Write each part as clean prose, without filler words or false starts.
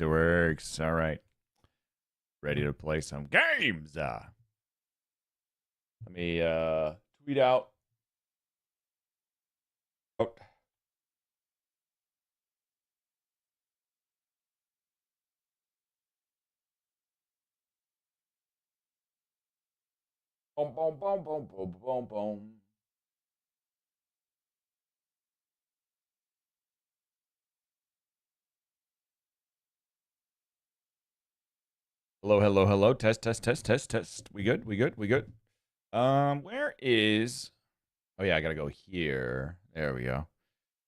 It works. All right. Ready to play some games. Let me tweet out. Oh. Boom, boom, boom, boom, boom, boom, boom. Hello, hello, hello. Test, test, test, test, test. We good? We good? We good? Where is... Oh, yeah, I gotta go here. There we go. I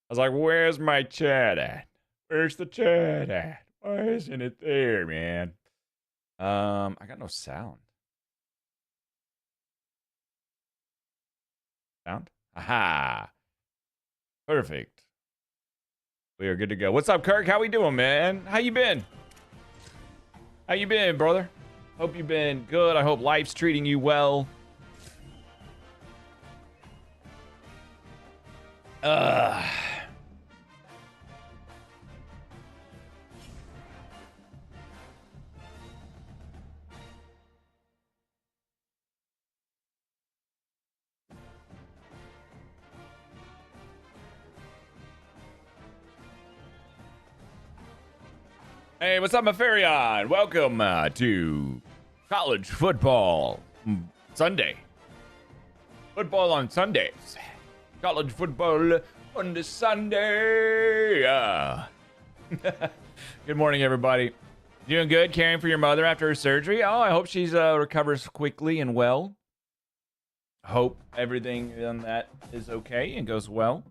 was like, where's my chat at? Where's the chat at? Why isn't it there, man? I got no sound. Sound? Aha! Perfect. We are good to go. What's up, Kirk? How we doing, man? How you been? How you been, brother? Hope you've been good. I hope life's treating you well. Hey, what's up, Mafarion? Welcome to College Football Sunday. Football on Sundays. College football on the Sunday. Good morning, everybody. Doing good? Caring for your mother after her surgery? Oh, I hope she's recovers quickly and well. Hope everything on that is okay and goes well.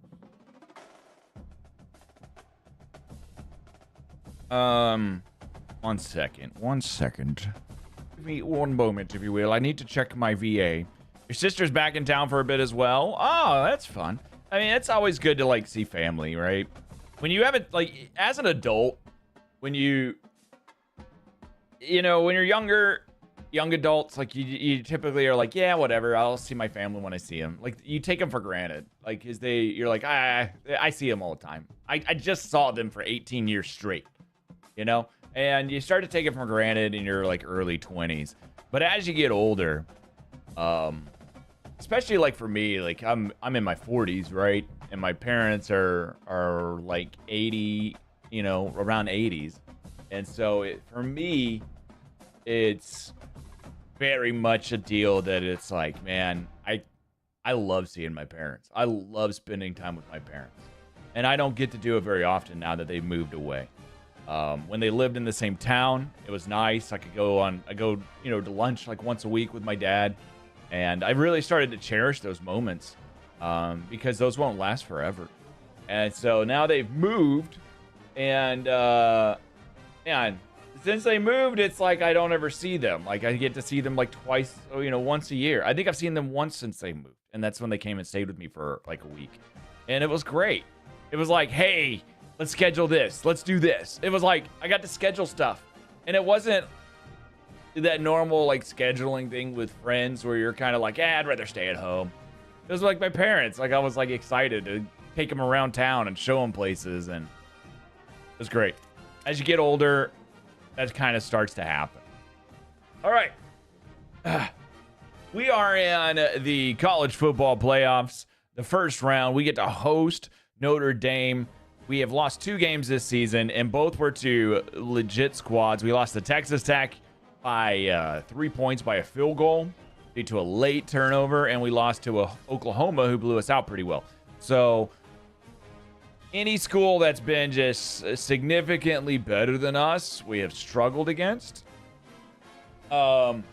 One second. Give me one moment, if you will. I need to check my VA. Your sister's back in town for a bit as well. Oh, that's fun. I mean, it's always good to, like, see family, right? When you have it, like, as an adult, when you know, when you're young adults, like, you typically are like, yeah, whatever, I'll see my family when I see them. Like, you take them for granted. Like, because you're like, I see them all the time. I just saw them for 18 years straight. You know, and you start to take it for granted in your like early 20s, but as you get older, especially like for me, like I'm in my 40s, right, and my parents are like 80, you know, around 80s, and so for me it's very much a deal that it's like, man, I love seeing my parents. I love spending time with my parents, and I don't get to do it very often now that they've moved away. When they lived in the same town, it was nice. I go, you know, to lunch like once a week with my dad, and I really started to cherish those moments because those won't last forever. And so now they've moved, and since they moved, it's like I don't ever see them. Like I get to see them like twice, you know, once a year. I think I've seen them once since they moved, and that's when they came and stayed with me for like a week, and it was great. It was like, hey, let's schedule this. Let's do this. It was like, I got to schedule stuff. And it wasn't that normal, like, scheduling thing with friends where you're kind of like, I'd rather stay at home. It was like my parents. Like, I was, like, excited to take them around town and show them places. And it was great. As you get older, that kind of starts to happen. All right. We are in the college football playoffs. The first round, we get to host Notre Dame. We have lost 2 games this season, and both were to legit squads. We lost to Texas Tech by 3 points by a field goal due to a late turnover, and we lost to Oklahoma, who blew us out pretty well. So any school that's been just significantly better than us, we have struggled against. But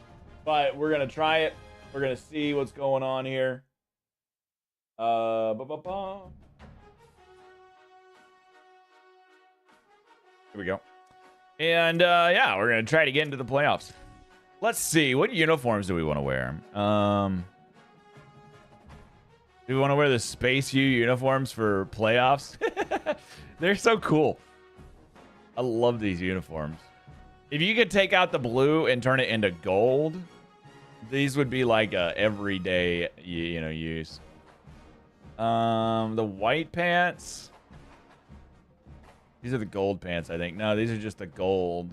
we're going to try it. We're going to see what's going on here. Here we go. And yeah, we're gonna try to get into the playoffs. Let's see, what uniforms do we want to wear? Do we want to wear the Space U uniforms for playoffs? They're so cool. I love these uniforms. If you could take out the blue and turn it into gold, these would be like a everyday, you know, use. The white pants. These are the gold pants, I think. No, these are just the gold.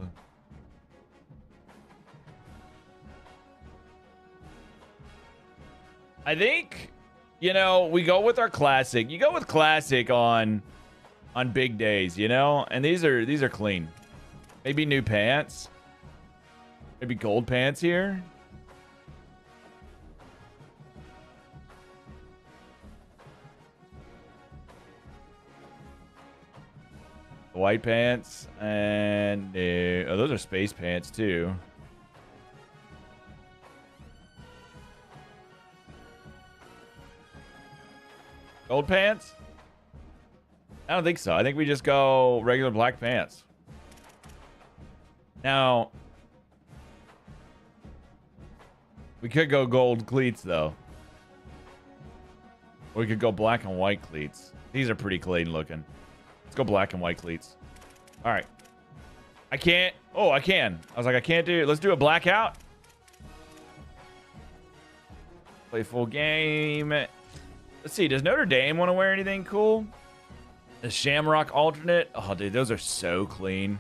I think, you know, we go with our classic. You go with classic on big days, you know? And these are clean. Maybe new pants. Maybe gold pants here. White pants and oh, those are space pants too. Gold pants? I don't think so. I think we just go regular black pants. Now, we could go gold cleats though. Or we could go black and white cleats. These are pretty clean looking. Let's go black and white cleats. All right. I can't. Oh, I can. I was like, I can't do it. Let's do a blackout. Play full game. Let's see. Does Notre Dame want to wear anything cool? The Shamrock alternate. Oh, dude, those are so clean.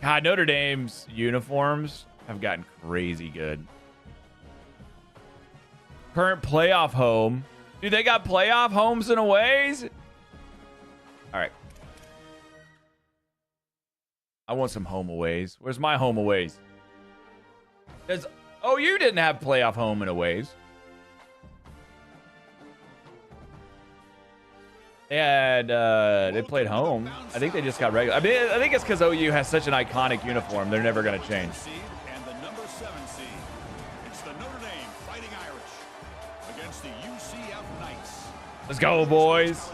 God, Notre Dame's uniforms have gotten crazy good. Current playoff home. Dude, they got playoff homes and aways? All right. I want some home aways. Where's my home aways? Oh, you didn't have playoff home and aways. They had, they played home. I think they just got regular. I mean, I think it's because OU has such an iconic uniform. They're never going to change. And the number 7 seed. It's the Notre Dame Fighting Irish against the UCF Knights. Let's go, boys.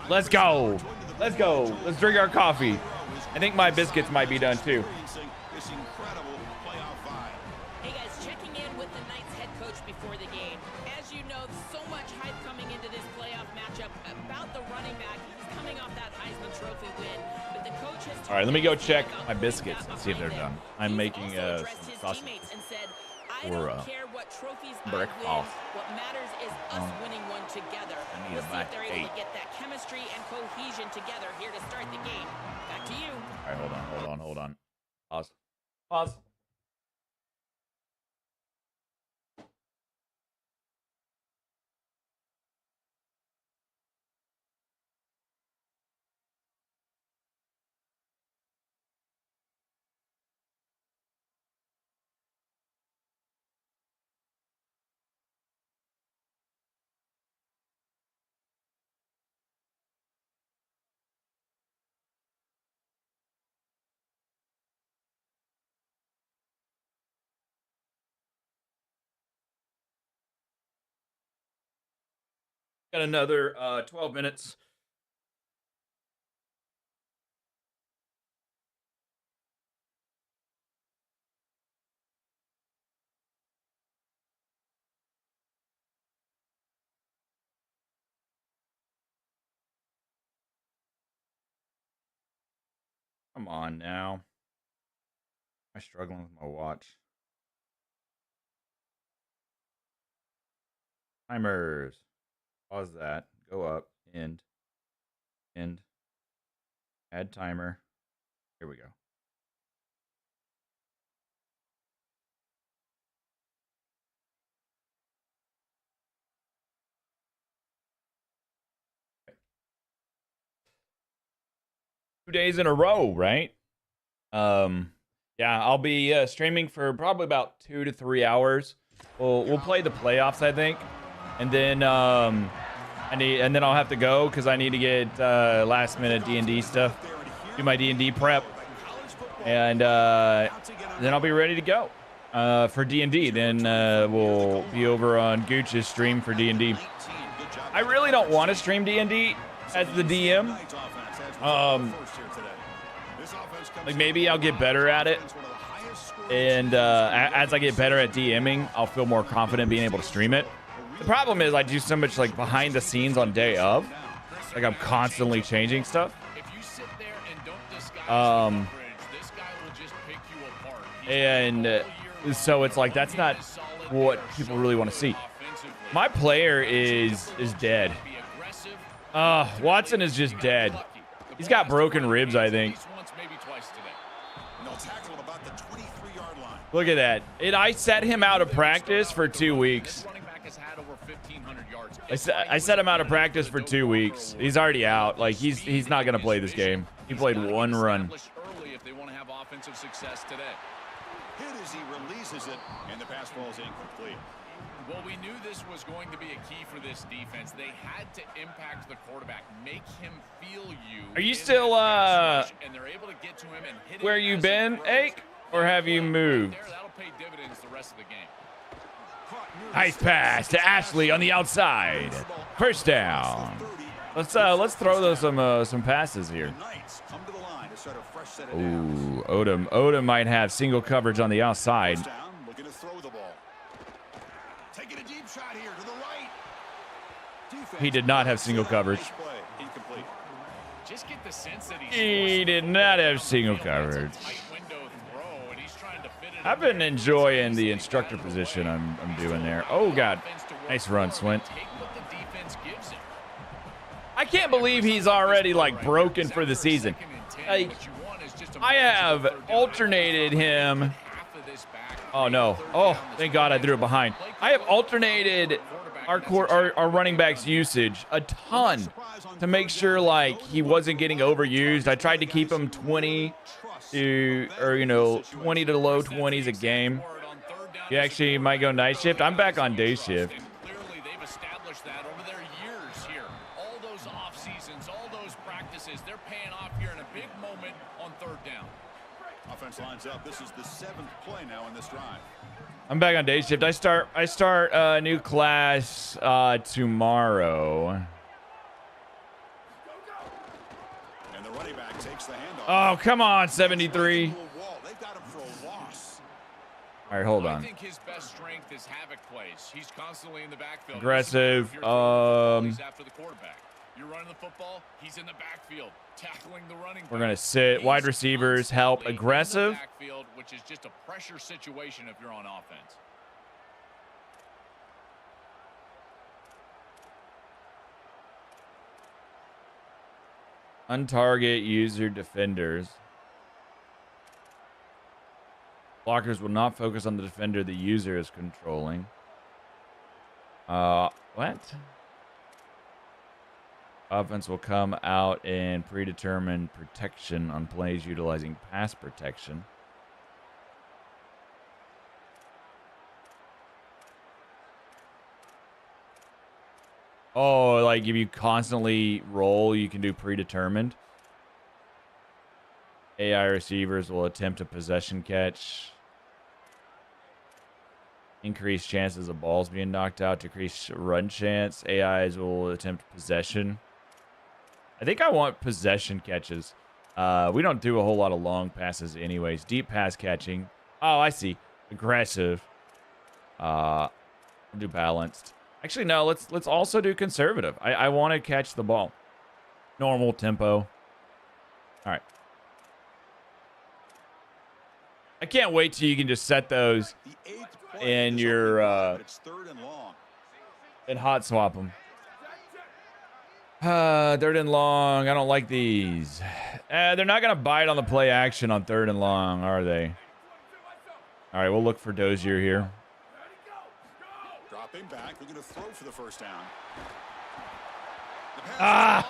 Let's go. Let's go. Let's drink our coffee. I think my biscuits might be done too. Hey guys, checking in with the Knights head coach before the game. As you know, so much hype coming into this playoff matchup about the running back. He's coming off that Heisman Trophy win, but the coach has. All right, let me go check my biscuits and see if they're done. I'm making some sausage for breakfast. What matters is us winning one together. I need We'll a see if back they're able 8. to get that chemistry and cohesion together here to start the game. Back to you. All right, hold on. Pause. Got another 12 minutes. Come on now. I'm struggling with my watch. Timers. Pause that. Go up. End. Add timer. Here we go. Okay. 2 days in a row, right? Yeah, I'll be streaming for probably about 2 to 3 hours. We'll play the playoffs, I think, and then and then I'll have to go because I need to get last minute D&D stuff, do my D&D prep, and then I'll be ready to go for D&D. Then we'll be over on Gooch's stream for D&D. I really don't want to stream D&D as the DM. Like maybe I'll get better at it, and as I get better at DMing, I'll feel more confident being able to stream it. The problem is I do so much like behind the scenes on day of, like I'm constantly changing stuff. And so it's like that's not what people really want to see. My player is dead. Watson is just dead. He's got broken ribs, I think. Once, maybe twice today. And they'll tackle him about the 23-yard line. Look at that. I set him out of practice for 2 weeks. I set him out of practice for 2 weeks. He's already out. Like, he's not going to play this game. He played one run. If they want to have offensive success today. Hit as he releases it, and the pass ball is incomplete. Well, we knew this was going to be a key for this defense. They had to impact the quarterback, make him feel you. Are you still and they're able to get to him and hit where you been, Ake? Or have you moved? That'll pay dividends the rest of the game. Nice pass to Ashley on the outside. First down. Let's throw those some passes here. Ooh, Odom might have single coverage on the outside. He did not have single coverage. He did not have single coverage. I've been enjoying the instructor position I'm doing there. Oh, God. Nice run, Swint. I can't believe he's already, like, broken for the season. Like, I have alternated him. Oh, no. Oh, thank God I threw it behind. I have alternated our running back's usage a ton to make sure, like, he wasn't getting overused. I tried to keep him 20 to the low 20s a game. You actually might go night shift. I'm back on day shift. Clearly, they've established that over their years here. All those off seasons, all those practices, they're paying off here in a big moment on third down. Offense lines up. This is the 7th play now in this drive. I'm back on day shift. I start a new class tomorrow. And the running back takes the handoff. Oh, come on, 73. All right, hold on. I think his best strength is havoc plays. He's constantly in the backfield. Aggressive. After the quarterback. You're running the football, he's in the backfield, tackling the running back. We're going to sit. Wide receivers help. Aggressive. Backfield, which is just a pressure situation if you're on offense. Untarget user defenders. Blockers will not focus on the defender the user is controlling. What? Offense will come out in predetermined protection on plays utilizing pass protection. Oh, like if you constantly roll, you can do predetermined. AI receivers will attempt a possession catch. Increase chances of balls being knocked out. Decrease run chance. AIs will attempt possession. I think I want possession catches. We don't do a whole lot of long passes anyways. Deep pass catching. Oh, I see. Aggressive. We'll do balanced. Actually, no. Let's also do conservative. I want to catch the ball. Normal tempo. All right. I can't wait till you can just set those in your and hot swap them. Third and long. I don't like these. They're not gonna bite on the play action on third and long, are they? All right, we'll look for Dozier here. Dropping back, we're gonna throw for the first down. I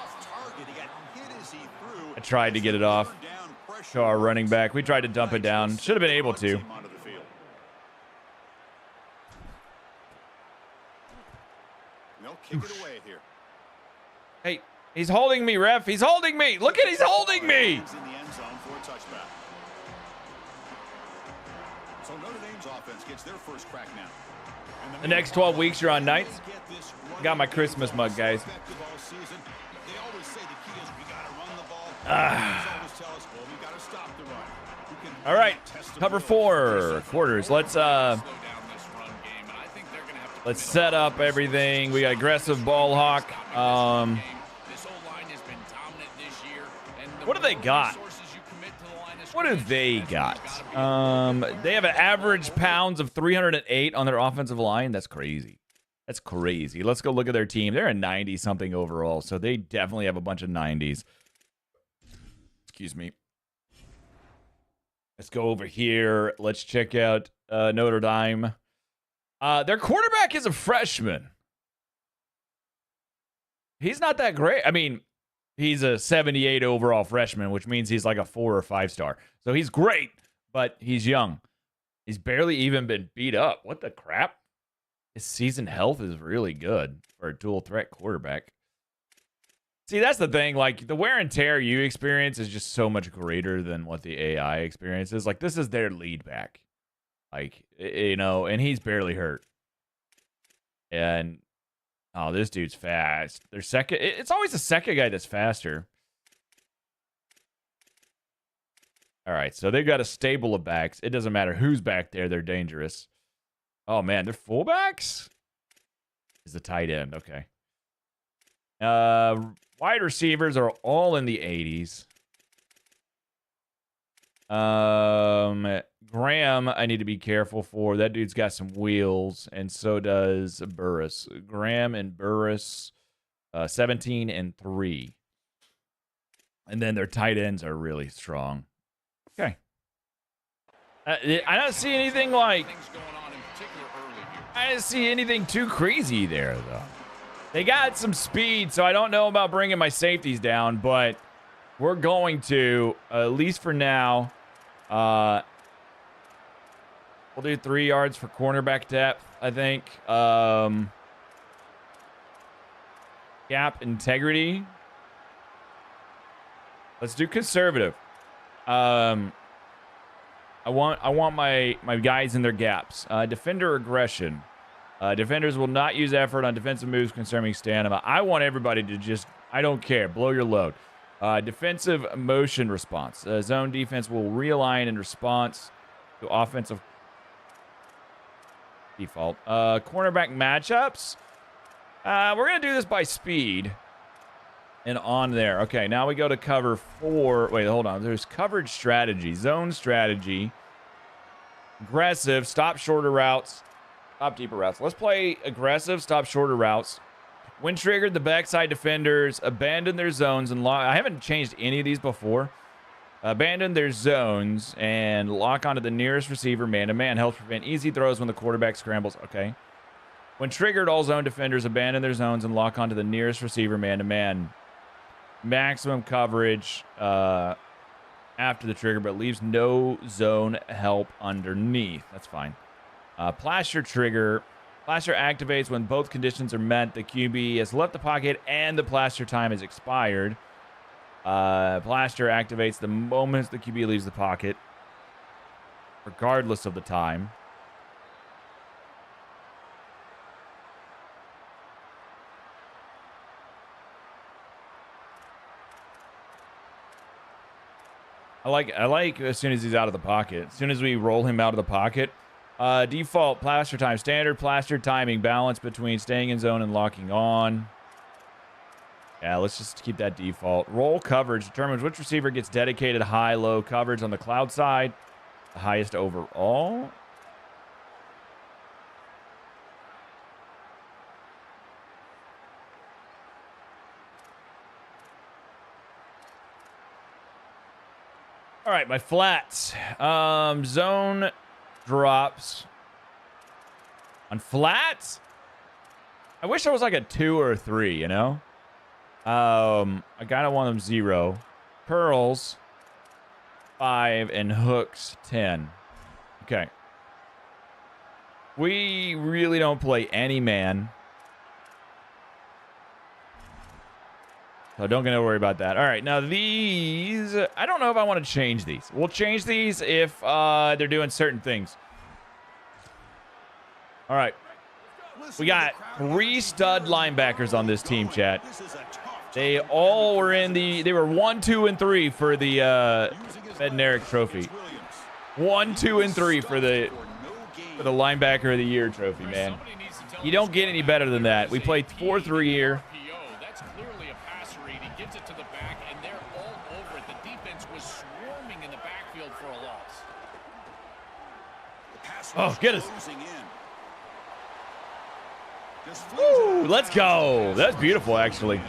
tried to get it off. To our running back. We tried to dump it down. Should have been able to. Hey, he's holding me, ref. He's holding me. Look at, he's holding me. The next 12 weeks, you're on nights. Got my Christmas mug, guys. All right, cover 4 quarters. Let's set up everything. We got aggressive ball hawk. What do they got? What do they got? They have an average pounds of 308 on their offensive line. That's crazy. That's crazy. Let's go look at their team. They're a 90 something overall, so they definitely have a bunch of 90s. Excuse me. Let's go over here. Let's check out Notre Dame. Their quarterback is a freshman. He's not that great. I mean, he's a 78 overall freshman, which means he's like a 4 or 5 star. So he's great, but he's young. He's barely even been beat up. What the crap? His season health is really good for a dual threat quarterback. See, that's the thing. Like, the wear and tear you experience is just so much greater than what the AI experiences. Like, this is their lead back. Like, you know, and he's barely hurt. And, oh, this dude's fast. Their second, it's always the second guy that's faster. All right, so they've got a stable of backs. It doesn't matter who's back there. They're dangerous. Oh, man, they're fullbacks? Is the tight end. Okay. Wide receivers are all in the 80s. Graham, I need to be careful for. That dude's got some wheels, and so does Burris. Graham and Burris, 17 and 3. And then their tight ends are really strong. Okay. I don't see anything like... I didn't see anything too crazy there, though. They got some speed, so I don't know about bringing my safeties down, but we're going to, at least for now, we'll do 3 yards for cornerback depth, I think. Gap integrity. Let's do conservative. I want my guys in their gaps. Defender aggression. Defenders will not use effort on defensive moves concerning stamina. I want everybody to just, I don't care, blow your load. Defensive motion response. Zone defense will realign in response to offensive default. Cornerback matchups. We're going to do this by speed. And on there. Okay, now we go to cover 4. Wait, hold on. There's coverage strategy. Zone strategy. Aggressive. Stop shorter routes. Stop deeper routes. Let's play aggressive. Stop shorter routes. When triggered, the backside defenders abandon their zones and lock. I haven't changed any of these before. Abandon their zones and lock onto the nearest receiver man-to-man. Helps prevent easy throws when the quarterback scrambles. Okay. When triggered, all zone defenders abandon their zones and lock onto the nearest receiver man-to-man. Maximum coverage after the trigger, but leaves no zone help underneath. That's fine. Plaster trigger. Plaster activates when both conditions are met. The QB has left the pocket and the plaster time has expired. Plaster activates the moment the QB leaves the pocket, regardless of the time. I like as soon as he's out of the pocket. As soon as we roll him out of the pocket. Default plaster time. Standard plaster timing. Balance between staying in zone and locking on. Yeah, let's just keep that default. Roll coverage determines which receiver gets dedicated high-low coverage on the cloud side. The highest overall. All right, my flats. Zone drops. On flats? I wish I was like a 2 or a 3, you know? I kind of want them 0. Pearls, 5, and hooks, 10. Okay. We really don't play any man. So don't gonna worry about that. All right, now these, I don't know if I want to change these. We'll change these if they're doing certain things. All right. We got 3 stud linebackers on this team, chat. They all were they were 1, 2, and 3 for the Bednarik trophy. 1, 2, and 3 for the linebacker of the year trophy, man. You don't get any better than that. We played 4-3 here. Oh, get us. Woo, let's go. That's beautiful, actually.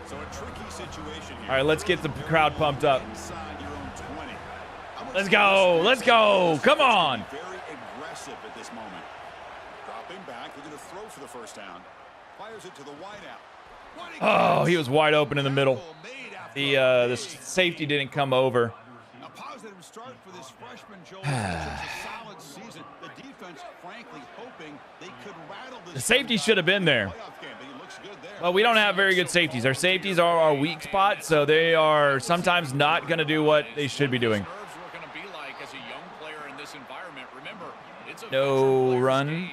So a tricky situation here. All right, let's get the crowd pumped up. Let's go. Let's go. Come on. Very aggressive at this moment. Dropping back, looking to throw for the first down. Fires it to the wideout. Oh, he was wide open in the middle. The safety didn't come over. A positive start for this freshman Joel. Such a solid season. The defense, frankly, hoping they could rattle this. The safety should have been there. Well, we don't have very good safeties. Our safeties are our weak spot, so they are sometimes not going to do what they should be doing. No run.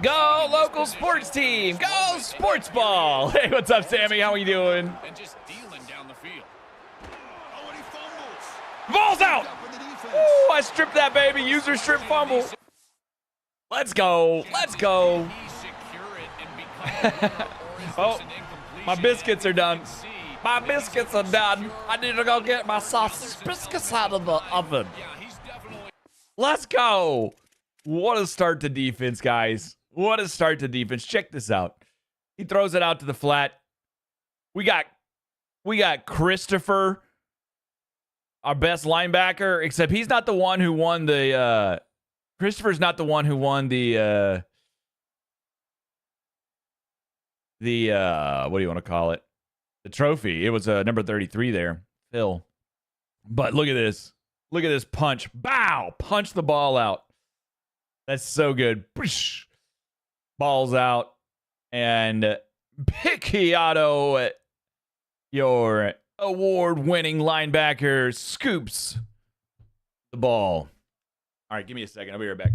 Go local sports team. Go sports ball. Hey, what's up, Sammy? How are you doing? And just dealing down the field. Oh, and he fumbles. Ball's out. Ooh, I stripped that baby. User strip fumble. Let's go. Let's go. Oh, my biscuits are done. My biscuits are done. I need to go get my sausage biscuits out of the oven. Let's go. What a start to defense, guys. What a start to defense. Check this out. He throws it out to the flat. We got Christopher, our best linebacker, except he's not the one who won the Christopher's not the one who won the what do you want to call it? The trophy. It was number 33 there, Phil. But look at this. Look at this punch. Bow! Punch the ball out. That's so good. Ball's out. And Picciotto, your award-winning linebacker, scoops the ball. All right, give me a second. I'll be right back.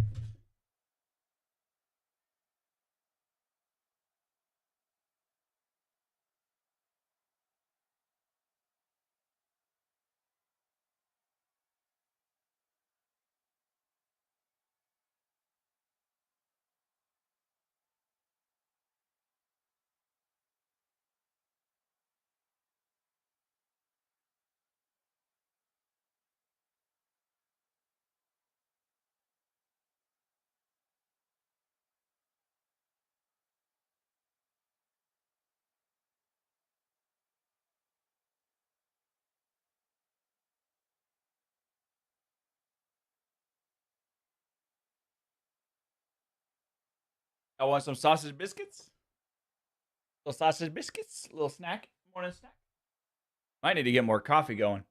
I want some sausage biscuits. Little sausage biscuits. Little snack. Morning snack. I need to get more coffee going.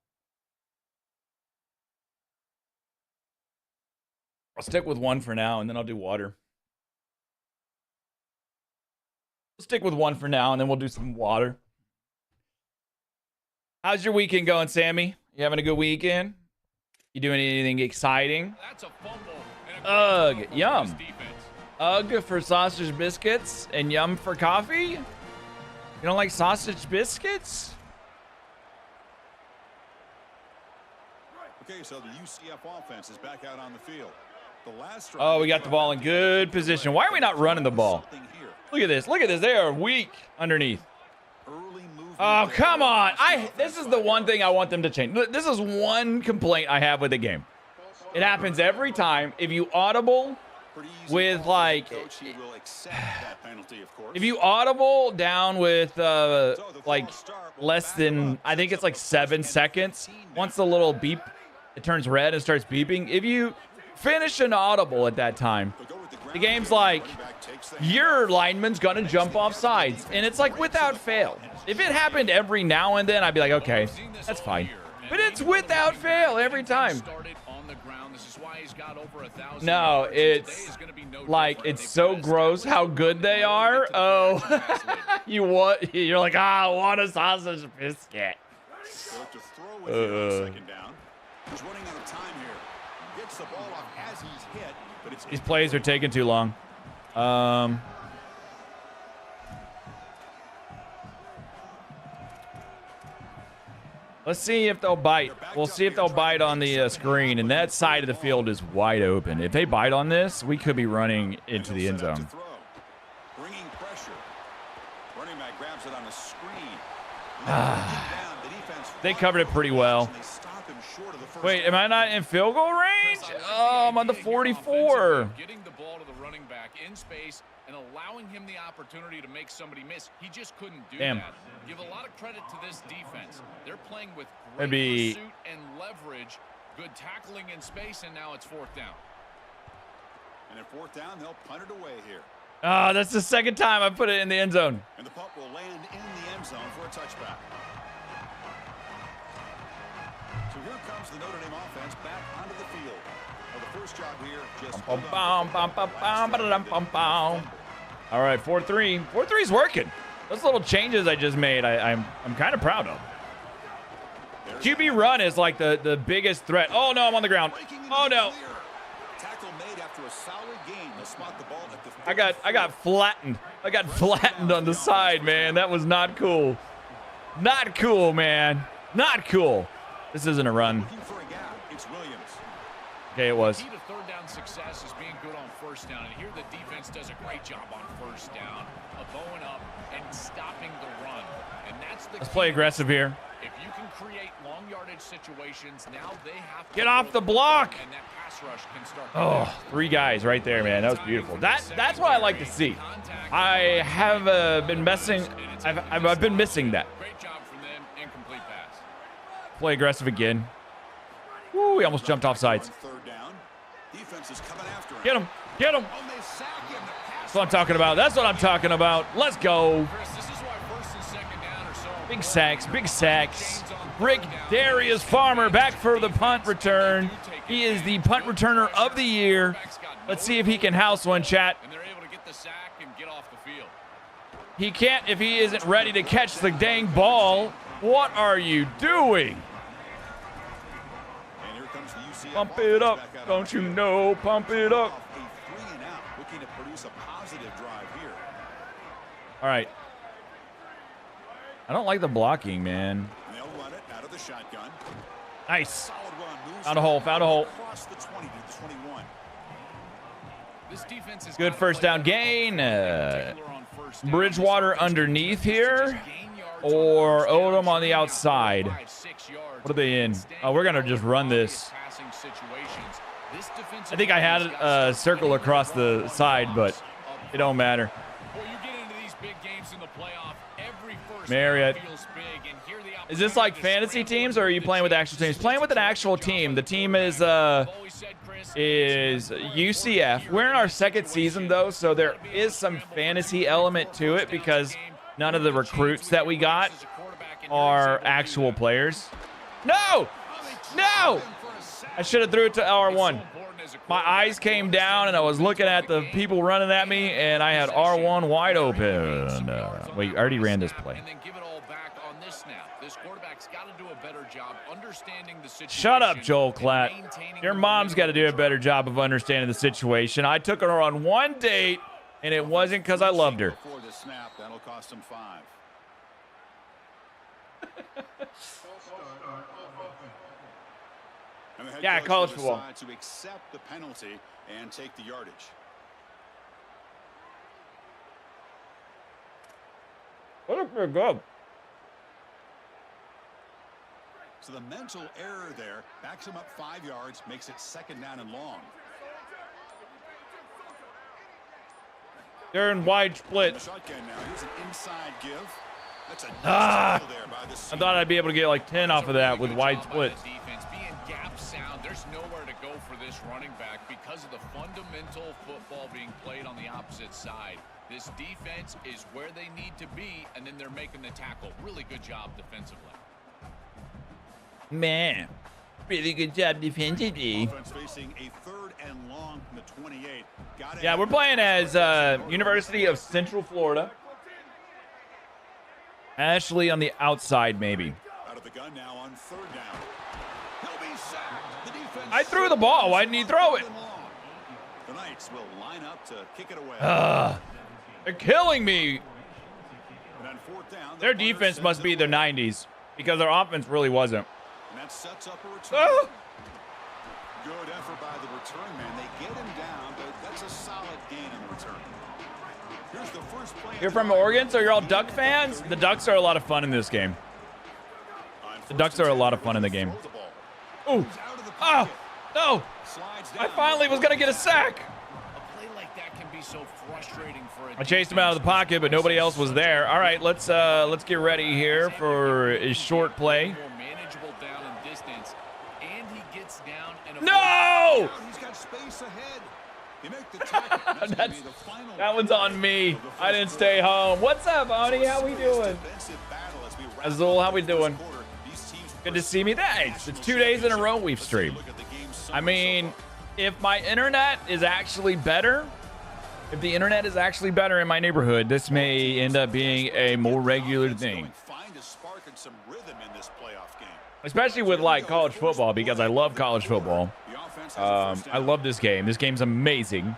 I'll stick with one for now, and then I'll do water. We'll stick with one for now, and then we'll do some water. How's your weekend going, Sammy? You having a good weekend? You doing anything exciting? That's a fumble. Ugh, yum. Ugh for sausage biscuits and yum for coffee? You don't like sausage biscuits? Okay, so the UCF offense is back out on the field. Oh, we got the ball in good position. Why are we not running the ball? Look at this. Look at this. They are weak underneath. Oh, come on. This is the one thing I want them to change. This is one complaint I have with the game. It happens every time. If you audible with like, if you audible down with like less than, I think it's like 7 seconds, once the little beep, it turns red and starts beeping. If you finish an audible at that time, the game's like, your lineman's gonna jump off sides, and it's like without fail. If it happened every now and then, I'd be like, okay, that's fine. But it's without fail every time. No, it's like, it's so gross how good they are. Oh, you're like, I want a sausage biscuit. These plays are taking too long. Let's see if they'll bite. We'll see if they'll bite on the screen, and that side of the field is wide open. If they bite on this, we could be running into the end zone. Bringing pressure. Running back grabs it on the screen. They covered it pretty well. Wait, am I not in field goal range? Oh, I'm on the 44. Getting the ball to the running back in space and allowing him the opportunity to make somebody miss. He just couldn't do Damn. that. Give a lot of credit to this defense. They're playing with great Maybe pursuit and leverage, good tackling in space, and now it's 4th down. And at 4th down, they'll punt it away here. Oh, that's the second time I put it in the end zone. And the punt will land in the end zone for a touchback. So here comes the Notre Dame offense back onto the field. Well, the first job here, just all right, 4-3. 4-3's working. Those little changes I just made, I'm kind of proud of. QB run is like the biggest threat. Oh no, I'm on the ground. Oh no. Tackle made after a solid gain. They'll spot the ball at the I got flattened. I got flattened on the side, man. That was not cool. Not cool, man. Not cool. This isn't a run. Looking for a gap. It's Williams. Okay, it was. The key to 3rd down success is being good on 1st down, and here the defense does a great job on 1st down of bowing up and stopping the run. And that's the Let's play aggressive here. If you can create long yardage situations, now they have to Get off the block. and that pass rush can start. Oh, 3 guys right there, man. That was beautiful. That's what I like to see. I have been missing. I've been missing that. Great job from them. Incomplete pass. Play aggressive again. Woo, he almost jumped off sides. 3rd down. Defense is coming after him. Get him. Get him. Oh, they sack him. The pass That's what I'm talking about. That's what I'm talking about. Let's go. Chris, this is why 1st and 2nd down are so Big sacks. Big sacks. Rick Darius Farmer back for the punt return. He is the punt returner of the year. Let's see if he can house one, chat. and they're able to get the sack and get off the field. He can't if he isn't ready to catch the dang ball. What are you doing? And here comes the UCF Pump it up. offense back out Don't you on the know? Pump it up. field. A 3 and out, looking to produce a positive drive here. All right. I don't like the blocking, man. And they'll run it out of the shotgun. Nice. Solid run. Moves Found a hole. Found a hole. across the 20 to the 21. This defense is Good first down gain. Bridgewater underneath here. Or Odom on the outside. What are they in? Oh, we're going to just run this. I think I had a circle across the side, but it don't matter. Marriott. Is this like fantasy teams, or are you playing with actual teams? Playing with an actual team. The team is UCF. We're in our 2nd season, though, so there is some fantasy element to it because none of the recruits that we got are actual players. No! No! I should have threw it to R1. My eyes came down, and I was looking at the people running at me, and I had R1 wide open. Wait, I already ran this play. Shut up, Joel Klatt. Your mom's got to do a better job of understanding the situation. I took her on 1 date, and it wasn't because I loved her. Before the snap, that'll cost him 5. And the head Yeah, coach college will football. decide to accept the penalty and take the yardage. What if they're good? So the mental error there backs him up 5 yards, makes it 2nd down and long. They're in wide The splits. shotgun now. Here's an inside give. That's a nice Ah! tackle there by the I senior. thought I'd be able to get like 10 off of that with wide splits. Defense being gap sound. There's nowhere to go for this running back because of the fundamental football being played on the opposite side. This defense is where they need to be, and then they're making the tackle. Really good job defensively. Man, really good job defensively. Offense facing a 3rd and long from the 28. Yeah, we're playing as University of Central Florida. Ashley on the outside, maybe. Out of the gun now on 3rd down. He'll be sacked. The defense I threw the ball. Why didn't he throw it? The Knights will line up to kick it away. They're killing me. And on 4th down, the Their punter defense sends must it be the away. 90s because their offense really wasn't. And that sets up a return. Ah! Good effort by the return man. They get him down, but that's a solid gain in the return. Here's the first play. You're from Oregon, so you're all Duck fans? The Ducks are a lot of fun in this game. The Ducks are a lot of fun in the game. Ooh. Oh, no. I finally was going to get a sack. A play like that can be be so frustrating for I chased him out of the pocket, but nobody else was there. All right, let's get ready here for a short play. More manageable down in distance, and he gets down and No! He's got space ahead. You make the tackle. That's That one's on me. I didn't stay home. What's up, Oni? How we doing? Azul, how we doing? Good to see me. Thanks. It's 2 days in a row we've streamed. I mean, if my internet is actually better, if the internet is actually better in my neighborhood, this may end up being a more regular thing. Especially with like college football, because I love college football. I love this game. This game's amazing.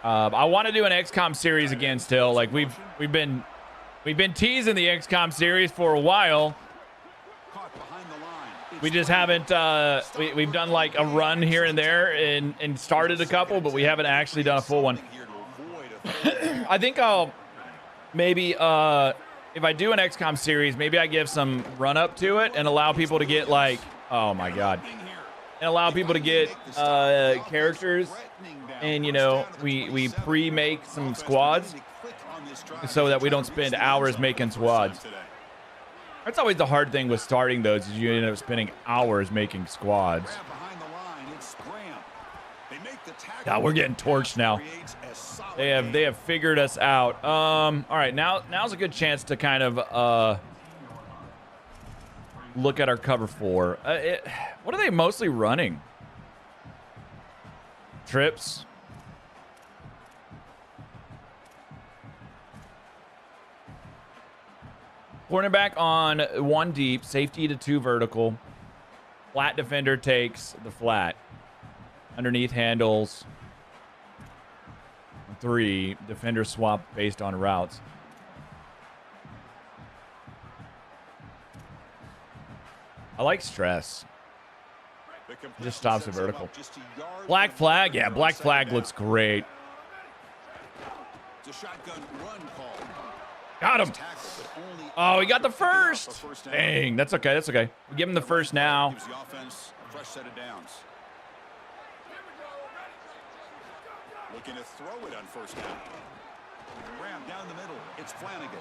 I want to do an XCOM series again still. Like we've been teasing the XCOM series for a while. We just haven't we've done like a run here and there and started a couple, but we haven't actually done a full one. I think I'll maybe if I do an XCOM series, maybe I give some run up to it and allow people to get like, oh my god, and allow people to get characters, and you know we pre-make some squads so that we don't spend hours making squads. That's always the hard thing with starting those, is you end up spending hours making squads. God, we're getting torched now. They have figured us out. All right, now's a good chance to kind of look at our cover four. What are they mostly running? Trips. Cornerback on 1 deep, safety to 2 vertical. Flat defender takes the flat. Underneath handles 3. Defender swap based on routes. I like stress. Just stops the vertical. Black flag. Yeah, black flag looks great. Got him. Oh, he got the first. Dang, that's okay. That's okay. We give him the first now. Looking to throw it on first down. Ram down the middle. It's Flanagan.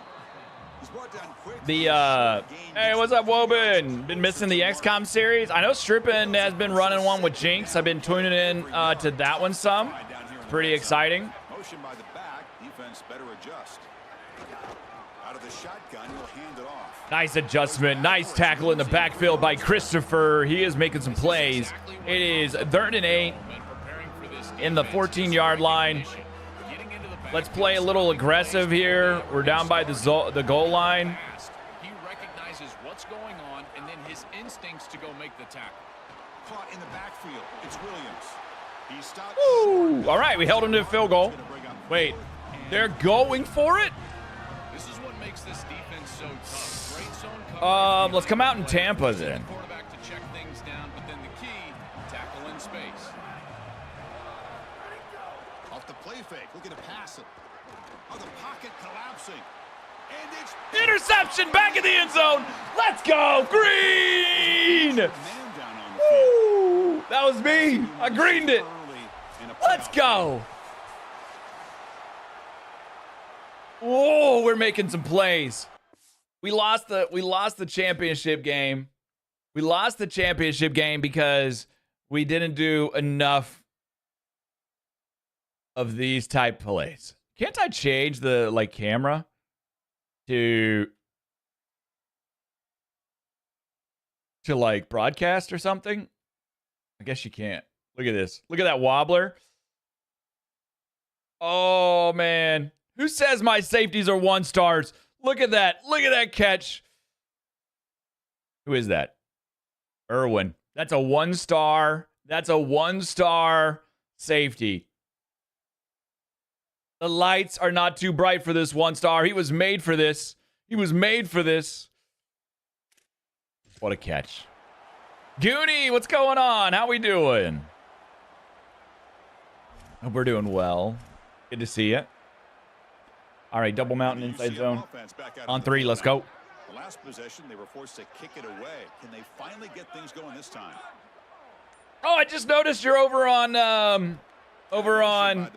He's brought down quick. Hey, what's up, Woben? Been missing the XCOM series. I know Strippin has been running one with Jinx. I've been tuning in to that one some. It's pretty exciting. Motion by the back. Defense better adjust. Out of the shotgun, he'll hand it off. Nice adjustment. Nice tackle in the backfield by Christopher. He is making some plays. It is 3rd and 8 in the 14-yard line. Let's play a little aggressive here. We're down by the goal line. He recognizes what's going on, and then his instincts to go make the tackle. Caught in the backfield. It's Williams. He stopped. Woo! All right, we held him to a field goal. Wait, they're going for it? This is what makes this defense so tough. Great zone coverage. Let's come out in Tampa then. Quarterback to check things down, but then the key, tackle in space. Off the play fake, looking to pass it. Oh, the pocket collapsing. And it's Interception, back in the end zone. Let's go, Green! man down on the field. Woo! That was me. I greened it. Let's go. Whoa, we're making some plays. We lost the championship game. We lost the championship game because we didn't do enough of these type plays. Can't I change the camera to broadcast or something? I guess you can't. Look at this. Look at that wobbler. Oh man. Who says my safeties are 1 stars? Look at that. Look at that catch. Who is that? Irwin. That's a 1 star. That's a 1 star safety. The lights are not too bright for this 1 star. He was made for this. He was made for this. What a catch. Goonie, what's going on? How we doing? Hope we're doing well. Good to see you. All right, double mountain inside zone. On 3, let's go. The last possession, they were forced to kick it away. Can they finally get things going this time? Oh, I just noticed you're over on Over on.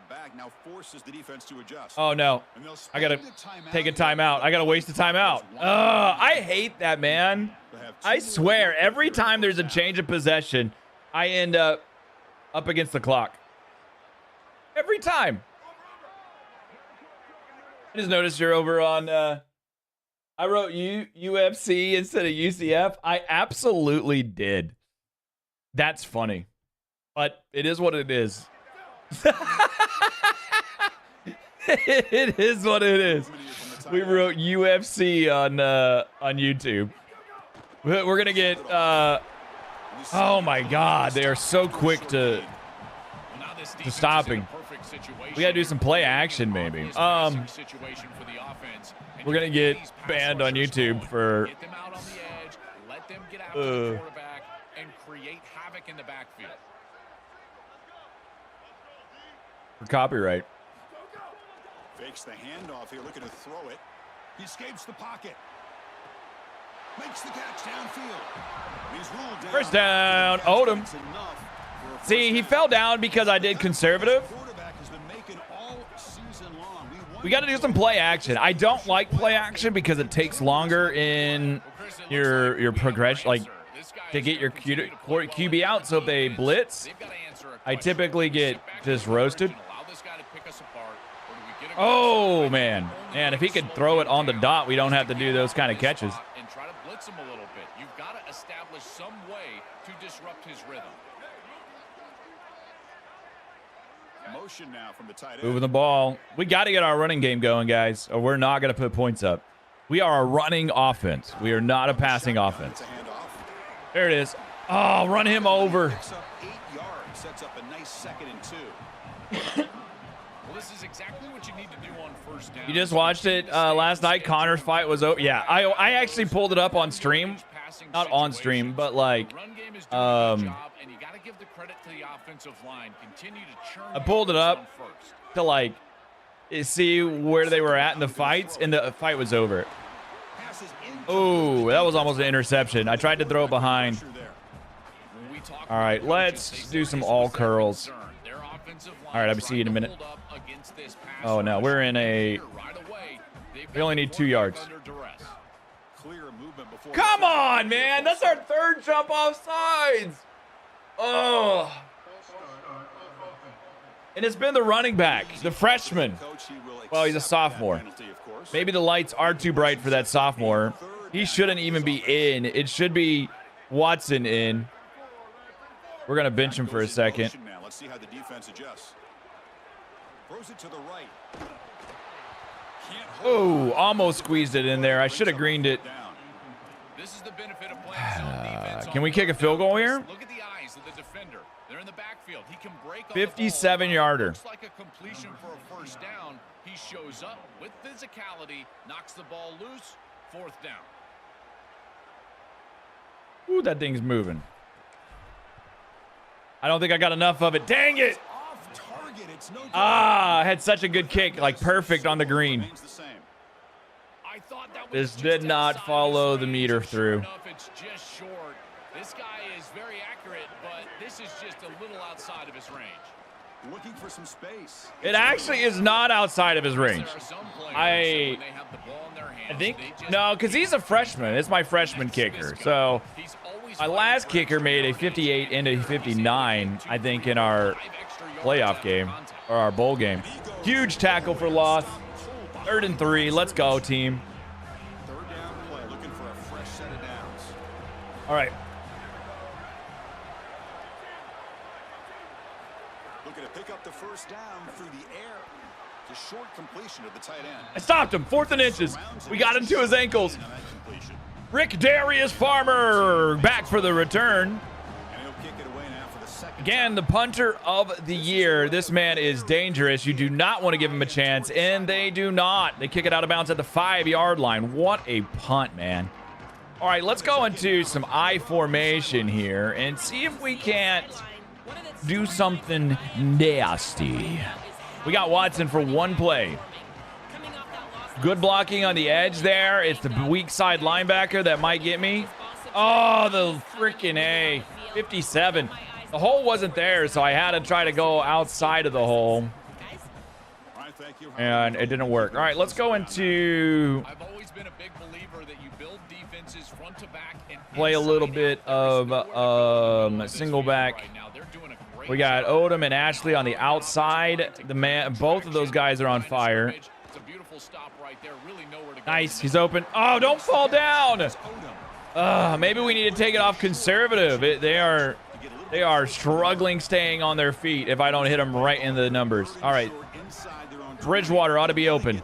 Oh, no. I got to take a timeout. I got to waste a timeout. I hate that, man. I swear, every time there's a change of possession, I end up against the clock. Every time. I just noticed you're over on... I wrote UFC instead of UCF. I absolutely did. That's funny. But it is what it is. It is what it is. We wrote UFC on YouTube. We're gonna get oh my god, they are so quick to stopping. We gotta do some play action maybe. We're gonna get banned on YouTube for for copyright. Fakes the handoff here, looking to throw it. He escapes the pocket. Makes the catch downfield. He's ruled down. First down, Odom. See, he fell down because I did conservative. We got to do some play action. I don't like play action because it takes longer in your progression, like to get your QB out. So if they blitz, I typically get just roasted. Oh, man. Man, if he could throw it on the dot, we don't have to do those kind of catches. And try to blitz him a little bit. You've got to establish some way to disrupt his rhythm. Motion now from the tight end. Moving the ball. We got to get our running game going, guys, or we're not going to put points up. We are a running offense. We are not a passing offense. There it is. Oh, run him over. Picks up 8 yards. Sets up a nice 2nd and 2. Well, this is exactly what you need to do on first down. You just watched it last night. Connor's fight was over. Yeah, I actually pulled it up on stream. Not on stream, but like, I pulled it up to like see where they were at in the fights, and the fight was over. Oh, that was almost an interception. I tried to throw it behind. All right, let's do some all curls. All right, I'll see you in a minute. Oh no, we're in a. We only need 2 yards. Come on, man! That's our 3rd jump off sides. Oh. And it's been the running back, the freshman. Well, he's a sophomore. Maybe the lights are too bright for that sophomore. He shouldn't even be in. It should be Watson in. We're going to bench him for a second. Let's see how the defense adjusts. Throws it to the right. Oh, almost squeezed it in there. I should have greened it. This is the benefit of playing zone defense. Can we kick a field goal here? Look at the eyes of the defender. They're in the backfield. He can break on 57-yarder. Looks like a completion for a first down. He shows up with physicality, knocks the ball loose, 4th down. Ooh, that thing's moving. I don't think I got enough of it. Dang it! I had such a good kick, like perfect on the green. This did not follow the meter through. It's just short. This guy is very accurate, but this is just a little outside of his range. Looking for some space. It actually is not outside of his range. I think no, because he's a freshman. It's my freshman kicker. So my last kicker made a 58 and a 59, I think, in our playoff game or our bowl game. Huge tackle for loss. 3rd and 3. Let's go, team. 3rd down play. Looking for a fresh set of downs. All right. Looking to pick up the first down through the air. It's a short completion to the tight end. I stopped him. 4th and inches. We got him to his ankles. Rick Darius Farmer back for the return. And he'll kick it away now for the second. Again, the punter of the year. This man is dangerous. You do not want to give him a chance, and they do not. They kick it out of bounds at the 5-yard line. What a punt, man. All right, let's go into some I formation here and see if we can't do something nasty. We got Watson for 1 play. Good blocking on the edge there. It's the weak side linebacker that might get me. Oh, the freaking A. 57. The hole wasn't there, so I had to try to go outside of the hole. And it didn't work. All right, let's go into... I've always been a big believer that you build defenses front to back and play a little bit of single back. We got Odom and Ashley on the outside. Both of those guys are on fire. Nice, he's open. Oh, don't fall down. Maybe we need to take it off conservative. They are struggling staying on their feet if I don't hit them right in the numbers. All right. Bridgewater ought to be open.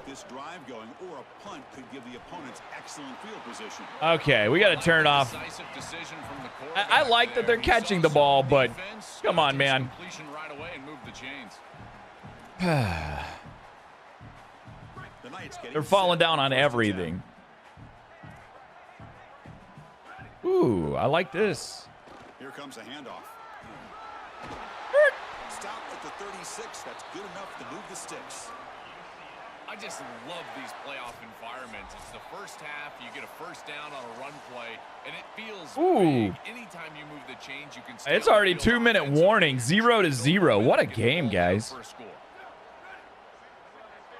Okay, we got to turn it off. I like that they're catching the ball, but come on, man. They're falling down on everything. Ooh, I like this. Here comes a handoff. Stop at the 36. That's good enough to move the sticks. I just love these playoff environments. It's the first half. You get a first down on a run play, and it feels big. Anytime you move the chains, you can stay. It's already 2-minute warning, 0-0. What a game, guys.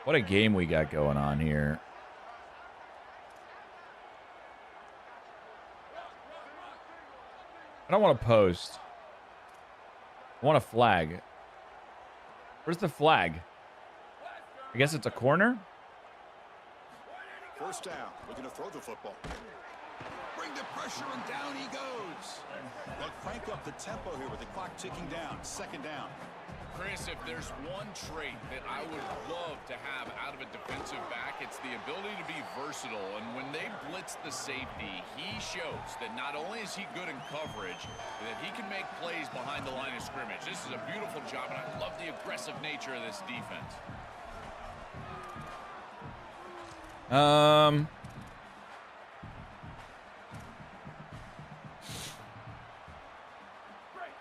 What a game we got going on here. I don't want to post. I want a flag. Where's the flag? I guess it's a corner. First down. We're going to throw the football. Bring the pressure and down he goes. They'll crank up the tempo here with the clock ticking down. Second down. Chris, if there's one trait that I would love to have out of a defensive back, it's the ability to be versatile. And when they blitz the safety, he shows that not only is he good in coverage, but that he can make plays behind the line of scrimmage. This is a beautiful job, and I love the aggressive nature of this defense.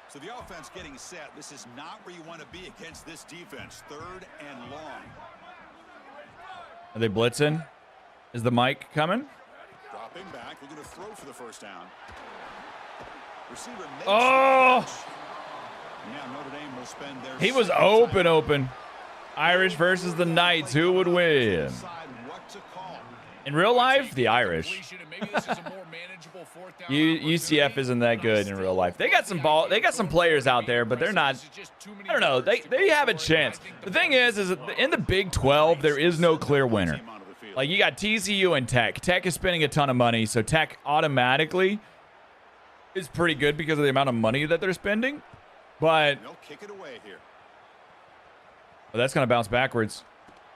So the offense getting set. This is not where you want to be against this defense. Third and long. Are they blitzing? Is the mic coming? Dropping back. We're going to throw for the first down. Receiver makes now Notre Dame will spend their he was open. Irish versus the Knights. Who would win? In real life, the Irish. UCF isn't that good in real life. They got some players out there, but they're not. I don't know. They have a chance. The thing is in the Big 12, there is no clear winner. Like, you got TCU and Tech. Tech is spending a ton of money, so Tech automatically is pretty good because of the amount of money that they're spending. But kick it away here. That's going to bounce backwards.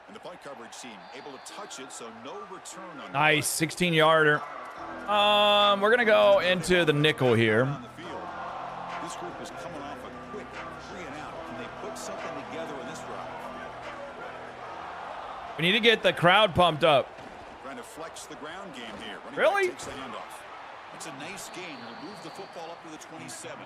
And the play coverage team able to touch it, so no return on nice 16-yarder. We're going to go into the nickel here. This group is coming off a quick 3 and out. Can they put something together in this drive? We need to get the crowd pumped up. Trying to flex the ground game here. Really? Takes the handoff. It's a nice game. He'll move the football up to the 27.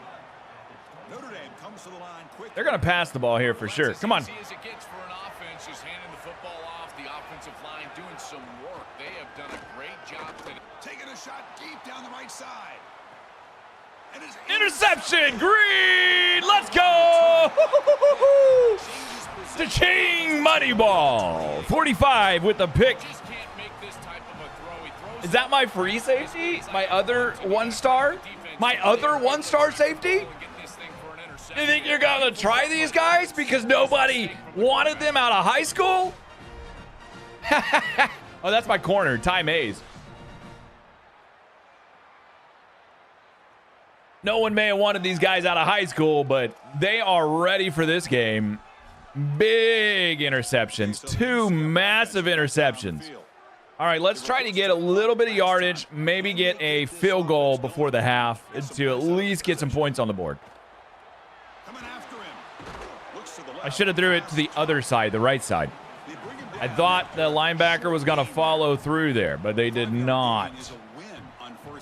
Notre Dame comes to the line quick. They're going to pass the ball here for sure. Come on. As it gets for an offense, just handing the football off, the offensive line doing some work. They have done a great job today. Taking a shot deep down the right side. And interception, Green. Let's go. Cha-ching, money ball. 45 with the pick. Is that my free safety? My other one-star? My other one-star safety? You think you're going to try these guys because nobody wanted them out of high school? Oh, that's my corner, Ty Mays. No one may have wanted these guys out of high school, but they are ready for this game. Big interceptions. 2 massive interceptions. All right, let's try to get a little bit of yardage, maybe get a field goal before the half to at least get some points on the board. I should have threw it to the other side, the right side. I thought the linebacker was going to follow through there, but they did not.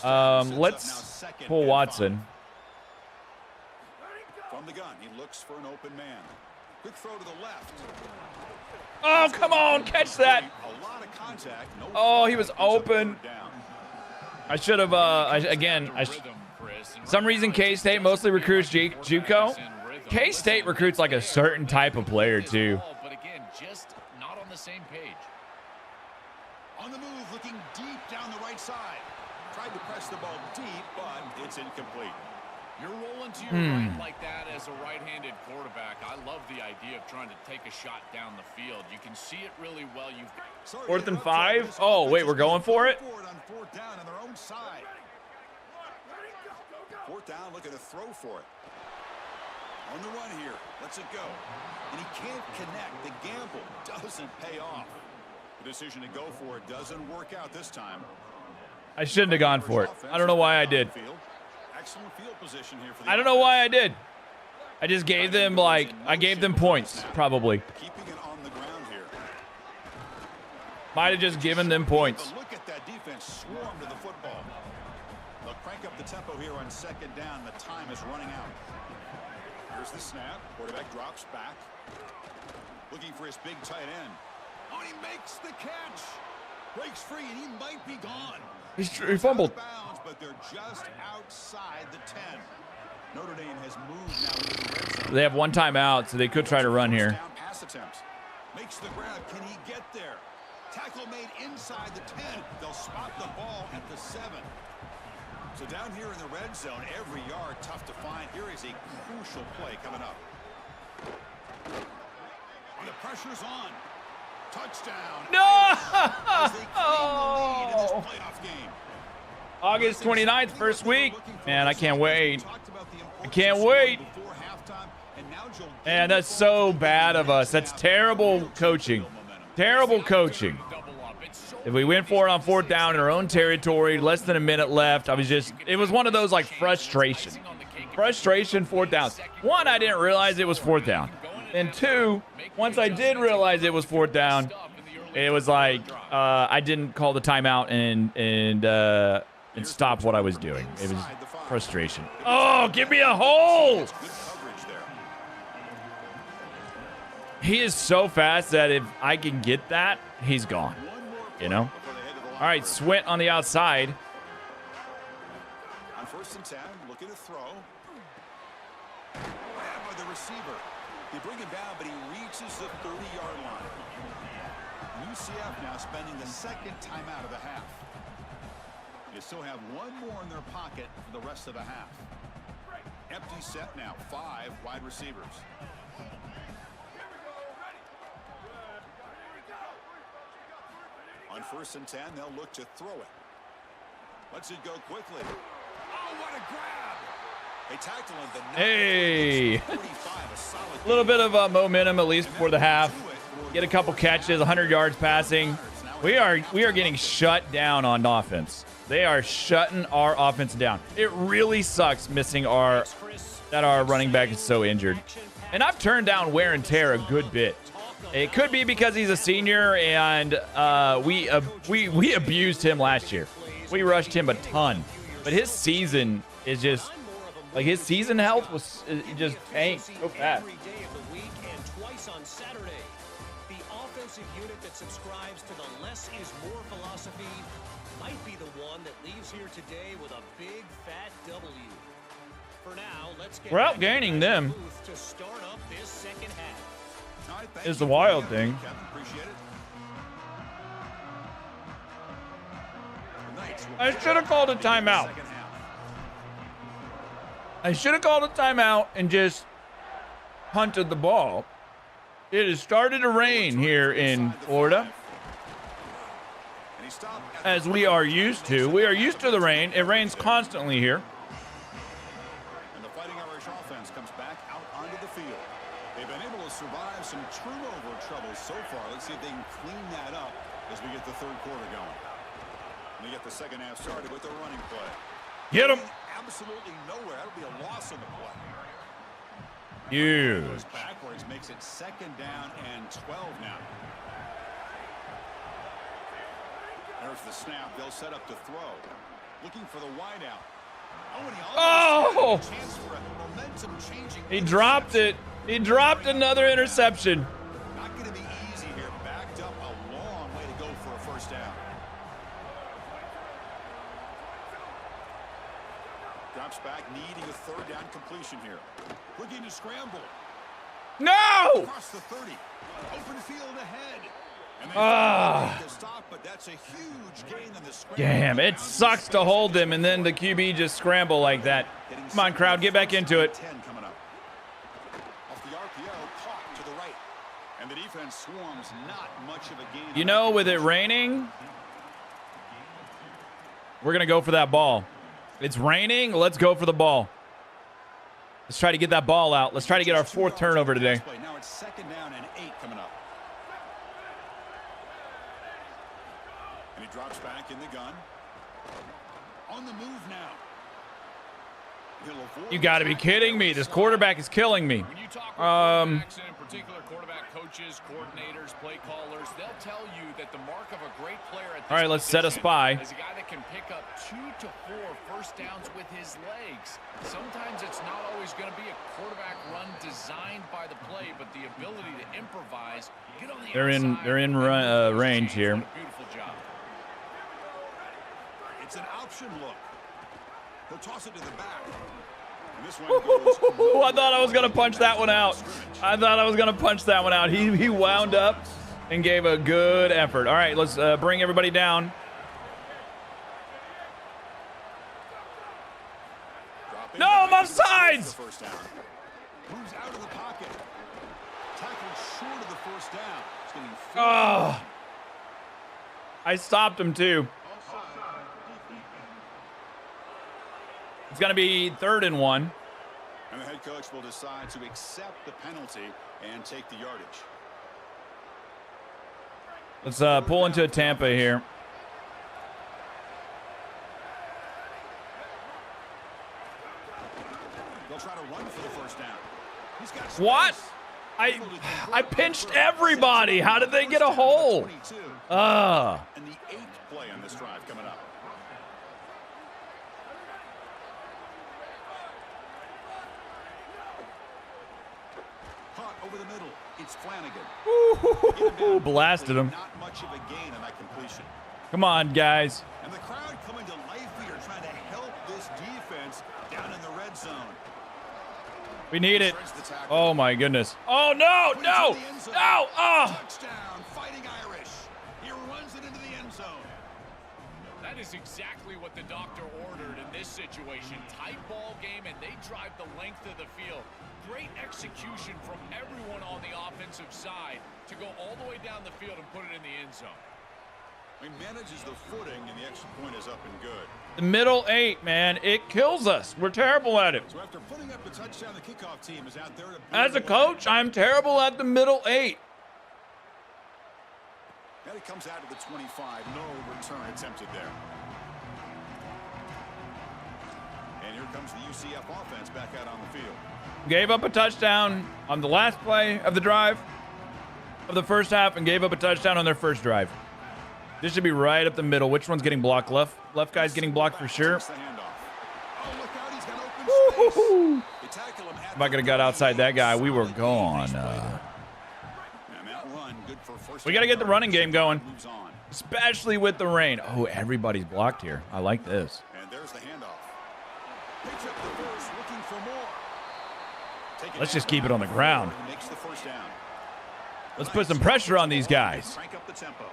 Let's pull Watson. From the gun, he looks for an open man. Quick throw to the left. Oh, come on, catch that. A lot of contact. Oh, he was open. I should have, Some reason K-State mostly recruits JUCO. K-State recruits like a certain type of player too. But again, just not on the same page. On the move, looking deep down the right side. Tried to press the ball deep, but it's incomplete. You're rolling to your right like that as a right-handed quarterback. I love the idea of trying to take a shot down the field. You can see it really well. Fourth and 5. Oh, wait, we're going for it? On fourth down on their own side. Fourth down, looking to throw for it. On the run here, lets it go. And he can't connect. The gamble doesn't pay off. The decision to go for it doesn't work out this time. I shouldn't have gone for it. I don't know why I did. Excellent field position here for the I don't know why I did. I just gave them, like, I gave them points, probably. Keeping it on the ground here. Might have just given them points. But look at that defense swarm to the football. They'll crank up the tempo here on second down. The time is running out. Here's the snap. Quarterback drops back. Looking for his big tight end. Oh, he makes the catch. Breaks free, and he might be gone. He fumbled. Bounds, but they're just outside the 10. Notre Dame has moved now into the red zone. They have one timeout, so they could try to run here. Down pass attempts. Makes the grab. Can he get there? Tackle made inside the 10. They'll spot the ball at the 7. So down here in the red zone, every yard tough to find. Here is a crucial play coming up. The pressure's on. Touchdown. No! As they claim the lead in this playoff game. August 29th, first week. Man, I can't wait. I can't wait. Man, that's so bad of us. That's terrible coaching. Terrible coaching. If we went for it on fourth down in our own territory, less than a minute left, it was one of those like frustration. Frustration, fourth downs. One, I didn't realize it was fourth down. And two, once I did realize it was fourth down, it was like I didn't call the timeout and stop what I was doing. It was frustration. Oh, give me a hole! He is so fast that if I can get that, he's gone. You know? All right, Swint on the outside. On first and 10, looking to throw. Grabbed by the receiver. They bring him down, but he reaches the 30-yard line. UCF now spending the second timeout of the half. They still have one more in their pocket for the rest of the half. Empty set now, 5 wide receivers. On first and 10, they'll look to throw it. Lets it go quickly. Oh, what a grab! They tackle him. Hey! A little bit of momentum, at least before the half. Get a couple catches, 100 yards passing. We are getting shut down on offense. They are shutting our offense down. It really sucks missing that our running back is so injured. And I've turned down wear and tear a good bit. It could be because he's a senior and we abused him last year. We rushed him a ton. But his season is just, like, his season health was just tanked so fast. Every day of the week and twice on Saturday. The offensive unit that subscribes to the less is more philosophy might be the one that leaves here today with a big fat W. For now, let's get We're outgaining them. to start up this second half. Is the wild thing. I should have called a timeout. I should have called a timeout and just punted the ball. It has started to rain here in Florida, as we are used to. We are used to the rain. It rains constantly here. And the Fighting Irish offense comes back out onto the field. They've been able to survive some turnover troubles so far. Let's see if they can clean that up as we get the third quarter going. And we get the second half started with a running play. Get him. Absolutely nowhere. That'll be a loss on the play. Huge. Goes backwards, makes it second down and 12 now. There's the snap. They'll set up to throw. Looking for the wideout. Oh! Chance for a momentum-changing. He dropped it. He dropped another interception. Not going to be easy here. Backed up a long way to go for a first down. Drops back third down completion here. Looking to scramble. No! Across the 30. Open field ahead. And Ah. Stop, but that's a huge gain in the scramble. Damn, it sucks to hold him and then the QB just scramble like that. Come on, crowd, get back into it. 10 coming up. Off the RPO, caught to the right. And the defense swarms, not much of a gain. You know, with it raining, we're going to go for that ball. It's raining. Let's go for the ball. Let's try to get that ball out. Let's try to get our 4th turnover today. Now it's 2nd down and 8 coming up. And he drops back in the gun. On the move now. You got to be kidding me. This quarterback is killing me. When you talk with quarterbacks, and in particular quarterback coaches, coordinators, play callers, they'll tell you that the mark of a great player at this All right, let's set a spy. is a guy that can pick up 2 to 4 first downs with his legs. Sometimes it's not always going to be a quarterback run designed by the play, but the ability to improvise, get on the outside, they're in range here. What a beautiful job. It's an option look. He'll toss it to the back. And this one Ooh, I thought I was going to punch that one out. I thought I was going to punch that one out. He wound up and gave a good effort. All right, let's bring everybody down. No, I'm offsides. Moves out of the pocket. Tackled short of the first down. It's getting Oh, I stopped him too. It's going to be 3rd and 1. And the head coach will decide to accept the penalty and take the yardage. Let's pull into Tampa here. They'll try to run for the first down. He's got What? space. I pinched everybody. How did they get a hole? And the 8th play on this drive coming up. Caught over the middle. It's Flanagan. Ooh, blasted him. Not much of a gain on that completion. Come on, guys. And the crowd coming to life here, trying to help this defense down in the red zone. We need it. Oh, my goodness. Oh, no, no, no. Oh. Touchdown, Fighting Irish. He runs it into the end zone. That is exactly what the doctor ordered in this situation. Tight ball game, and they drive the length of the field. Great execution from everyone on the offensive side to go all the way down the field and put it in the end zone. He manages the footing, and the extra point is up and good. The middle 8, man, it kills us. We're terrible at it. So after putting up the touchdown, the kickoff team is out there to As a coach, I'm terrible at the middle 8. And it comes out of the 25. No return attempted there. And here comes the UCF offense back out on the field. Gave up a touchdown on the last play of the drive of the first half and gave up a touchdown on their first drive. This should be right up the middle. Which one's getting blocked? Left guy's getting blocked for sure. If I could have got outside that guy, we were gone. We got to get the running game going, especially with the rain. Oh, everybody's blocked here. I like this. And there's the handoff. Picks up the first, looking for more. Let's just keep it on the ground. Makes the first down. Let's put some pressure on these guys. Crank up the tempo.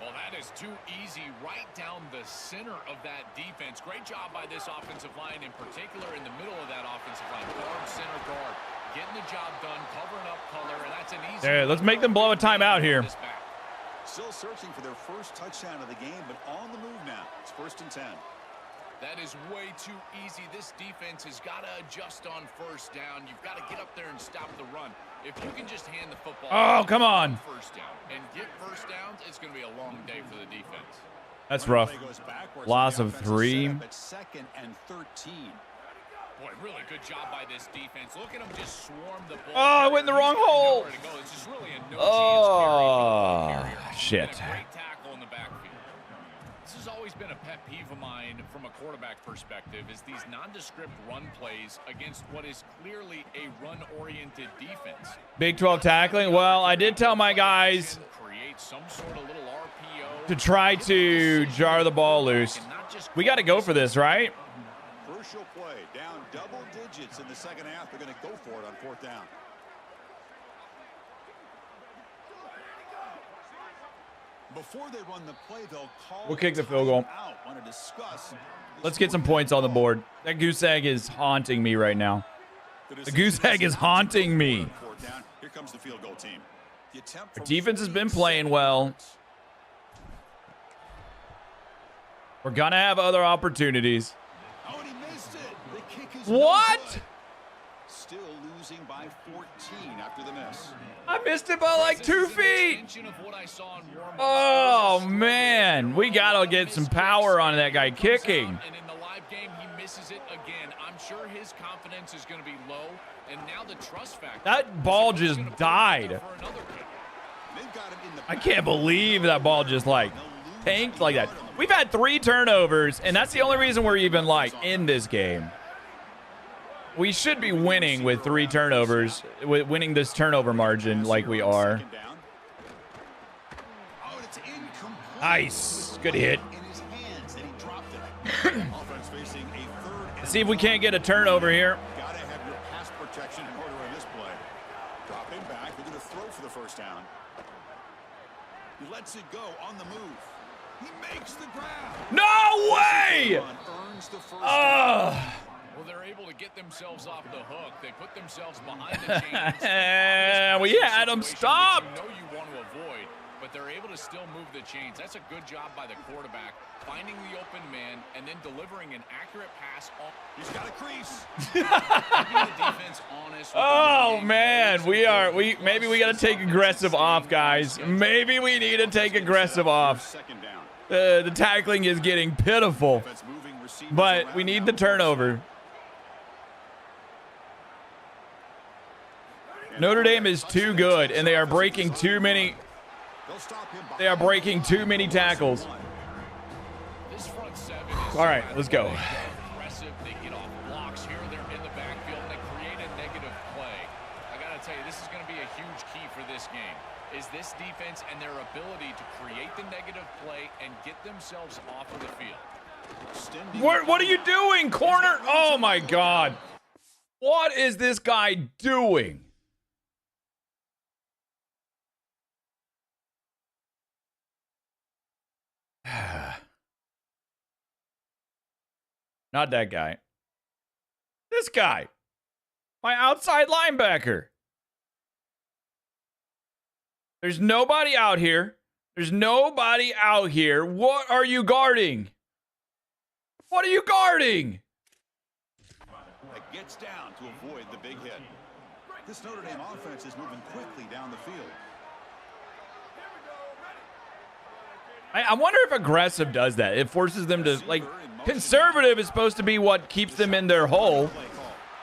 Well, that is too easy right down the center of that defense. Great job by this offensive line, in particular in the middle of that offensive line. Guard, center guard, getting the job done, covering up color, and that's an easy. Hey, let's make them blow a timeout here. Still searching for their first touchdown of the game, but on the move now. It's 1st and 10. That is way too easy. This defense has got to adjust on first down. You've got to get up there and stop the run. If you can just hand the football. Oh, come on. First down and get first downs, it's going to be a long day for the defense. That's rough. Loss of 3. At 2nd and 13. Boy, really good job by this defense. Look at them just swarm the ball. Oh, I went in the wrong hole. It's just really a no Oh, shit. Great tackle in the backfield. This has always been a pet peeve of mine from a quarterback perspective, is these nondescript run plays against what is clearly a run-oriented defense. Big 12 tackling. Well, I did tell my guys Create some sort of little RPO to try to jar the ball loose. We got to go for this, right? Crucial play, down double digits. digits in the second half. They're going to go for it on 4th down. Before they run the play, they'll call. We'll kick the field goal. Let's get some points on the board. That goose egg is haunting me right now. The goose egg is haunting me. Here comes the field goal team. Our defense has been playing well. We're going to have other opportunities. Oh, and he missed it. The kick is what? Still losing by 14 after the miss. I missed it by like 2 feet. Oh, man. We got to get some power on that guy kicking. And in the live game, he misses it again. I'm sure his confidence is going to be low. And now the trust factor. That ball just died. I can't believe that ball just like tanked like that. We've had 3 turnovers, and that's the only reason we're even like in this game. We should be winning with 3 turnovers, winning this turnover margin like we are. Nice. Good hit. Let's see if we can't get a turnover here. Gotta have your pass protection in order on this play. Drop him back. They're going to throw for the 1st down. He lets it go on the move. He makes the grab. No way! Well, they're able to get themselves off the hook. They put themselves behind the chains. We had them stopped. You know you want to avoid, but they're able to still move the chains. That's a good job by the quarterback, finding the open man and then delivering an accurate pass. He's got a crease. Keeping the defense honest. Oh man, maybe we got to take aggressive off, guys. Maybe we need to take aggressive off. The tackling is getting pitiful, but we need the turnover. Notre Dame is too good, and they are breaking too many. They are breaking too many tackles. All right, let's go. They get off blocks here. They're in the backfield, and they create a negative play. I got to tell you, this is going to be a huge key for this game. Is this defense and their ability to create the negative play and get themselves off of the field. What are you doing, corner? Oh my God. What is this guy doing? Not that guy. This guy. My outside linebacker. There's nobody out here. There's nobody out here. What are you guarding? What are you guarding? That gets down to avoid the big hit. This Notre Dame offense is moving quickly down the field. I wonder if aggressive does that. It forces them to, like, conservative is supposed to be what keeps them in their hole.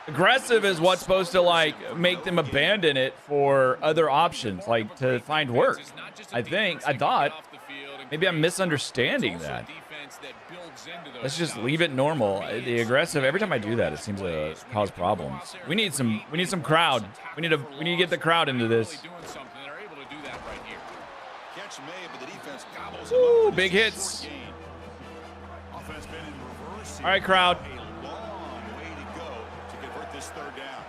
Aggressive is what's supposed to, like, make them abandon it for other options, like to find work. I thought. Maybe I'm misunderstanding that. Let's just leave it normal. The aggressive, every time I do that, it seems to cause problems. We need some crowd. We need to get the crowd into this. Ooh, big hits. All right, crowd. A long way to go to convert this 3rd down.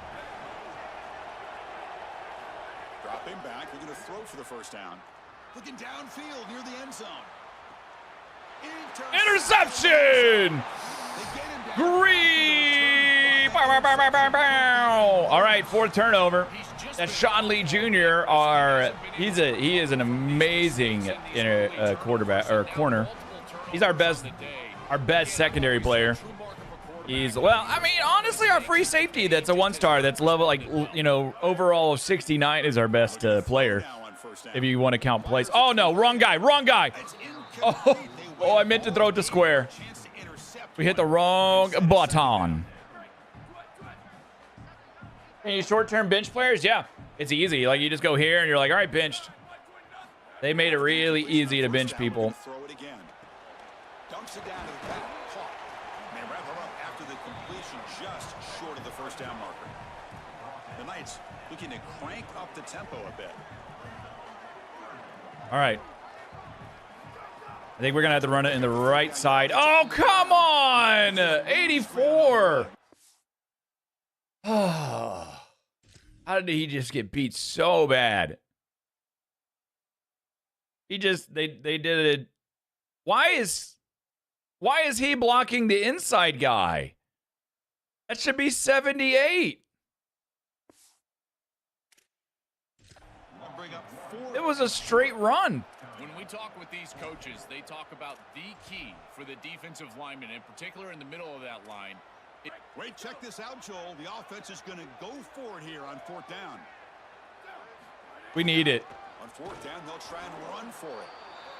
Drop him back. They're going to throw for the 1st down. Looking downfield near the end zone. Interception! Green! All right, 4th turnover. That's Sean Lee Jr. He is an amazing quarterback or corner. He's our best secondary player. Honestly, our free safety that's a 1-star that's level, like, overall of 69 is our best player. If you want to count plays. Oh no, wrong guy. Oh, I meant to throw it to square. We hit the wrong button. Any short-term bench players? Yeah, it's easy. Like, you just go here and you're like, all right, benched. They made it really easy to bench people. Throw it again. Dumps it down to the back. Caught. They wrap her up after the completion just short of the 1st down marker. The Knights looking to crank up the tempo a bit. All right. I think we're going to have to run it in the right side. Oh, come on! 84! How did he just get beat so bad? He just they did it. Why is he blocking the inside guy? That should be 78. It was a straight run. When we talk with these coaches, they talk about the key for the defensive lineman, in particular in the middle of that line. Wait, check this out, Joel. The offense is going to go for it here on 4th down. We need it. On 4th down, they'll try and run for it.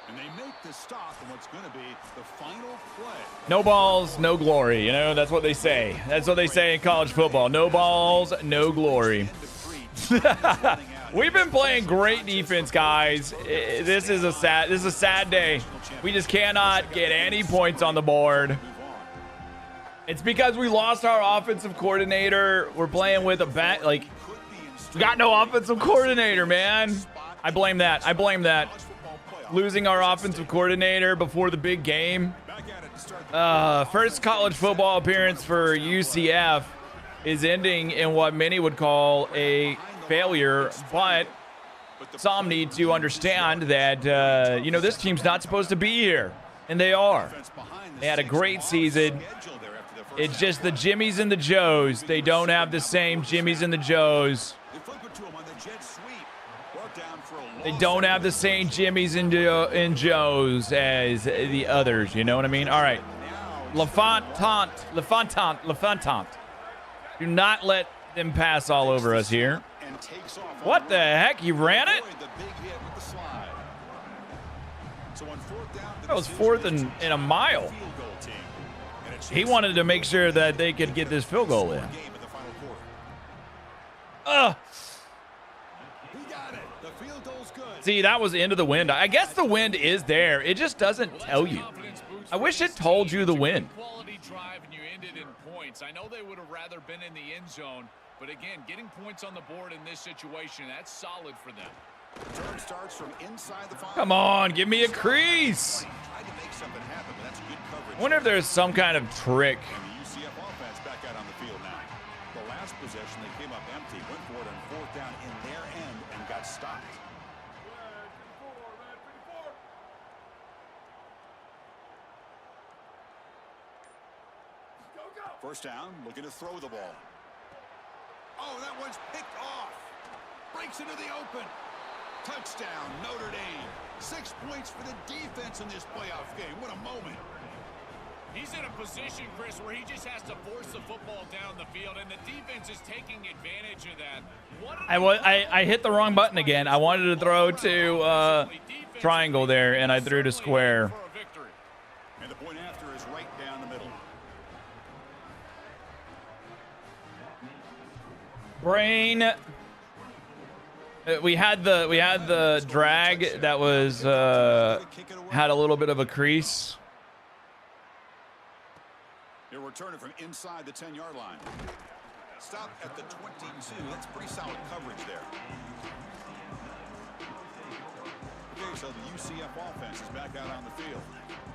And they make the stop in what's going to be the final play. No balls, no glory. You know, that's what they say. That's what they say in college football. No balls, no glory. We've been playing great defense, guys. This is a sad day. We just cannot get any points on the board. It's because we lost our offensive coordinator. We're playing with a bat. Like, we got no offensive coordinator, man. I blame that. I blame that. Losing our offensive coordinator before the big game. First college football appearance for UCF is ending in what many would call a failure, but some need to understand that, you know, this team's not supposed to be here, and they are. They had a great season. It's just the Jimmies and the Joes. They don't have the same Jimmies and the Joes. They don't have the same Jimmies and Joes as the others. You know what I mean? All right. L'Enfant. Do not let them pass all over us here. What the heck? He ran it? That was 4th and a mile. He wanted to make sure that they could get this field goal in. See, that was the end of the wind. I guess the wind is there. It just doesn't tell you. I wish it told you the wind. I know they would have rather been in the end zone, but again, getting points on the board in this situation, that's solid for them. Turn starts from inside the 5. Come on, give me a crease. I wonder if there's some kind of trick. And the UCF offense back out on the field now. The last possession, they came up empty, went for it on 4th down in their end and got stopped. First down, looking to throw the ball. Oh, that one's picked off. Breaks into the open. Touchdown, Notre Dame. 6 points for the defense in this playoff game. What a moment. He's in a position, Chris, where he just has to force the football down the field, and the defense is taking advantage of that. I hit the wrong button again. I wanted to throw to triangle there, and I threw to square. And the point after is right down the middle. Brain. We had the drag that was had a little bit of a crease. They're returning from inside the 10-yard line. Stop at the 22. That's pretty solid coverage there. Okay, so the UCF offense is back out on the field.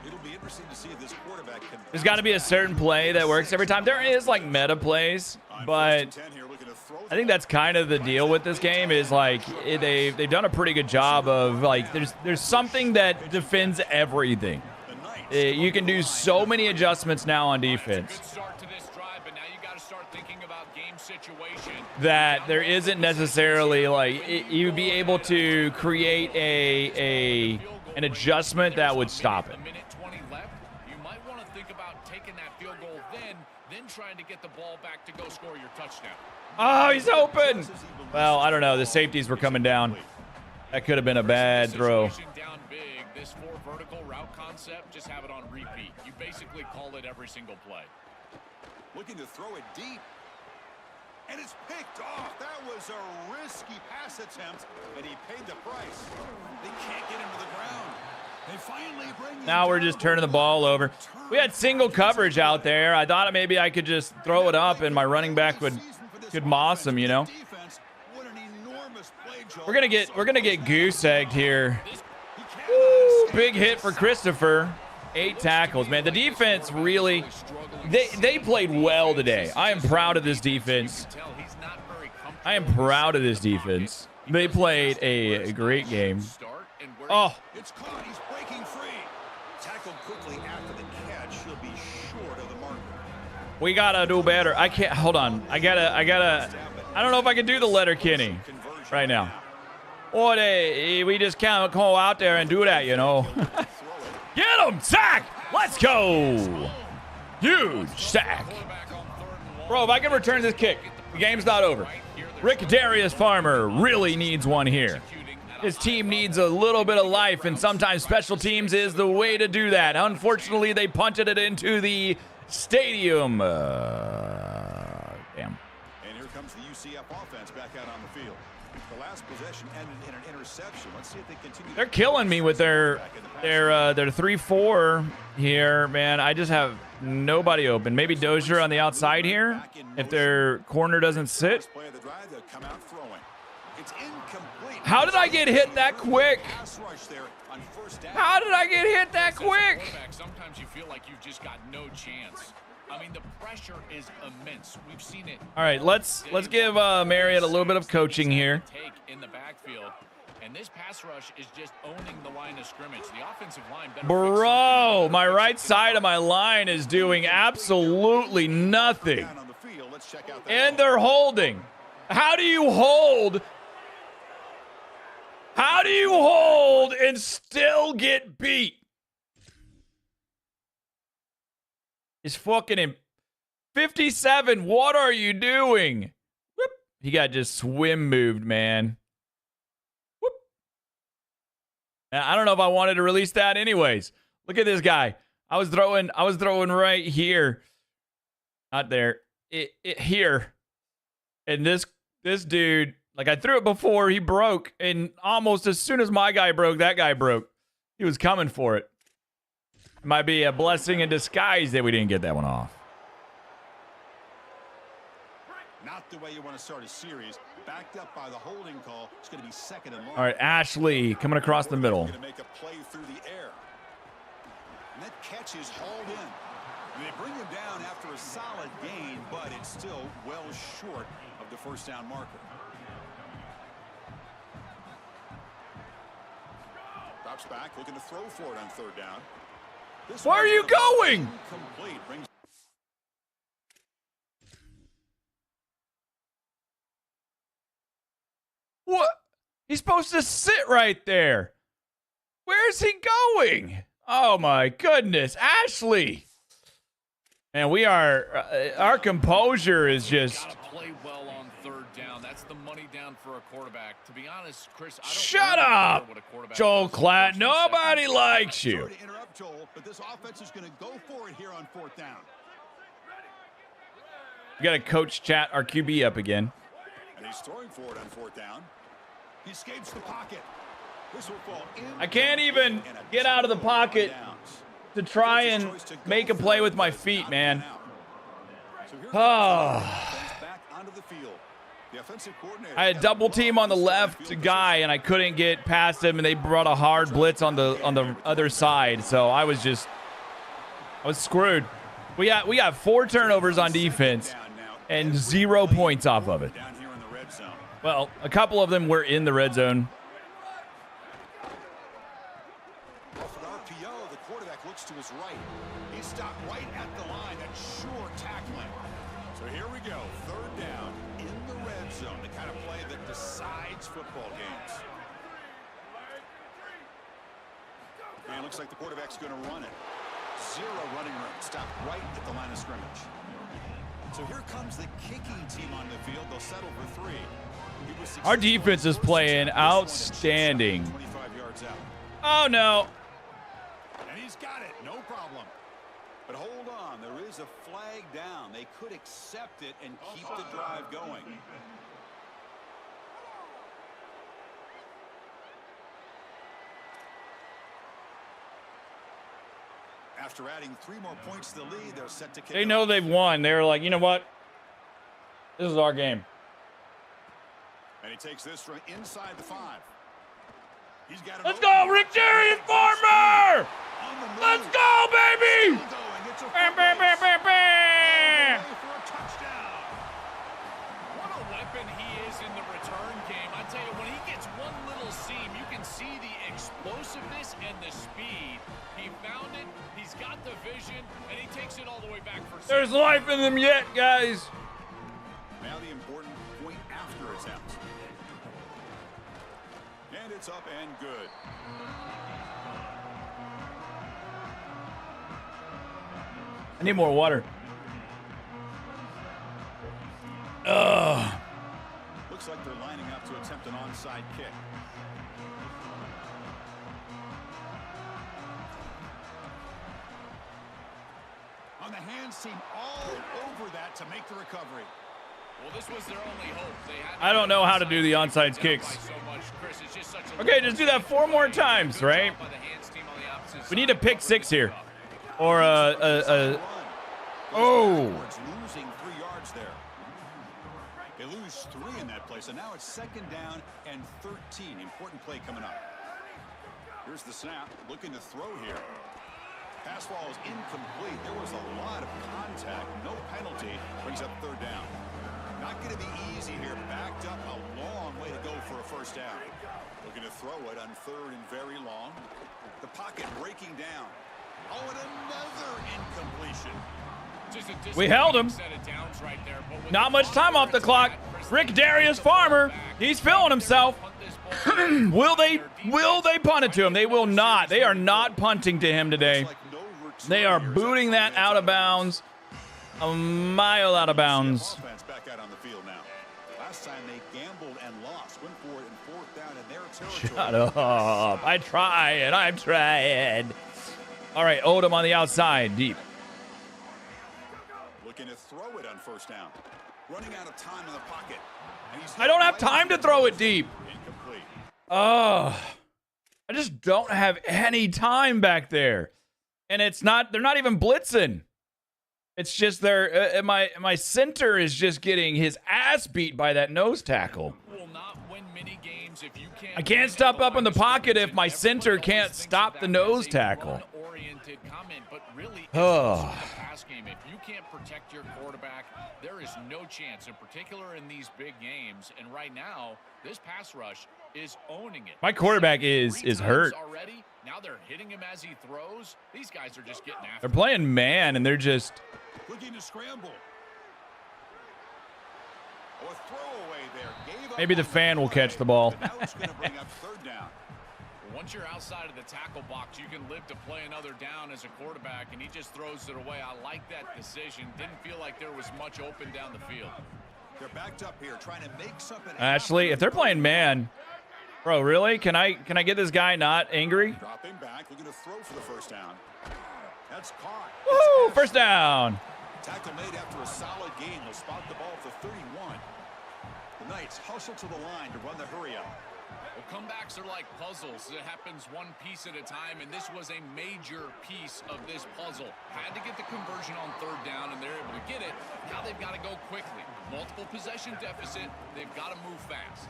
It'll be interesting to see if this quarterback can. There's got to be a certain play that works every time. There is like meta plays, but I think that's kind of the deal with this game is like they've done a pretty good job of like there's something that defends everything. You can do so many adjustments now on defense that there isn't necessarily like you'd be able to create an adjustment that would stop it. You might want to think about taking that field goal then trying to get the ball back to go score your touchdown. Oh, he's open. Well, I don't know. The safeties were coming down. That could have been a bad throw. Down big, this 4 vertical route concept, just have it on repeat. You basically call it every single play. Looking to throw it deep. And it's picked off. That was a risky pass attempt, and he paid the price. They can't get him to the ground. They finally bring now we're just turning the ball over. We had single coverage out there. I thought maybe I could just throw it up and my running back could moss him, you know. We're gonna get goose egged here. Woo, big hit for Christopher. 8 tackles, man. The defense really, they played well today. I am proud of this defense. I am proud of this defense. They played a great game. Oh. It's caught. He's breaking free. Tackled quickly after the catch. He'll be short of the marker. We gotta do better. I can't, hold on. I don't know if I can do the letter Kenny right now. Or we just can't go out there and do that, you know. Get him! Sack! Let's go! Huge sack. Bro, if I can return this kick, the game's not over. Rick Darius Farmer really needs one here. His team needs a little bit of life, and sometimes special teams is the way to do that. Unfortunately, they punted it into the stadium. Damn. And here comes the UCF offense back out on the field. The last possession ended in an interception. Let's see if they continue. They're killing me with their 3-4 here, man. I just have nobody open. Maybe Dozier on the outside here if their corner doesn't sit. How did I get hit that quick? How did I get hit that quick? Sometimes you feel like you've just got no chance. I mean, the pressure is immense. We've seen it. All right, let's give Marriott a little bit of coaching here. In the backfield, and this pass rush is just owning the line of scrimmage. The offensive line better. Bro, my right side of my line is doing absolutely nothing. And they're holding. How do you hold? How do you hold and still get beat? It's fucking him. 57, what are you doing? Whoop. He got just swim moved, man. Whoop. I don't know if I wanted to release that anyways. Look at this guy. I was throwing right here. Not there. Here. And this dude, like I threw it before, he broke, and almost as soon as my guy broke, that guy broke. He was coming for it. It might be a blessing in disguise that we didn't get that one off. Not the way you want to start a series. Backed up by the holding call. It's going to be second and long. All right, Ashley coming across the middle. Going to make a play through the air. And that catch is hauled in. They bring him down after a solid gain, but it's still well short of the first down marker. Drops back, looking to throw for it on third down. Where are you going? What? He's supposed to sit right there. Where's he going? Oh my goodness, Ashley. And we are, our composure is just. Play well on third down. That's the money down for a quarterback. To be honest, Chris, I don't shut up, Joel Klatt. Nobody likes you. Sorry to interrupt, Joel, but this offense is going to go for it here on fourth down. We got to coach chat our QB up again. And he's throwing for it on fourth down. He escapes the pocket. This will fall in. I can't even get out of the pocket to try and make a play with my feet, man. Oh. I had double team on the left guy, and I couldn't get past him, and they brought a hard blitz on the other side. So I was screwed. We got 4 turnovers on defense and 0 points off of it. Well, a couple of them were in the red zone. RPO, the quarterback looks to his right. He's stopped right at the line. That's sure tackling. So here we go. Third down in the red zone. The kind of play that decides football games. And it looks like the quarterback's going to run it. 0 running room. Stopped right at the line of scrimmage. So here comes the kicking team on the field. They'll settle for 3. Our defense is playing outstanding. Oh, no. And he's got it. No problem. But hold on. There is a flag down. They could accept it and keep the drive going. After adding 3 more points to the lead, they're set to kick. They know they've won. They're like, you know what? This is our game. And he takes this from inside the 5. He's got it. Let's go, Rick Darius Farmer! Let's go, baby! Bam, bam, bam, bam, bam! What a weapon he is in the return game. I tell you, when he gets one little seam, you can see the explosiveness and the speed. He found it, he's got the vision, and he takes it all the way back for There's life in them yet, guys. Now the important point after attempt. And it's up and good. I need more water. Ugh. Looks like they're lining up to attempt an onside kick. On the hands team all over that to make the recovery. Well, this was their only hope. They had I don't know how to do the onside kicks. Okay, just do that 4 more times, right? We need a pick 6 here. Or oh. Losing 3 yards there. They lose 3 in that place, and now it's 2nd down and 13. Important play coming up. Here's the snap, looking to throw here. Pass ball is incomplete. There was a lot of contact. No penalty. Brings up 3rd down. Not going to be easy here. Backed up a long way to go for a 1st down. Looking to throw it on 3rd and very long. The pocket breaking down. Oh, and another incompletion. We held him. Not much time off the clock. Rick Darius Farmer, he's feeling himself. Will they punt it to him? They will not. They are not punting to him today. They are booting that out of bounds. A mile out of bounds. Back out on the field now. Last time they gambled and lost. Went for it in 4th down in their territory. Shut up. I'm trying. All right, Odom on the outside, deep. Looking to throw it on 1st down. Running out of time in the pocket. I don't have time to throw it deep. Incomplete. Oh, I just don't have any time back there. And they're not even blitzing. It's just my center is just getting his ass beat by that nose tackle. I can't stop up in the pocket if my center can't stop the nose tackle. Oh. If you can't protect your quarterback, there is no chance, in particular in these big games. And right now, this pass rush is owning it. My quarterback is hurt. Already. Now they're hitting him as he throws. These guys are just getting after They're playing man, and they're just... Looking to scramble. Oh, a throwaway there. Maybe the fan will catch the ball. Now it's going to bring up 3rd down. Once you're outside of the tackle box, you can live to play another down as a quarterback, and he just throws it away. I like that decision. Didn't feel like there was much open down the field. They're backed up here trying to make something. Actually, if they're playing man, bro, really? Can I get this guy not angry? Dropping back, looking to throw for the 1st down. That's caught. Woo! 1st down. Tackle made after a solid game. They'll spot the ball for 31. The Knights hustle to the line to run the hurry up. Well, comebacks are like puzzles. It happens one piece at a time, and this was a major piece of this puzzle. Had to get the conversion on 3rd down, and they're able to get it. Now they've got to go quickly. Multiple possession deficit. They've got to move fast.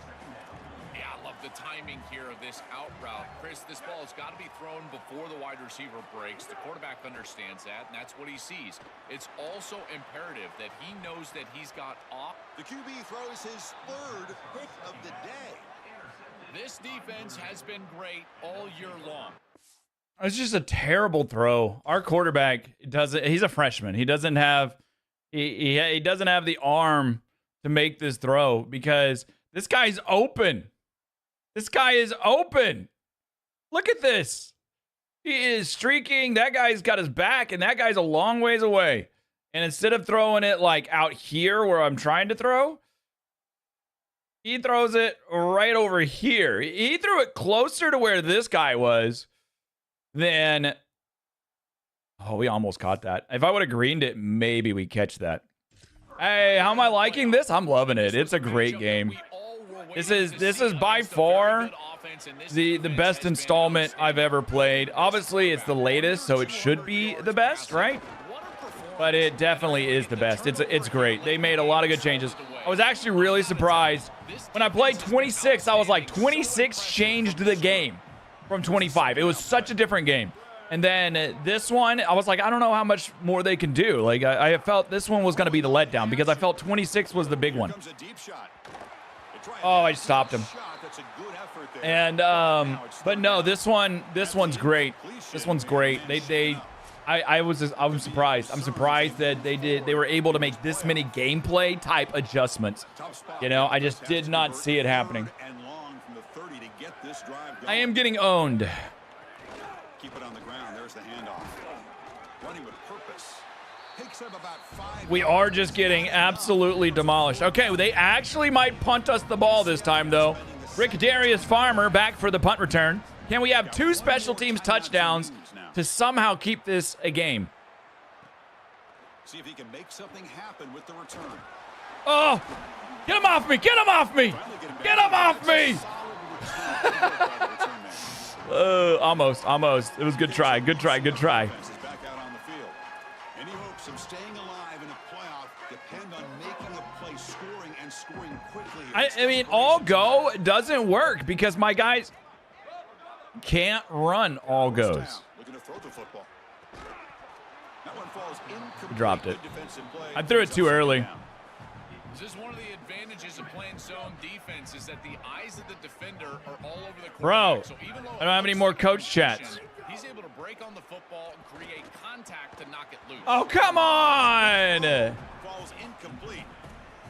Yeah, I love the timing here of this out route. Chris, this ball has got to be thrown before the wide receiver breaks. The quarterback understands that, and that's what he sees. It's also imperative that he knows that he's got off. The QB throws his 3rd pick of the day. This defense has been great all year long. It's just a terrible throw. Our quarterback he's a freshman. He doesn't have he doesn't have the arm to make this throw because this guy's open. This guy is open. Look at this. He is streaking. That guy's got his back, and that guy's a long ways away. And instead of throwing it like out here where I'm trying to throw, he throws it right over here. He threw it closer to where this guy was than... Oh, we almost caught that. If I would have greened it, maybe we catch that. Hey, how am I liking this? I'm loving it. It's a great game. This is by far the best installment I've ever played. Obviously, it's the latest, so it should be the best, right? But it definitely is the best. It's great. They made a lot of good changes. I was actually really surprised. When I played 26, I was like, 26 changed the game from 25. It was such a different game. And then this one, I was like, I don't know how much more they can do. Like, I felt this one was going to be the letdown because I felt 26 was the big one. Oh, I stopped him. And, but no, this one's great. This one's great. I'm surprised. I'm surprised that they were able to make this many gameplay type adjustments. You know, I just did not see it happening. I am getting owned. Keep it on the ground. There's the handoff. Running with purpose. Takes him about 5. We are just getting absolutely demolished. Okay, well, they actually might punt us the ball this time, though. Rick Darius Farmer back for the punt return. Can we have 2 special teams touchdowns to somehow keep this a game? See if he can make something happen with the return. Oh, get him off me! Get him off me! Get him off me! Almost. It was a good try. Good try. Back out on the field. Any hopes of staying alive in a playoff depend on making a play, scoring and scoring quickly. I mean, all go doesn't work because my guys can't run all goes. Looking to throw the football. That one falls incomplete. Dropped it. I threw it too early. This is one of the advantages of playing zone defense is that the eyes of the defender are all over the court. Bro, so even though I don't have any more coach chats. He's able to break on the football and create contact to knock it loose. Oh, come on! Falls incomplete.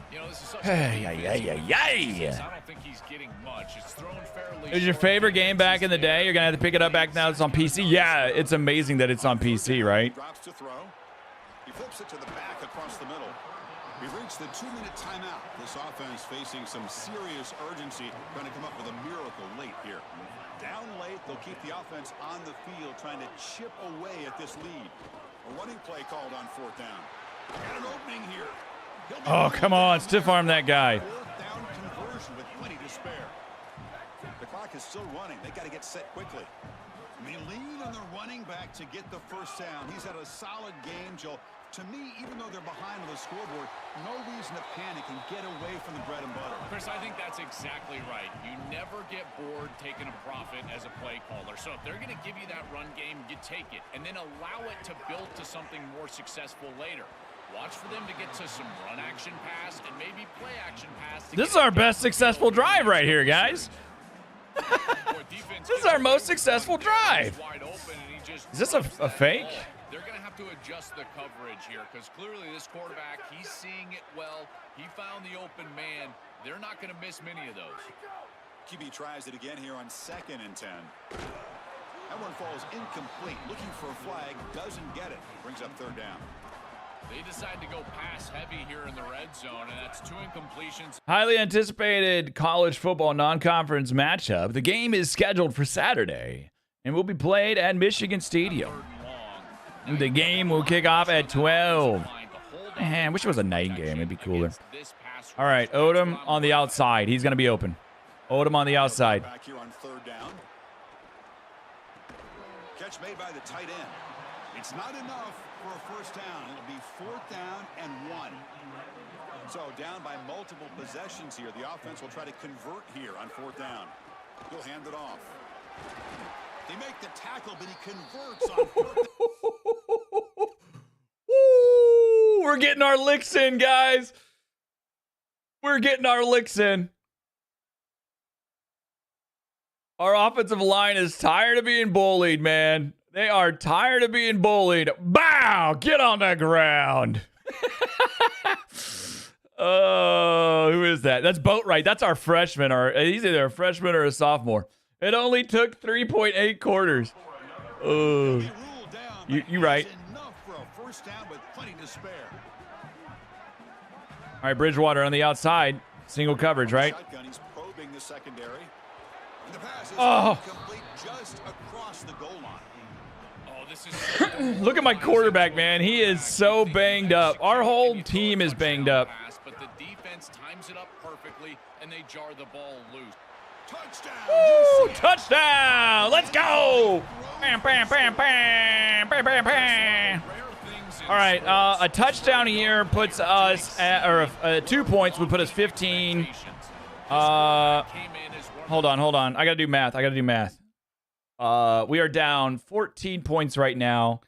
You know, this is such Hey, I don't think he's getting much. It's thrown fairly. Is your favorite game back in the day? You're gonna have to pick it up back now. It's on PC. Yeah, it's amazing that it's on PC, right? Drops to throw. He flips it to the back across the middle. We've reached the 2-minute timeout. This offense facing some serious urgency, trying to come up with a miracle late here. Down late, they'll keep the offense on the field, trying to chip away at this lead. A running play called on 4th down. Got an opening here. Oh, come on, stiff arm that guy. 4th down conversion with plenty to spare. The clock is still running. They got to get set quickly. And they lean on the running back to get the first down. He's had a solid game, Joel. To me, even though they're behind on the scoreboard, no reason to panic and get away from the bread and butter. Chris, I think that's exactly right. You never get bored taking a profit as a play caller. So if they're going to give you that run game, you take it. And then allow it to build to something more successful later. Watch for them to get to some run action pass and maybe play action pass. This is our best successful drive right here, guys. This is our most successful drive. Is this a fake? They're going to have to adjust the coverage here because clearly this quarterback, he's seeing it well. He found the open man. They're not going to miss many of those. QB tries it again here on 2nd and 10. That one falls incomplete. Looking for a flag, doesn't get it. Brings up 3rd down. They decide to go pass heavy here in the red zone, and that's 2 incompletions. Highly anticipated college football non-conference matchup. The game is scheduled for Saturday and will be played at Michigan Stadium. The game will kick off at 12. Man, I wish it was a night game. It'd be cooler. All right, Odom on the outside. He's going to be open. Odom on the outside. Back here on 3rd down. Catch made by the tight end. It's not enough for a first down. It'll be 4th down and 1. So down by multiple possessions here. The offense will try to convert here on 4th down. He'll hand it off. They make the tackle, but he converts on 4th down. Woo! We're getting our licks in, guys. We're getting our licks in. Our offensive line is tired of being bullied, man. They are tired of being bullied. Bow! Get on the ground. Oh, who is that? That's Boatwright. That's our freshman. He's either a freshman or a sophomore. It only took 3.8 quarters. Oh, you right. All right, Bridgewater on the outside. Single coverage, right? He's probing the secondary. The pass is complete just across the goal line. Oh, this is Look at my quarterback, man. He is so banged up. Our whole team is banged up. But the defense times it up perfectly, and they jar the ball loose. Touchdown! Woo! Touchdown! Let's go! Bam, bam, bam, bam, bam, bam, bam. All right, a touchdown here puts us at, 2 points would put us 15. Hold on. I gotta do math. We are down 14 points right now.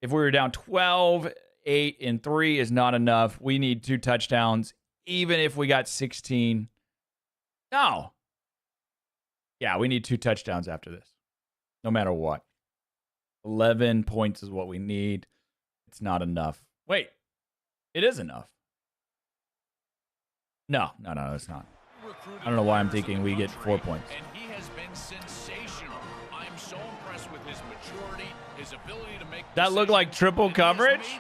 If we were down 12, 8, and 3 is not enough. We need 2 touchdowns, even if we got 16. No. Yeah, we need 2 touchdowns after this, no matter what. 11 points is what we need. It's not enough. Wait, it is enough. No, it's not. I don't know why I'm thinking we get 4 points. And he has been sensational. I'm so impressed with his maturity, his ability to make that looked like triple coverage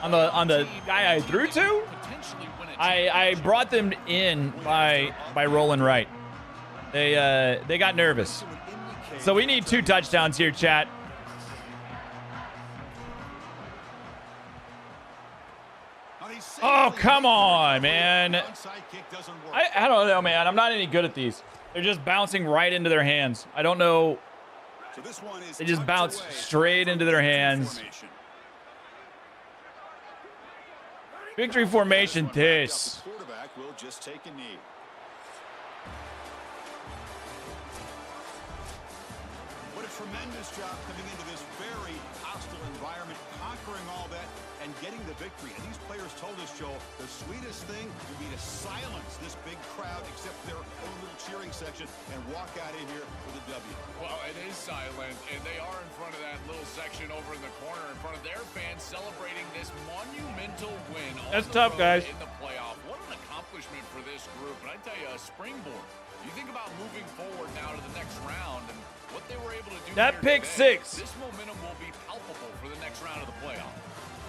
on the guy I threw to. I brought them in by rolling right. They got nervous. So we need 2 touchdowns here, chat. Oh, come on, man. I don't know, man. I'm not any good at these. They're just bouncing right into their hands. I don't know. They just bounce straight into their hands. Victory formation, this. Quarterback will just take a knee. What a tremendous job coming into this very hostile environment, conquering all that and getting the victory. And these players told us, Joel, the sweetest thing would be to silence this big crowd, except their own little cheering section, and walk out in here with a W. Well, it is silent, and they are in front of that little section over in the corner in front of their fans celebrating this monumental win. That's tough, guys. In the playoff. What an accomplishment for this group. And I tell you, a springboard. You think about moving forward now to the next round and what they were able to do. That pick today, 6. This momentum will be palpable for the next round of the playoff.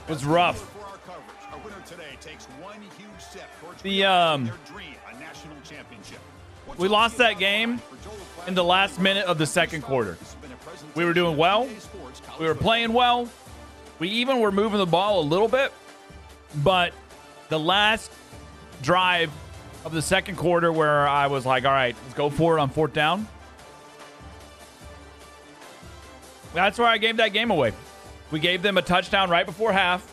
It was rough. For our coverage, our winner today takes one huge step towards The their dream, a national championship. we lost that game in the last minute of the second quarter. We were doing well. We were playing well. We even were moving the ball a little bit. But the last drive of the second quarter where I was like, all right, let's go for it on 4th down. That's where I gave that game away. We gave them a touchdown right before half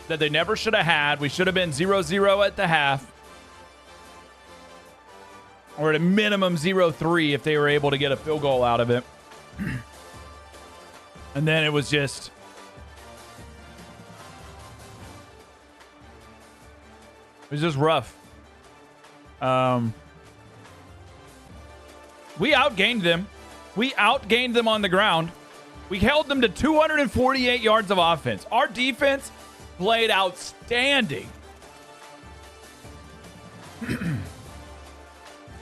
that they never should have had. We should have been 0-0 at the half. Or at a minimum 0-3 if they were able to get a field goal out of it. And then it was just... it was just rough. We outgained them. We outgained them on the ground. We held them to 248 yards of offense. Our defense played outstanding.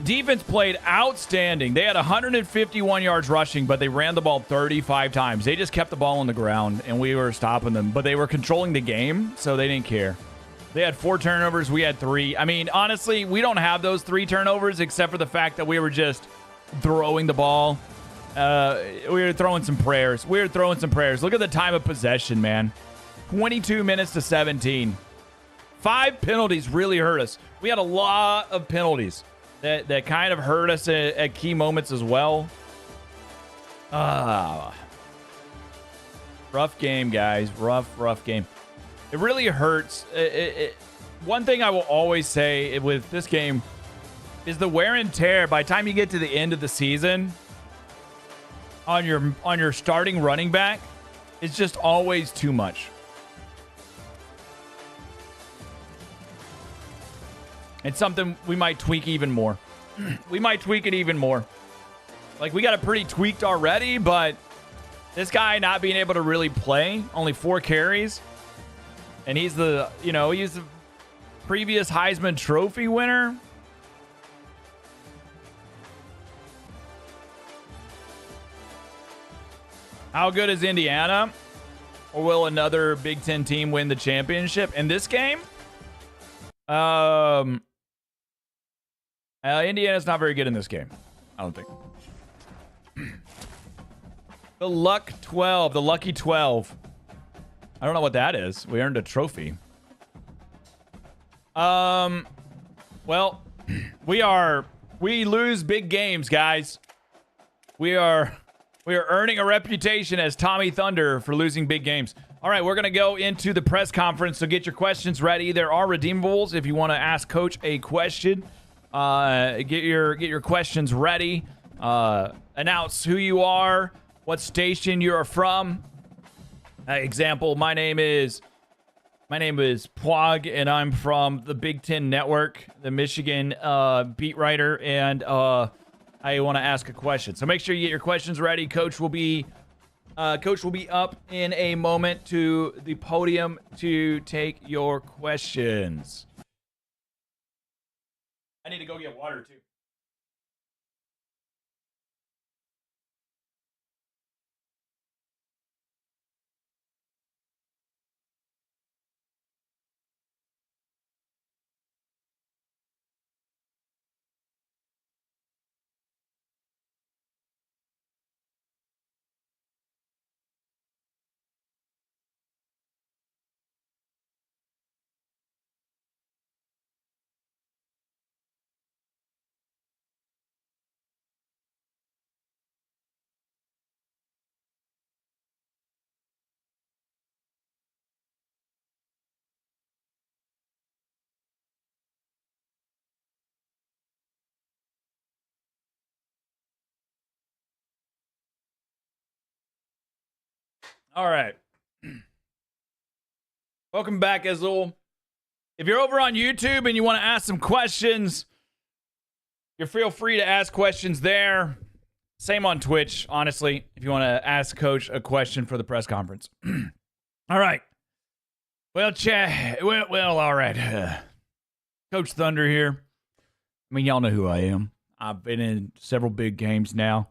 Defense played outstanding. They had 151 yards rushing, but they ran the ball 35 times. They just kept the ball on the ground, and we were stopping them. But they were controlling the game, so they didn't care. They had 4 turnovers. We had 3. I mean, honestly, we don't have those 3 turnovers except for the fact that we were just throwing the ball. We were throwing some prayers. Look at the time of possession, man. 22 minutes to 17. 5 penalties really hurt us. We had a lot of penalties that kind of hurt us at key moments as well. Rough game, guys. Rough game. It really hurts. One thing I will always say with this game is the wear and tear. By the time you get to the end of the season, on your starting running back, it's just always too much. It's something we might tweak even more. We might tweak it even more. Like, we got it pretty tweaked already, but this guy not being able to really play, only 4 carries, and he's the previous Heisman Trophy winner. How good is Indiana? Or will another Big Ten team win the championship in this game? Indiana's not very good in this game. I don't think. The Lucky 12. I don't know what that is. We earned a trophy. Well, we lose big games, guys. We are earning a reputation as Tommy Thunder for losing big games. All right, we're going to go into the press conference, so get your questions ready. There are redeemables if you want to ask Coach a question. Get your questions ready Announce who you are, what station you are from. Example, my name is Pwog, and I'm from the Big Ten Network, the Michigan beat writer, and I want to ask a question. So make sure you get your questions ready. Coach will be up in a moment to the podium to take your questions. I need to go get water too. All right. Welcome back, Azul. If you're over on YouTube and you want to ask some questions, you feel free to ask questions there. Same on Twitch, honestly, if you want to ask Coach a question for the press conference. All right. Well, all right. Coach Thunder here. I mean, y'all know who I am. I've been in several big games now.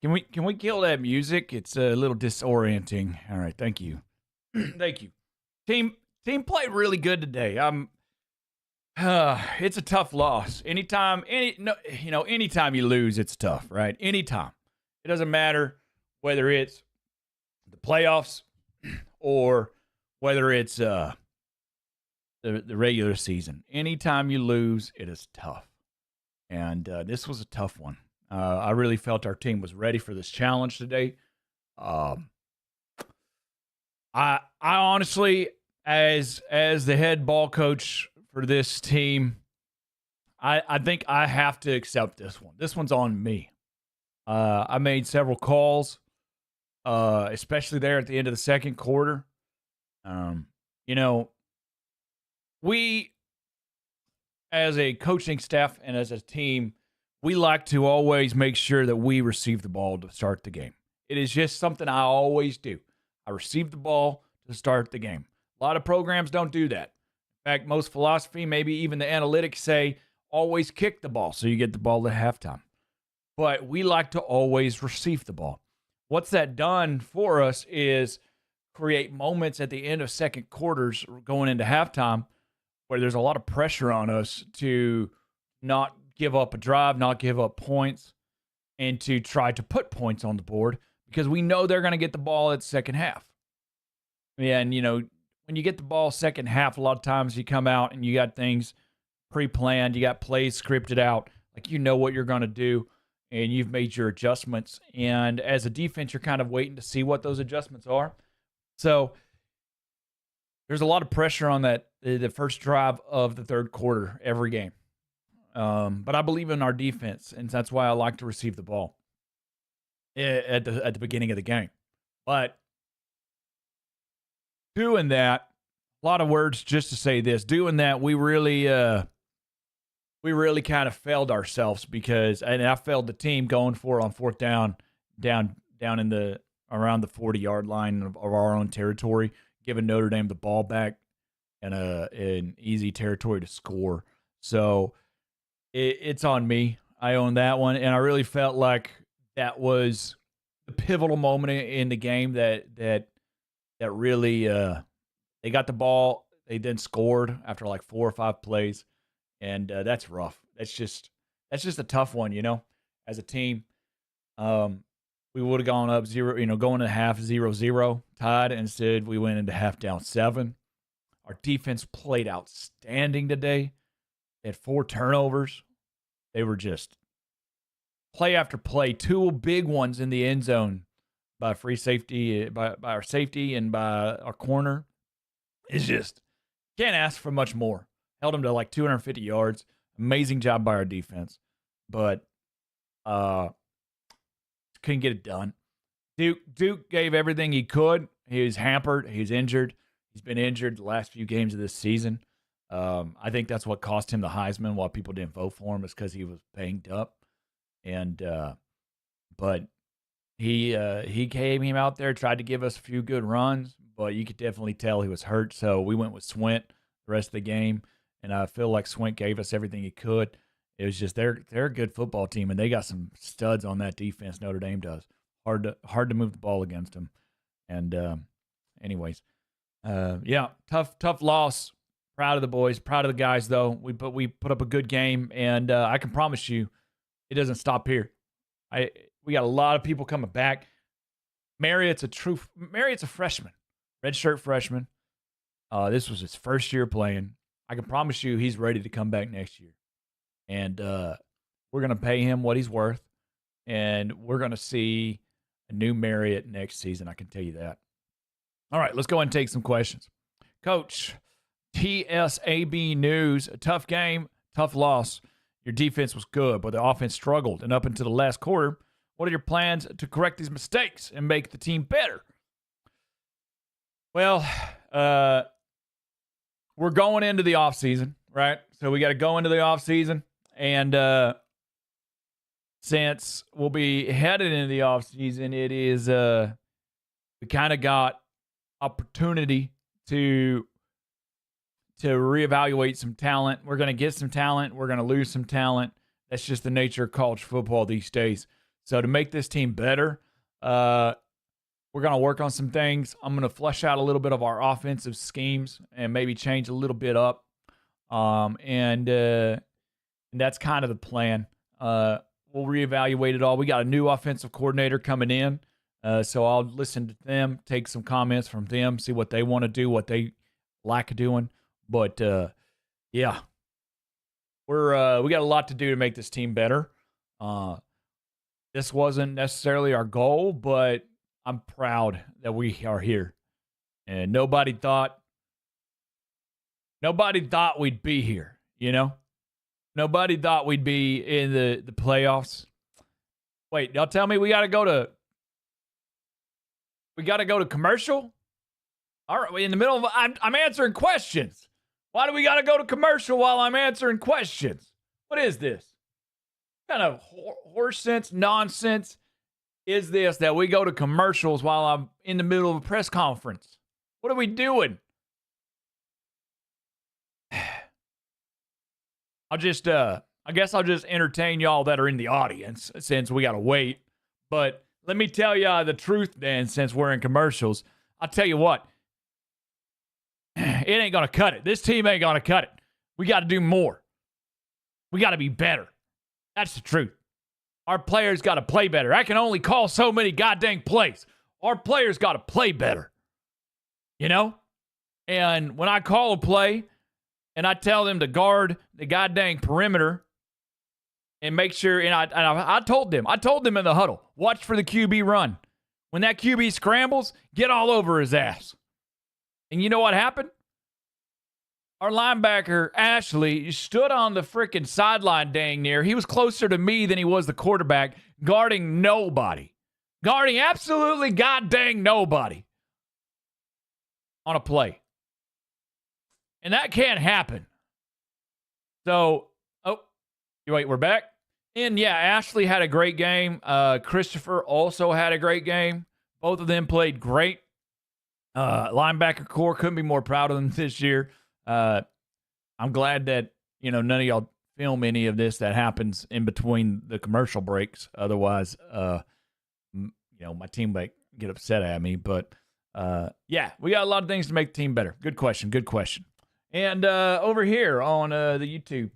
Can we kill that music? It's a little disorienting. All right, thank you. Thank you. Team played really good today. It's a tough loss. Anytime you lose, it's tough, right? Anytime. It doesn't matter whether it's the playoffs or whether it's the regular season. Anytime you lose, it is tough. And this was a tough one. I really felt our team was ready for this challenge today. I honestly, as the head ball coach for this team, I think I have to accept this one. This one's on me. I made several calls, especially there at the end of the second quarter. We, as a coaching staff and as a team, we like to always make sure that we receive the ball to start the game. It is just something I always do. I receive the ball to start the game. A lot of programs don't do that. In fact, most philosophy, maybe even the analytics say, always kick the ball so you get the ball at halftime. But we like to always receive the ball. What's that done for us is create moments at the end of second quarters going into halftime where there's a lot of pressure on us to not give up a drive, not give up points, and to try to put points on the board because we know they're going to get the ball at the second half. And, when you get the ball second half, a lot of times you come out and you got things pre-planned, you got plays scripted out, like you know what you're going to do, and you've made your adjustments. And as a defense, you're kind of waiting to see what those adjustments are. So there's a lot of pressure on the first drive of the third quarter every game. But I believe in our defense, and that's why I like to receive the ball at the beginning of the game. But doing that, a lot of words just to say this. Doing that, we really kind of failed ourselves and I failed the team going for it on fourth down in around the 40-yard line of our own territory, giving Notre Dame the ball back and an easy territory to score. So it's on me. I own that one, and I really felt like that was the pivotal moment in the game that really they got the ball. They then scored after like 4 or 5 plays, and that's rough. That's just a tough one, as a team. We would have gone up 0, going into half 0-0 tied. Instead, we went into half down 7. Our defense played outstanding today. They had 4 turnovers. They were just play after play. 2 big ones in the end zone by free safety, by our safety and by our corner. It's just, can't ask for much more. Held them to like 250 yards. Amazing job by our defense. But Couldn't get it done. Duke gave everything he could. He was hampered. He was injured. He's been injured the last few games of this season. I think that's what cost him the Heisman. Why people didn't vote for him is because he was banged up. And but he came out there, tried to give us a few good runs, but you could definitely tell he was hurt. So we went with Swint the rest of the game, and I feel like Swint gave us everything he could. It was just they're a good football team, and they got some studs on that defense. Notre Dame does. Hard to move the ball against them. And anyways, yeah, tough loss. Proud of the boys, proud of the guys though. We put up a good game, and I can promise you, it doesn't stop here. We got a lot of people coming back. Marriott's a freshman, redshirt freshman. This was his first year playing. I can promise you, he's ready to come back next year, and we're gonna pay him what he's worth, and we're gonna see a new Marriott next season. I can tell you that. All right, let's go ahead and take some questions. Coach, TSAB News, a tough game, tough loss. Your defense was good, but the offense struggled. And up until the last quarter, what are your plans to correct these mistakes and make the team better? Well, we're going into the offseason, right? So we got to go into the offseason. And since we'll be headed into the offseason, it is we kind of got opportunity to reevaluate some talent. We're going to get some talent. We're going to lose some talent. That's just the nature of college football these days. So to make this team better, we're going to work on some things. I'm going to flesh out a little bit of our offensive schemes and maybe change a little bit up. And that's kind of the plan. We'll reevaluate it all. We got a new offensive coordinator coming in. So I'll listen to them, take some comments from them, see what they want to do, what they like doing. But, yeah, we got a lot to do to make this team better. This wasn't necessarily our goal, but I'm proud that we are here. And nobody thought we'd be here, you know? Nobody thought we'd be in the playoffs. Wait, y'all tell me we got to go to commercial? All right, in the middle of I'm answering questions. Why do we got to go to commercial while I'm answering questions? What is this? What kind of horse sense nonsense is this that we go to commercials while I'm in the middle of a press conference? What are we doing? I guess I'll just entertain y'all that are in the audience since we got to wait. But let me tell y'all the truth then, since we're in commercials. I'll tell you what. It ain't going to cut it. This team ain't going to cut it. We got to do more. We got to be better. That's the truth. Our players got to play better. I can only call so many goddamn plays. Our players got to play better. You know? And when I call a play and I tell them to guard the goddamn perimeter and make sure, and I told them in the huddle, watch for the QB run. When that QB scrambles, get all over his ass. And you know what happened? Our linebacker, Ashley, stood on the freaking sideline dang near. He was closer to me than he was the quarterback, guarding nobody. Guarding absolutely goddamn nobody on a play. And that can't happen. So, wait, we're back? And yeah, Ashley had a great game. Christopher also had a great game. Both of them played great. Linebacker core, couldn't be more proud of them this year. I'm glad that, none of y'all film any of this that happens in between the commercial breaks. Otherwise, my team might get upset at me. But, yeah, we got a lot of things to make the team better. Good question. And over here on the YouTube,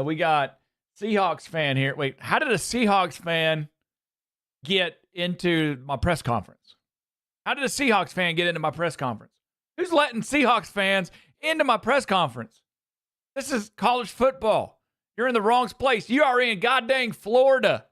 we got Seahawks fan here. Wait, how did a Seahawks fan get into my press conference? How did a Seahawks fan get into my press conference? Who's letting Seahawks fans into my press conference? This is college football. You're in the wrong place. You are in goddamn Florida.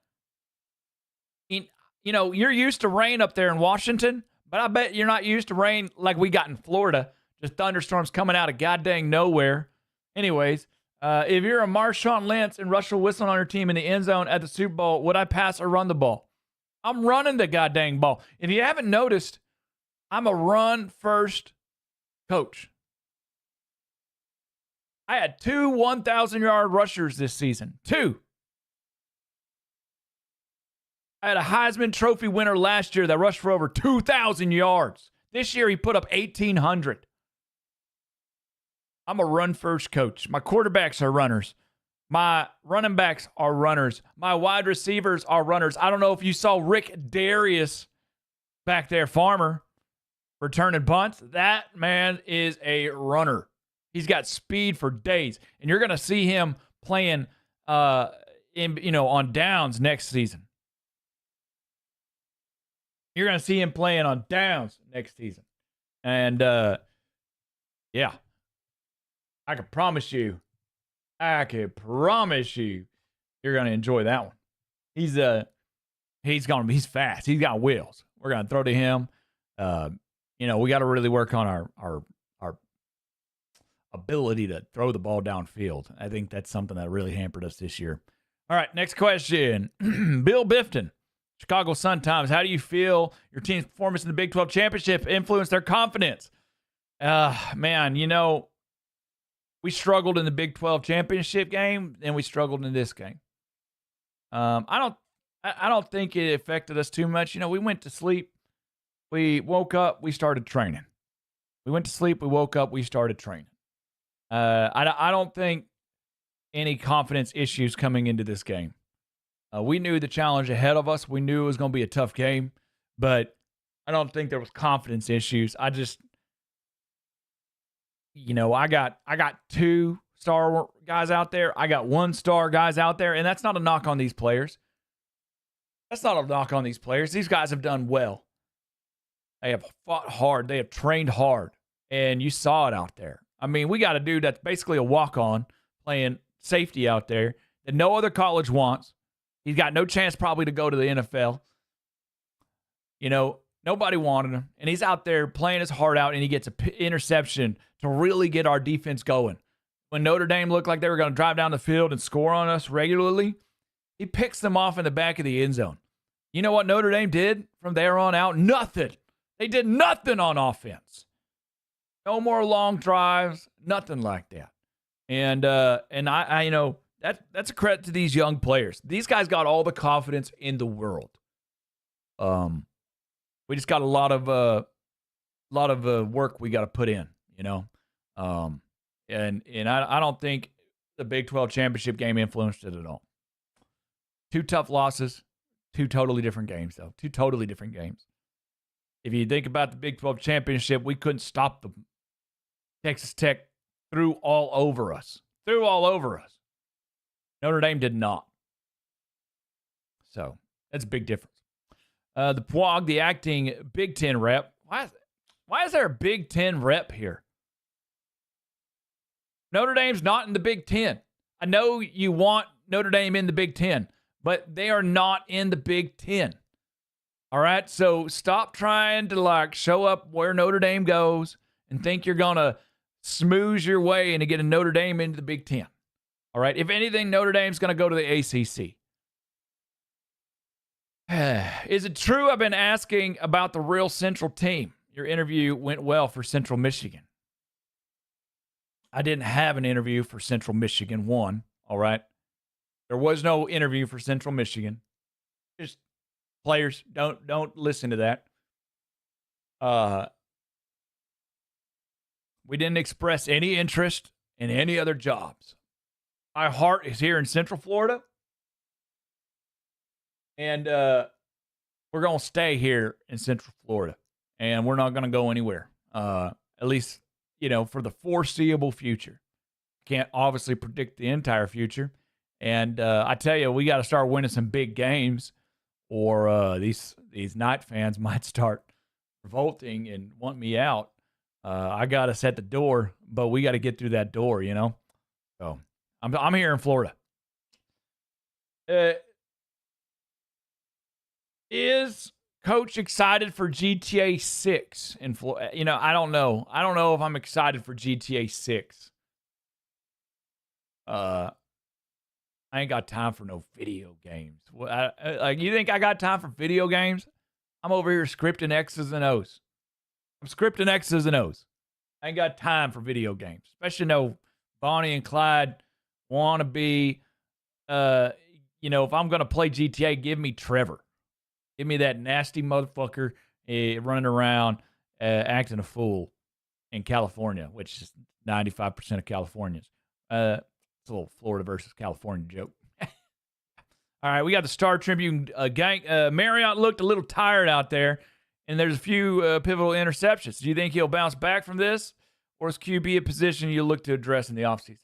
You're used to rain up there in Washington, but I bet you're not used to rain like we got in Florida. Just thunderstorms coming out of goddamn nowhere. Anyways, If you're a Marshawn Lynch and Russell Wilson on your team in the end zone at the Super Bowl, would I pass or run the ball? I'm running the goddamn ball. If you haven't noticed, I'm a run-first coach. I had 2 1,000-yard rushers this season. 2. I had a Heisman Trophy winner last year that rushed for over 2,000 yards. This year, he put up 1,800. I'm a run-first coach. My quarterbacks are runners. My running backs are runners. My wide receivers are runners. I don't know if you saw Rick Darius back there, Farmer, returning punts. That man is a runner. He's got speed for days. And you're going to see him playing on downs next season. You're going to see him playing on downs next season. And, yeah. I can promise you, you're going to enjoy that one. He's fast. He's got wheels. We're going to throw to him. We got to really work on our ability to throw the ball downfield. I think that's something that really hampered us this year. All right, next question. Bill Bifton, Chicago Sun-Times. How do you feel your team's performance in the Big 12 Championship influenced their confidence? We struggled in the Big 12 Championship game, and we struggled in this game. I don't think it affected us too much. We went to sleep. We woke up. We started training. We went to sleep. We woke up. We started training. I don't think any confidence issues coming into this game. We knew the challenge ahead of us. We knew it was going to be a tough game, but I don't think there was confidence issues. I got 2-star guys out there. I got 1-star guys out there, and that's not a knock on these players. These guys have done well. They have fought hard. They have trained hard, and you saw it out there. I mean, we got a dude that's basically a walk-on playing safety out there that no other college wants. He's got no chance probably to go to the NFL. Nobody wanted him, and he's out there playing his heart out, and he gets an interception to really get our defense going. When Notre Dame looked like they were going to drive down the field and score on us regularly, he picks them off in the back of the end zone. You know what Notre Dame did from there on out? Nothing. They did nothing on offense. No more long drives, nothing like that. And I that's a credit to these young players. These guys got all the confidence in the world. We just got a lot of work we got to put in, and I don't think the Big 12 championship game influenced it at all. 2 tough losses, 2 totally different games, though. 2 totally different games. If you think about the Big 12 championship, we couldn't stop them. Texas Tech threw all over us. Notre Dame did not. So that's a big difference. The Pwog, the acting Big Ten rep. Why is there a Big Ten rep here? Notre Dame's not in the Big Ten. I know you want Notre Dame in the Big Ten, but they are not in the Big Ten. All right? So stop trying to show up where Notre Dame goes and think you're going to smooth your way into getting Notre Dame into the Big Ten. All right? If anything, Notre Dame's going to go to the ACC. Is it true I've been asking about the real Central team? Your interview went well for Central Michigan. I didn't have an interview for Central Michigan 1, all right? There was no interview for Central Michigan. Just players, don't listen to that. We didn't express any interest in any other jobs. My heart is here in Central Florida. And we're going to stay here in Central Florida. And we're not going to go anywhere. At least, for the foreseeable future. Can't obviously predict the entire future. And I tell you, we got to start winning some big games. Or these Knight fans might start revolting and want me out. I got us at the door, but we got to get through that door, So I'm here in Florida. Is Coach excited for GTA 6 in Florida? I don't know. I don't know if I'm excited for GTA 6. I ain't got time for no video games. Like, you think I got time for video games? I'm over here scripting X's and O's. I'm scripting X's and O's. I ain't got time for video games. Especially no Bonnie and Clyde want to be, if I'm going to play GTA, give me Trevor. Give me that nasty motherfucker running around acting a fool in California, which is 95% of Californians. It's a little Florida versus California joke. All right, we got the Star Tribune gang. Marriott looked a little tired out there, and there's a few pivotal interceptions. Do you think he'll bounce back from this, or is QB a position you look to address in the offseason?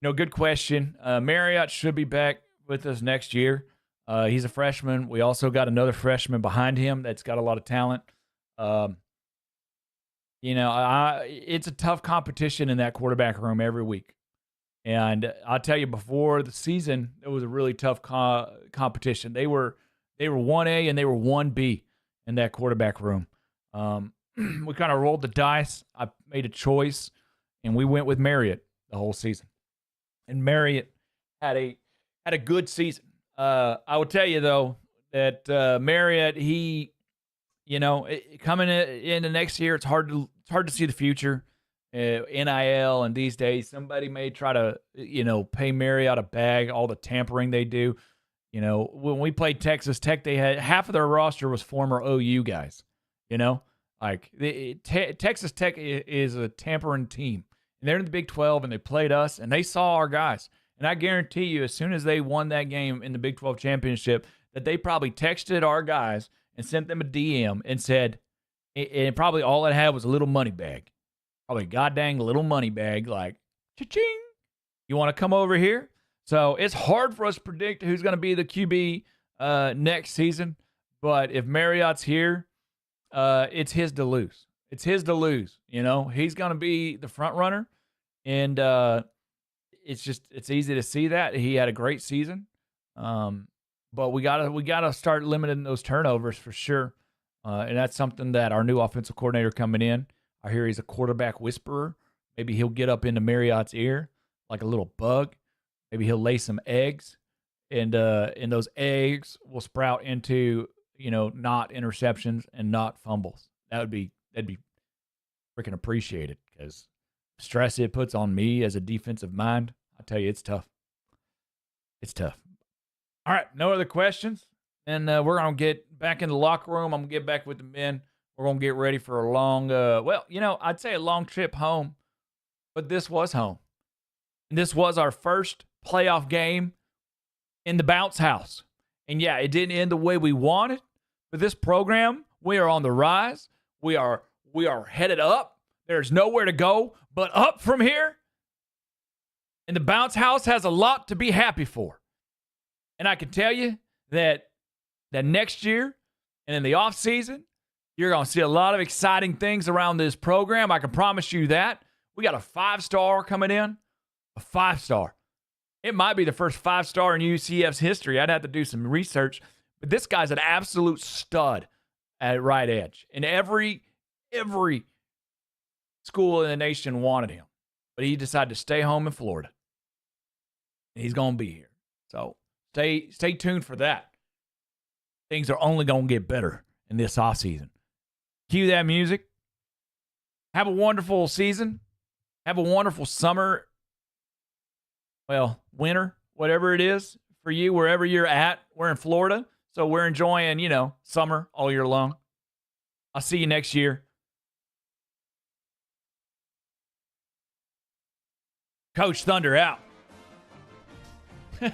Good question. Marriott should be back with us next year. He's a freshman. We also got another freshman behind him that's got a lot of talent. It's a tough competition in that quarterback room every week. And I'll tell you, before the season, it was a really tough competition. They were 1A and they were 1B in that quarterback room. We kind of rolled the dice. I made a choice, and we went with Marriott the whole season. And Marriott had a good season. I will tell you, though, that Marriott, coming into next year, it's hard to see the future. NIL, and these days somebody may try to pay Marriott a bag, all the tampering they do. When we played Texas Tech, they had half of their roster was former OU guys. Texas Tech is a tampering team, and they're in the Big 12, and they played us, and they saw our guys. And I guarantee you, as soon as they won that game in the Big 12 championship, that they probably texted our guys and sent them a DM and said, and probably all it had was a little money bag. Probably a goddamn little money bag, like, cha-ching, you want to come over here? So it's hard for us to predict who's going to be the QB next season. But if Marriott's here, it's his to lose. It's his to lose. He's going to be the front runner. And it's easy to see that. He had a great season. But we gotta start limiting those turnovers for sure. And that's something that our new offensive coordinator coming in, I hear he's a quarterback whisperer. Maybe he'll get up into Marriott's ear like a little bug. Maybe he'll lay some eggs, and those eggs will sprout into, not interceptions and not fumbles. That'd be freaking appreciated, because stress it puts on me as a defensive mind, I tell you, it's tough. It's tough. All right, no other questions. And we're going to get back in the locker room. I'm going to get back with the men. We're going to get ready for a long, I'd say a long trip home. But this was home. And this was our first playoff game in the bounce house. And yeah, it didn't end the way we wanted. But this program, we are on the rise. We are headed up. There's nowhere to go but up from here. And the bounce house has a lot to be happy for. And I can tell you that next year and in the offseason, you're going to see a lot of exciting things around this program. I can promise you that. We got a 5-star coming in. A 5-star. It might be the first 5-star in UCF's history. I'd have to do some research. But this guy's an absolute stud at right edge. And every school in the nation wanted him. But he decided to stay home in Florida. And he's going to be here. So stay tuned for that. Things are only going to get better in this offseason. Cue that music. Have a wonderful season. Have a wonderful summer. Well, winter, whatever it is for you, wherever you're at. We're in Florida, so we're enjoying, summer all year long. I'll see you next year. Coach Thunder out. We're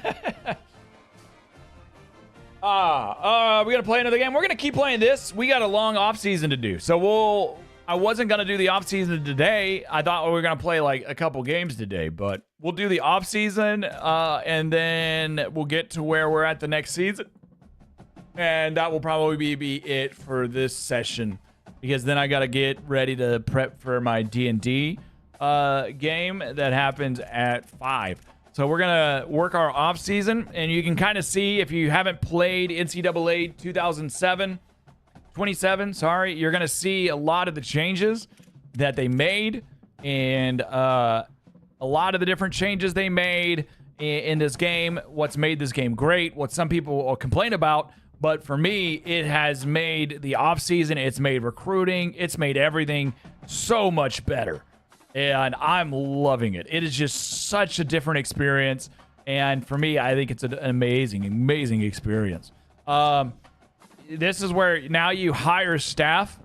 going to play another game. We're going to keep playing this. We got a long offseason to do. So I wasn't going to do the offseason today. I thought we were going to play like a couple games today, but we'll do the offseason, and then we'll get to where we're at the next season. And that will probably be it for this session, because then I got to get ready to prep for my D&D game that happens at 5. So we're going to work our off season, and you can kind of see, if you haven't played NCAA 27, you're going to see a lot of the changes that they made, and a a lot of the different changes they made in this game, what's made this game great, what some people will complain about. But for me, it has made the offseason, it's made recruiting, it's made everything so much better. And I'm loving it. It is just such a different experience. And for me, I think it's an amazing, amazing experience. This is where now you hire staff.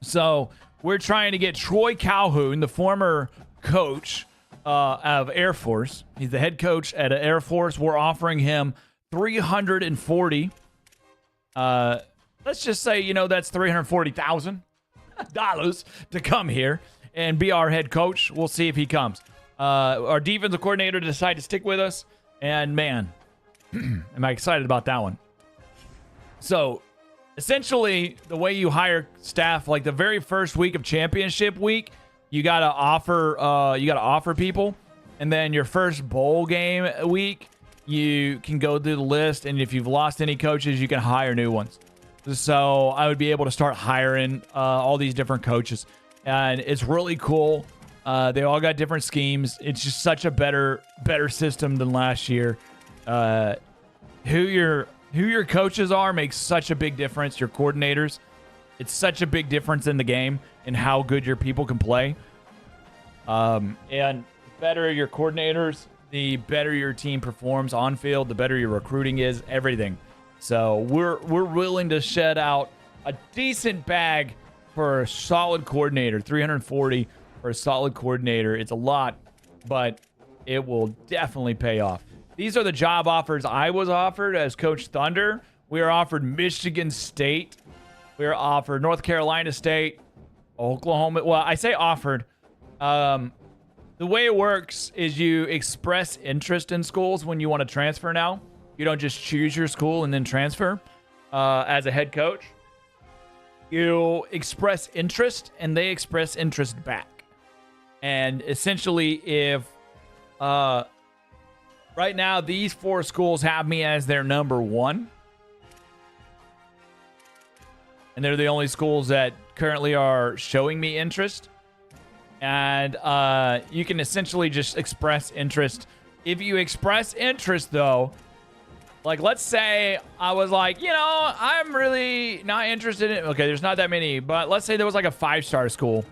So we're trying to get Troy Calhoun, the former coach of Air Force. He's the head coach at Air Force. We're offering him $340. Let's just say, that's $340,000 to come here and be our head coach. We'll see if he comes. Our defensive coordinator decided to stick with us, and man, am I excited about that one. So essentially, the way you hire staff, like the very first week of championship week, you gotta offer people, and then your first bowl game week, you can go through the list, and if you've lost any coaches, you can hire new ones. So I would be able to start hiring all these different coaches, and it's really cool. They all got different schemes. It's just such a better system than last year. Who your coaches are makes such a big difference. Your coordinators, it's such a big difference in the game and how good your people can play. And the better your coordinators, the better your team performs on field, the better your recruiting is, everything. So we're willing to shed out a decent bag for a solid coordinator. $340 for a solid coordinator. It's a lot, but it will definitely pay off. These are the job offers I was offered as Coach Thunder. We were offered Michigan State. We were offered North Carolina State, Oklahoma. Well, I say offered. The way it works is you express interest in schools when you want to transfer now. You don't just choose your school and then transfer as a head coach. You express interest, and they express interest back. And essentially, if right now these 4 schools have me as their number 1, and they're the only schools that currently are showing me interest. And you can essentially just express interest. If you express interest, though, like let's say I was like, I'm really not interested in. Okay, there's not that many, but let's say there was like a 5-star school.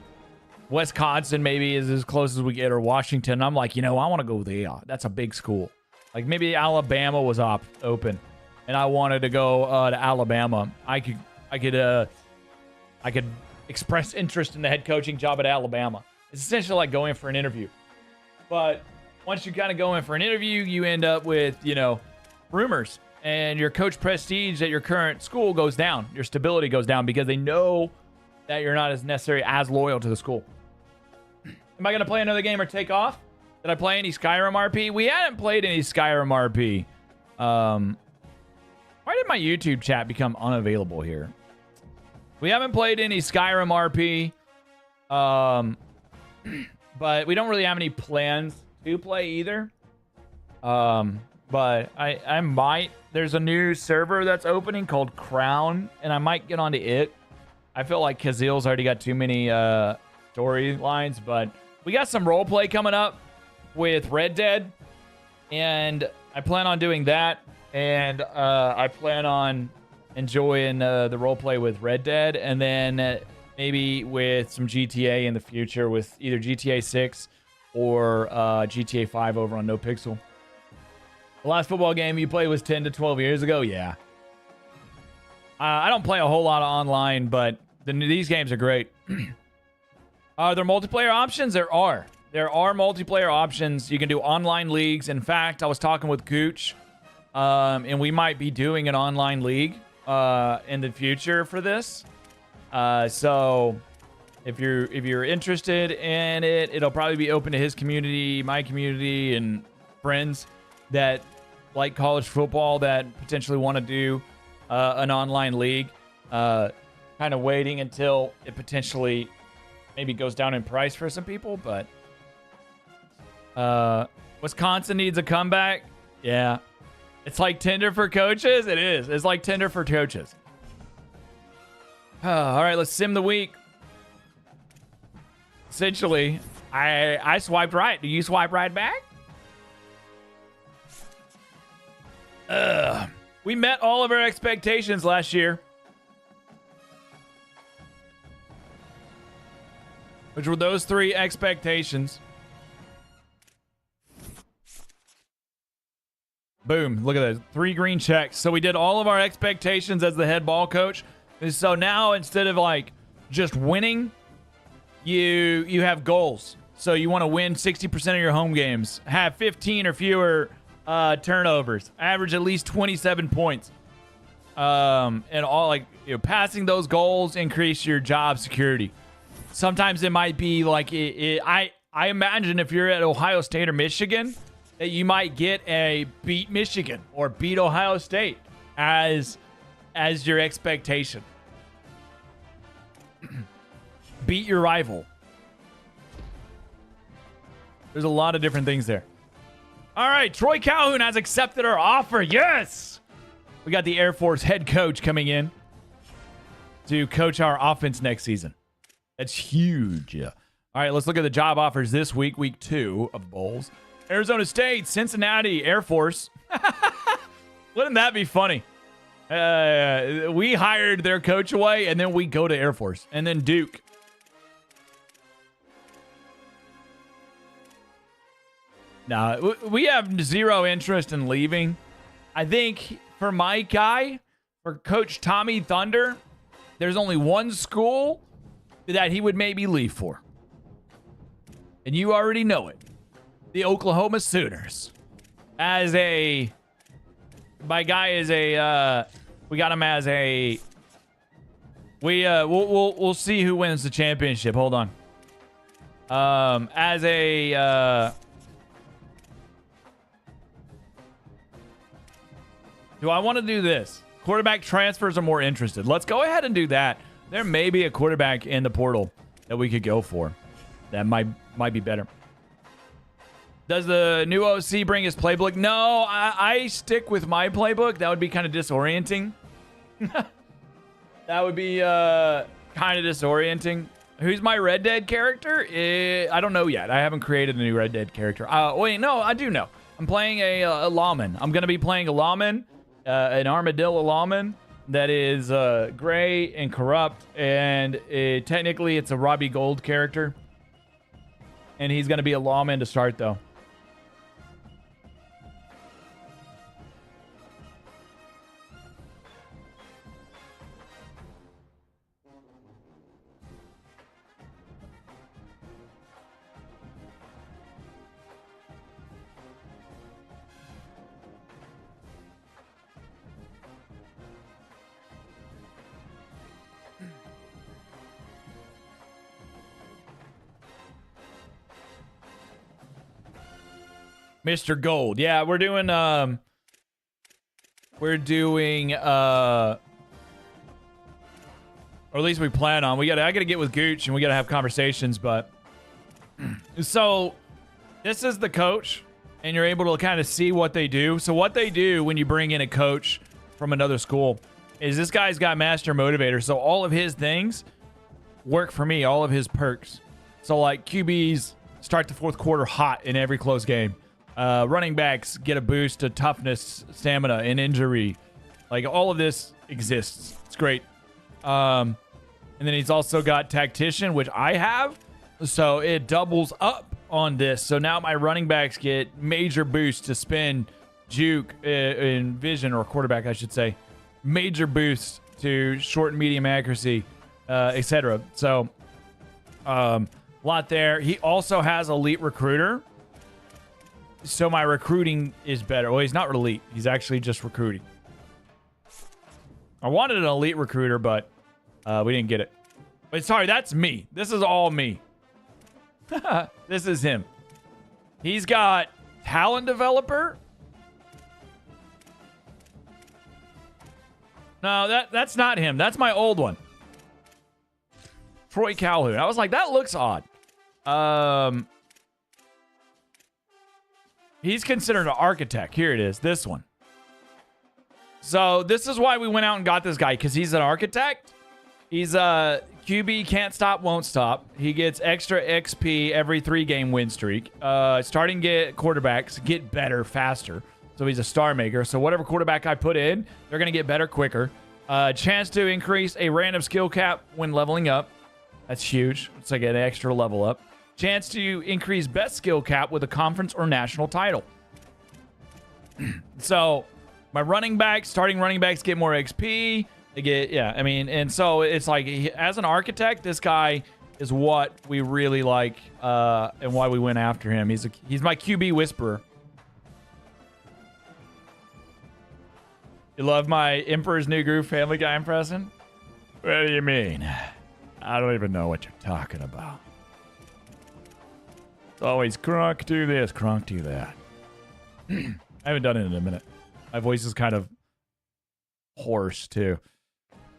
Wisconsin maybe is as close as we get, or Washington. I'm like, I want to go there. That's a big school. Like maybe Alabama was open, and I wanted to go to Alabama. I could express interest in the head coaching job at Alabama. It's essentially like going for an interview. But once you kind of go in for an interview, you end up with, rumors, and your coach prestige at your current school goes down. Your stability goes down because they know that you're not as necessarily as loyal to the school. Am I going to play another game or take off? Did I play any Skyrim RP? We hadn't played any Skyrim RP. Why did my YouTube chat become unavailable here? We haven't played any Skyrim RP. But we don't really have any plans to play either. But I might. There's a new server that's opening called Crown, and I might get onto it. I feel like Kazil's already got too many storylines, but we got some roleplay coming up with Red Dead, and I plan on doing that. And I plan on enjoying the roleplay with Red Dead, and then maybe with some GTA in the future, with either GTA 6 or GTA 5 over on NoPixel. The last football game you played was 10 to 12 years ago? Yeah. I don't play a whole lot of online, but these games are great. Are there multiplayer options? There are. There are multiplayer options. You can do online leagues. In fact, I was talking with Gooch, and we might be doing an online league in the future for this. So if you're interested in it, it'll probably be open to his community, my community, and friends that like college football that potentially want to do an online league. Kind of waiting until it potentially maybe goes down in price for some people, but Wisconsin needs a comeback. Yeah. It's like Tinder for coaches. It is. It's like Tinder for coaches. All right, let's sim the week. Essentially, I swiped right. Do you swipe right back? We met all of our expectations last year, which were those 3 expectations. Boom. Look at that. 3 green checks. So we did all of our expectations as the head ball coach. And so now instead of like just winning, you have goals. So you want to win 60% of your home games, have 15 or fewer turnovers, average at least 27 points. And all like, you know, passing those goals increase your job security. Sometimes it might be like I imagine if you're at Ohio State or Michigan, that you might get a beat Michigan or beat Ohio State as your expectation. Beat your rival. There's a lot of different things there. All right, Troy Calhoun has accepted our offer. Yes! We got the Air Force head coach coming in to coach our offense next season. That's huge. Yeah. All right, let's look at the job offers this week, week 2 of bowls. Arizona State, Cincinnati, Air Force. Wouldn't that be funny? We hired their coach away, and then we go to Air Force. And then Duke. No, we have zero interest in leaving. I think for my guy, for Coach Tommy Thunder, there's only one school that he would maybe leave for. And you already know it. The Oklahoma Sooners. My guy is we got him as a, we'll see who wins the championship. Hold on. Do I want to do this? Quarterback transfers are more interested. Let's go ahead and do that. There may be a quarterback in the portal that we could go for. That might be better. Does the new OC bring his playbook? No, I stick with my playbook. That would be kind of disorienting. That would be kind of disorienting. Who's my Red Dead character? I don't know yet. I haven't created a new Red Dead character. Wait, no, I do know. I'm playing a lawman. I'm going to be playing a lawman, an armadillo lawman that is gray and corrupt. And technically, it's a Robbie Gold character. And he's going to be a lawman to start, though. Mr. Gold. Yeah, we're doing or at least we plan on. I gotta get with Gooch and we gotta have conversations, but so this is the coach, and you're able to kind of see what they do. So what they do when you bring in a coach from another school is this guy's got master motivator. So all of his things work for me, all of his perks. So like QBs start the fourth quarter hot in every close game. Running backs get a boost to toughness, stamina, and injury. Like, all of this exists. It's great. And then he's also got tactician, which I have. So it doubles up on this. So now my running backs get major boost to spin, juke, in vision, or quarterback, I should say. Major boost to short and medium accuracy, etc. So, a lot there. He also has elite recruiter. So my recruiting is better. Well, he's not elite. He's actually just recruiting. I wanted an elite recruiter, but we didn't get it. But sorry, that's me. This is all me. This is him. He's got talent developer. No, that's not him. That's my old one. Troy Calhoun. I was like, that looks odd. He's considered an architect. Here it is. This one. So this is why we went out and got this guy, because he's an architect. He's QB can't stop, won't stop. He gets extra XP every 3-game win streak. Starting get quarterbacks get better faster. So he's a star maker. So whatever quarterback I put in, they're going to get better quicker. Chance to increase a random skill cap when leveling up. That's huge. It's like an extra level up. Chance to increase best skill cap with a conference or national title. So my starting running backs get more XP. They get, and so it's like, as an architect, this guy is what we really like, and why we went after him. He's my QB whisperer. You love my Emperor's New Groove Family Guy impression? What do you mean? I don't even know what you're talking about. It's always Kronk do this, Kronk do that. I haven't done it in a minute. My voice is kind of hoarse too.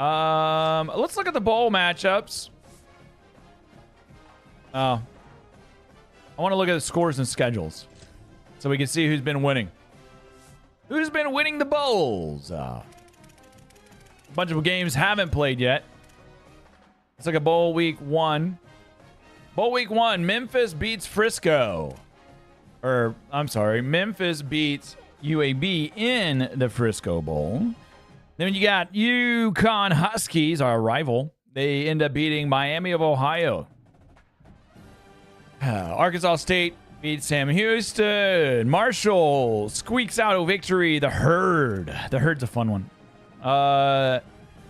Let's look at the bowl matchups. I want to look at the scores and schedules so we can see who's been winning. Who's been winning the bowls? A bunch of games haven't played yet. It's like a bowl week 1. Bowl week 1, Memphis beats Frisco. Memphis beats UAB in the Frisco Bowl. Then you got UConn Huskies, our rival. They end up beating Miami of Ohio. Arkansas State beats Sam Houston. Marshall squeaks out a victory. The Herd. The Herd's a fun one.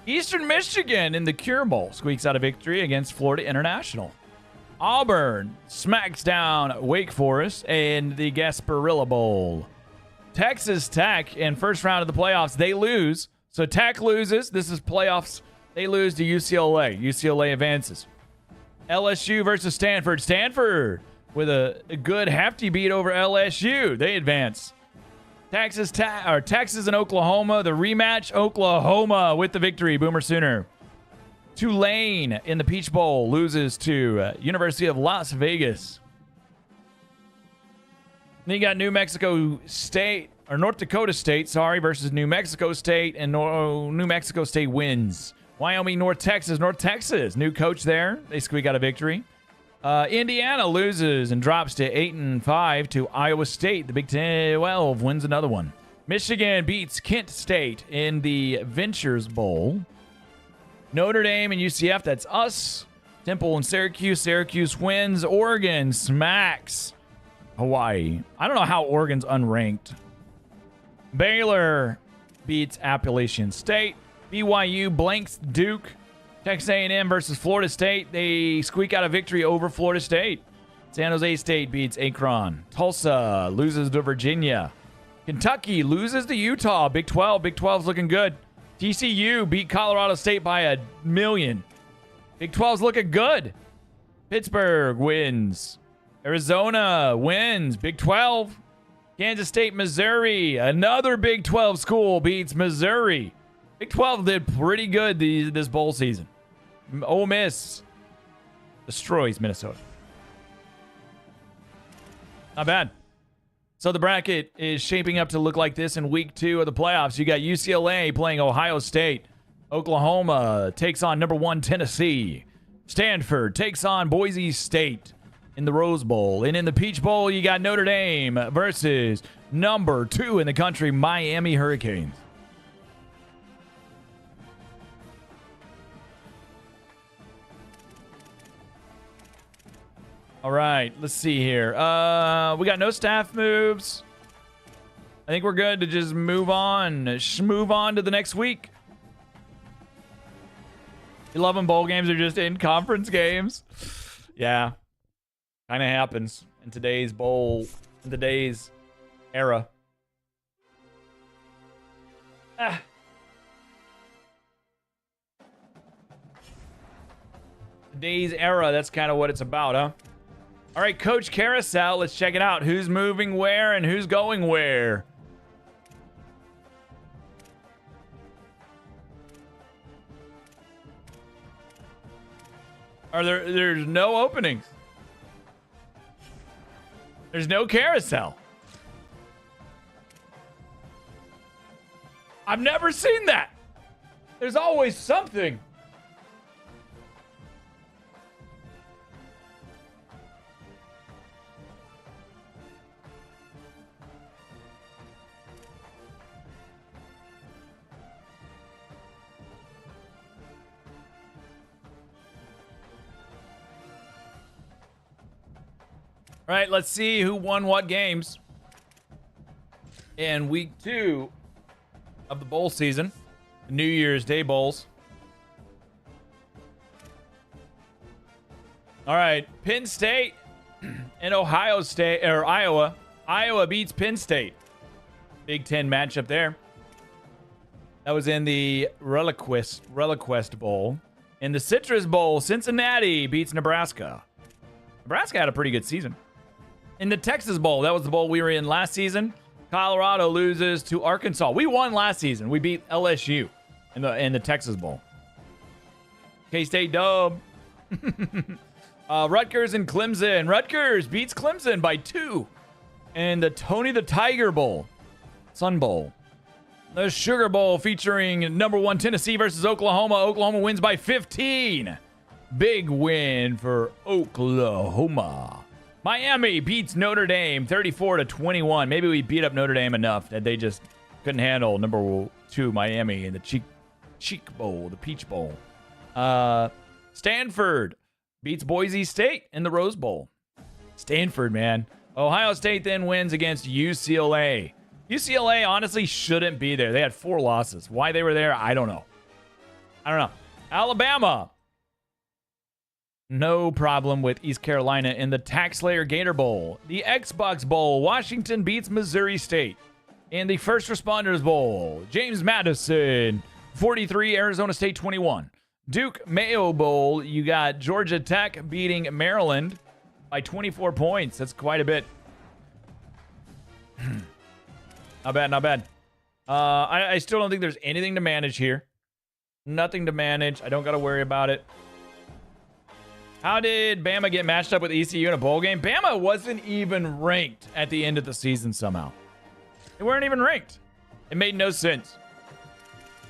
Eastern Michigan in the Cure Bowl squeaks out a victory against Florida International. Auburn smacks down Wake Forest in the Gasparilla Bowl. Texas Tech in first round of the playoffs, they lose. So Tech loses. This is playoffs. They lose to UCLA. UCLA advances. LSU versus Stanford. Stanford with a good hefty beat over LSU. They advance. Texas and Oklahoma. The rematch. Oklahoma with the victory. Boomer Sooner. Tulane in the Peach Bowl loses to University of Las Vegas. Then you got North Dakota State, versus New Mexico State, and New Mexico State wins. Wyoming, North Texas, new coach there. They squeak out a victory. Indiana loses and drops to 8-5 to Iowa State. The Big 12 wins another one. Michigan beats Kent State in the Ventures Bowl. Notre Dame and UCF, that's us. Temple and Syracuse. Syracuse wins. Oregon smacks Hawaii. I don't know how Oregon's unranked. Baylor beats Appalachian State. BYU blanks Duke. Texas A&M versus Florida State. They squeak out a victory over Florida State. San Jose State beats Akron. Tulsa loses to Virginia. Kentucky loses to Utah. Big 12. Big 12's looking good. TCU beat Colorado State by 1,000,000. Big 12's looking good. Pittsburgh wins. Arizona wins. Big 12. Kansas State, Missouri. Another Big 12 school beats Missouri. Big 12 did pretty good this bowl season. Ole Miss destroys Minnesota. Not bad. So the bracket is shaping up to look like this in week 2 of the playoffs. You got UCLA playing Ohio State. Oklahoma takes on number 1 Tennessee. Stanford takes on Boise State in the Rose Bowl. And in the Peach Bowl, you got Notre Dame versus number 2 in the country, Miami Hurricanes. All right, let's see here. We got no staff moves. I think we're good to just move on. Move on to the next week. You love when bowl games are just in conference games. Yeah, kind of happens in today's era. Today's era, that's kind of what it's about, huh? All right, Coach Carousel, let's check it out. Who's moving where and who's going where? There's no openings. There's no carousel. I've never seen that. There's always something. All right, let's see who won what games in week 2 of the bowl season, New Year's Day bowls. All right, Penn State and Ohio State, or Iowa. Iowa beats Penn State. Big Ten matchup there. That was in the Reliquest Bowl. In the Citrus Bowl, Cincinnati beats Nebraska. Nebraska had a pretty good season. In the Texas Bowl, that was the bowl we were in last season. Colorado loses to Arkansas. We won last season. We beat LSU in the Texas Bowl. K-State dub. Rutgers and Clemson. Rutgers beats Clemson by 2. And the Tony the Tiger Bowl. Sun Bowl. The Sugar Bowl featuring number 1 Tennessee versus Oklahoma. Oklahoma wins by 15. Big win for Oklahoma. Miami beats Notre Dame 34-21. Maybe we beat up Notre Dame enough that they just couldn't handle number 2 Miami in the Cheek Bowl, the Peach Bowl. Stanford beats Boise State in the Rose Bowl. Stanford, man. Ohio State then wins against UCLA. UCLA honestly shouldn't be there. They had 4 losses. Why they were there, I don't know. Alabama. No problem with East Carolina in the Tax Slayer Gator Bowl. The Xbox Bowl, Washington beats Missouri State. In the First Responders Bowl, James Madison, 43, Arizona State 21. Duke Mayo Bowl, you got Georgia Tech beating Maryland by 24 points. That's quite a bit. Not bad, not bad. I still don't think there's anything to manage here. Nothing to manage. I don't got to worry about it. How did Bama get matched up with ECU in a bowl game? Bama wasn't even ranked at the end of the season somehow. They weren't even ranked. It made no sense.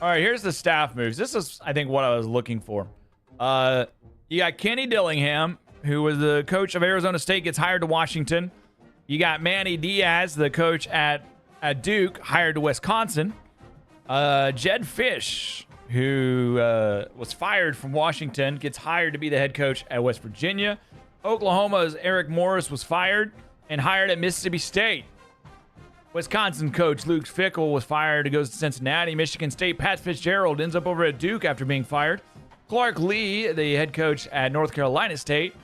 All right, here's the staff moves. This is, I think, what I was looking for. You got Kenny Dillingham, who was the coach of Arizona State, gets hired to Washington. You got Manny Diaz, the coach at Duke, hired to Wisconsin. Jed Fish, who was fired from Washington, gets hired to be the head coach at West Virginia. Oklahoma's Eric Morris was fired and hired at Mississippi State. Wisconsin coach Luke Fickell was fired and goes to Cincinnati. Michigan State Pat Fitzgerald ends up over at Duke after being fired. Clark Lee, the head coach at North Carolina State,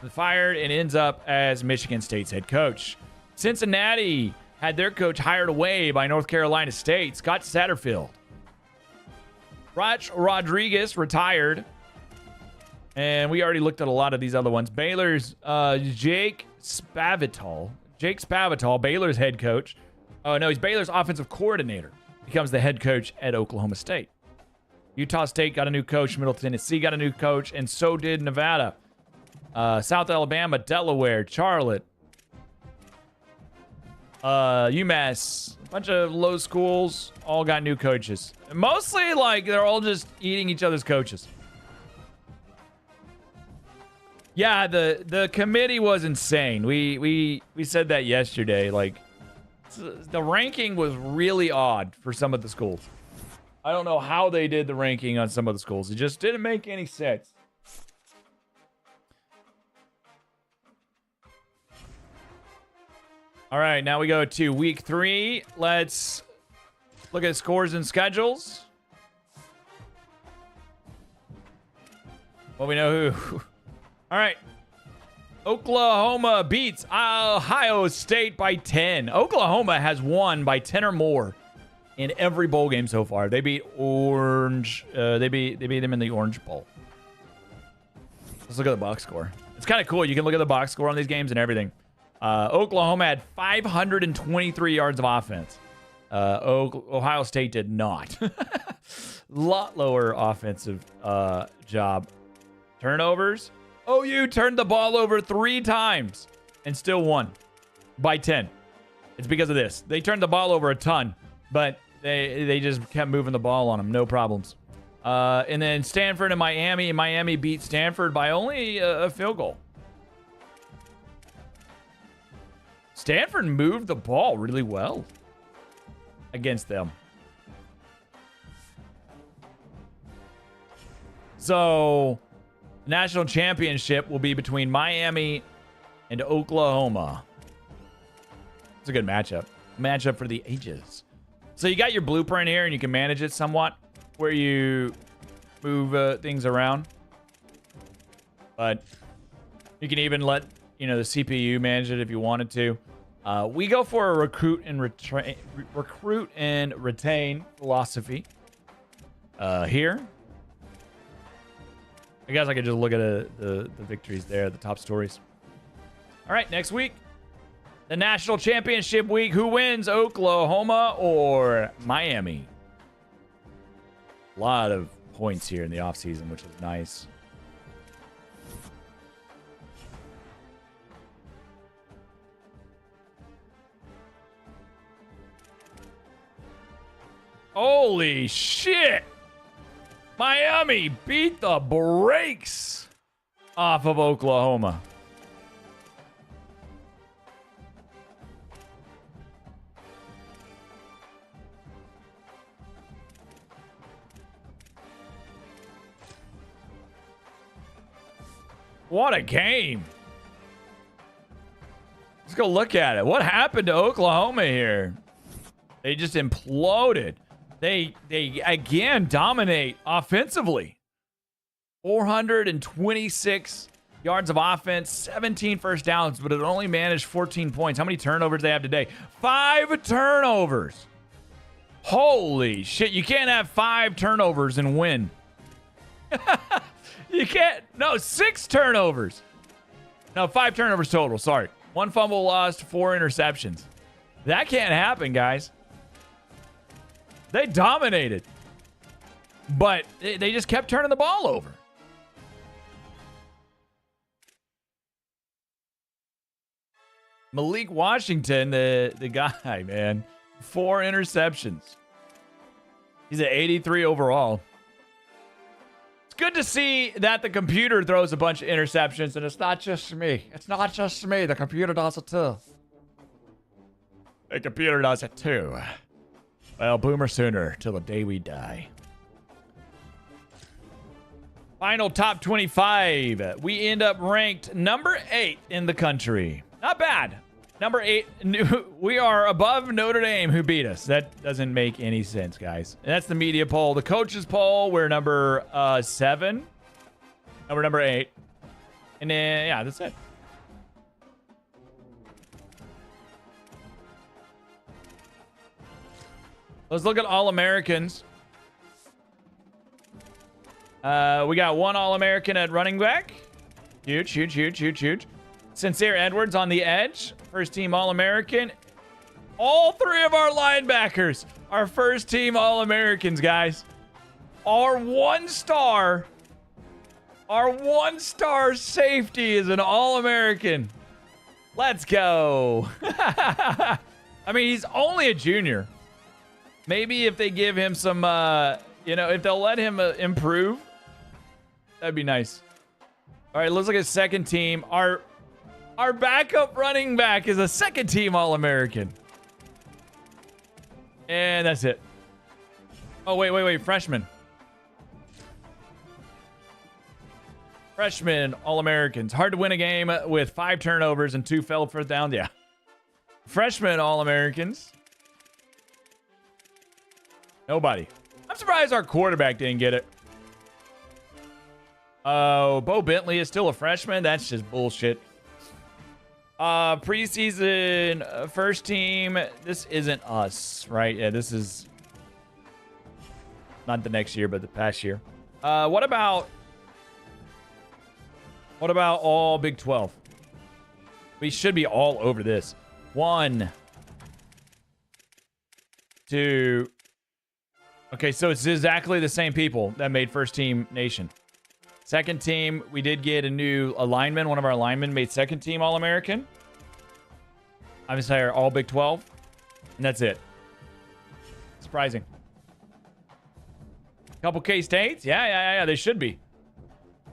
was fired and ends up as Michigan State's head coach. Cincinnati had their coach hired away by North Carolina State, Scott Satterfield. Rach Rodriguez retired. And we already looked at a lot of these other ones. Baylor's Jake Spavital, Baylor's head coach. Oh, no, he's Baylor's offensive coordinator. Becomes the head coach at Oklahoma State. Utah State got a new coach. Middle Tennessee got a new coach. And so did Nevada. South Alabama, Delaware, Charlotte. UMass, a bunch of low schools, all got new coaches. Mostly, like, they're all just eating each other's coaches. Yeah, the committee was insane. We said that yesterday. Like, the ranking was really odd for some of the schools. I don't know how they did the ranking on some of the schools. It just didn't make any sense. All right, now we go to week 3. Let's look at scores and schedules. Well, we know who. All right. Oklahoma beats Ohio State by 10. Oklahoma has won by 10 or more in every bowl game so far. They beat Orange. They beat them in the Orange Bowl. Let's look at the box score. It's kind of cool. You can look at the box score on these games and everything. Oklahoma had 523 yards of offense. Ohio State did not. Lot lower offensive job. Turnovers. OU turned the ball over 3 times and still won by 10. It's because of this. They turned the ball over a ton, but they just kept moving the ball on them. No problems. And then Stanford and Miami beat Stanford by only a field goal. Stanford moved the ball really well against them. So, national championship will be between Miami and Oklahoma. It's a good matchup. Matchup for the ages. So you got your blueprint here, and you can manage it somewhat where you move things around. But you can even let, the CPU manage it if you wanted to. We go for a recruit and retain philosophy here. I guess I could just look at the victories there, the top stories. All right, next week, the national championship week. Who wins, Oklahoma or Miami? A lot of points here in the offseason, which is nice. Holy shit! Miami beat the brakes off of Oklahoma. What a game. Let's go look at it. What happened to Oklahoma here? They just imploded. They again dominate offensively. 426 yards of offense, 17 first downs, but it only managed 14 points. How many turnovers do they have today? 5 turnovers. Holy shit. You can't have 5 turnovers and win. You can't. No, 6 turnovers. No, 5 turnovers total. Sorry. 1 fumble lost, 4 interceptions. That can't happen, guys. They dominated. But they just kept turning the ball over. Malik Washington, the guy, man. 4 interceptions. He's at 83 overall. It's good to see that the computer throws a bunch of interceptions, and it's not just me. It's not just me. The computer does it too. The computer does it too. Well, Boomer Sooner till the day we die. Final top 25. We end up ranked number 8 in the country. Not bad. Number 8. We are above Notre Dame, who beat us. That doesn't make any sense, guys. And that's the media poll. The coaches poll, we're number 7. And we're number 8. And then, yeah, that's it. Let's look at All-Americans. We got 1 All-American at running back. Huge, huge, huge, huge, huge. Sincere Edwards on the edge. First team All-American. All 3 of our linebackers are first team All-Americans, guys. Our 1-star safety is an All-American. Let's go. I mean, he's only a junior. Maybe if they give him some, if they'll let him improve, that'd be nice. All right, let's look at second team. Our backup running back is a second team All-American. And that's it. Oh, wait. Freshman. Freshman All-Americans. Hard to win a game with 5 turnovers and 2 failed first downs. Yeah. Freshman All-Americans. Nobody. I'm surprised our quarterback didn't get it. Oh, Bo Bentley is still a freshman. That's just bullshit. Preseason first team. This isn't us, right? Yeah, this is not the next year, but the past year. What about all Big 12? We should be all over this. 1, 2. Okay, so it's exactly the same people that made first team nation. Second team, we did get a new lineman. One of our linemen made second team All-American. I'm sorry, all Big 12. And that's it. Surprising. Couple K-States? Yeah, they should be.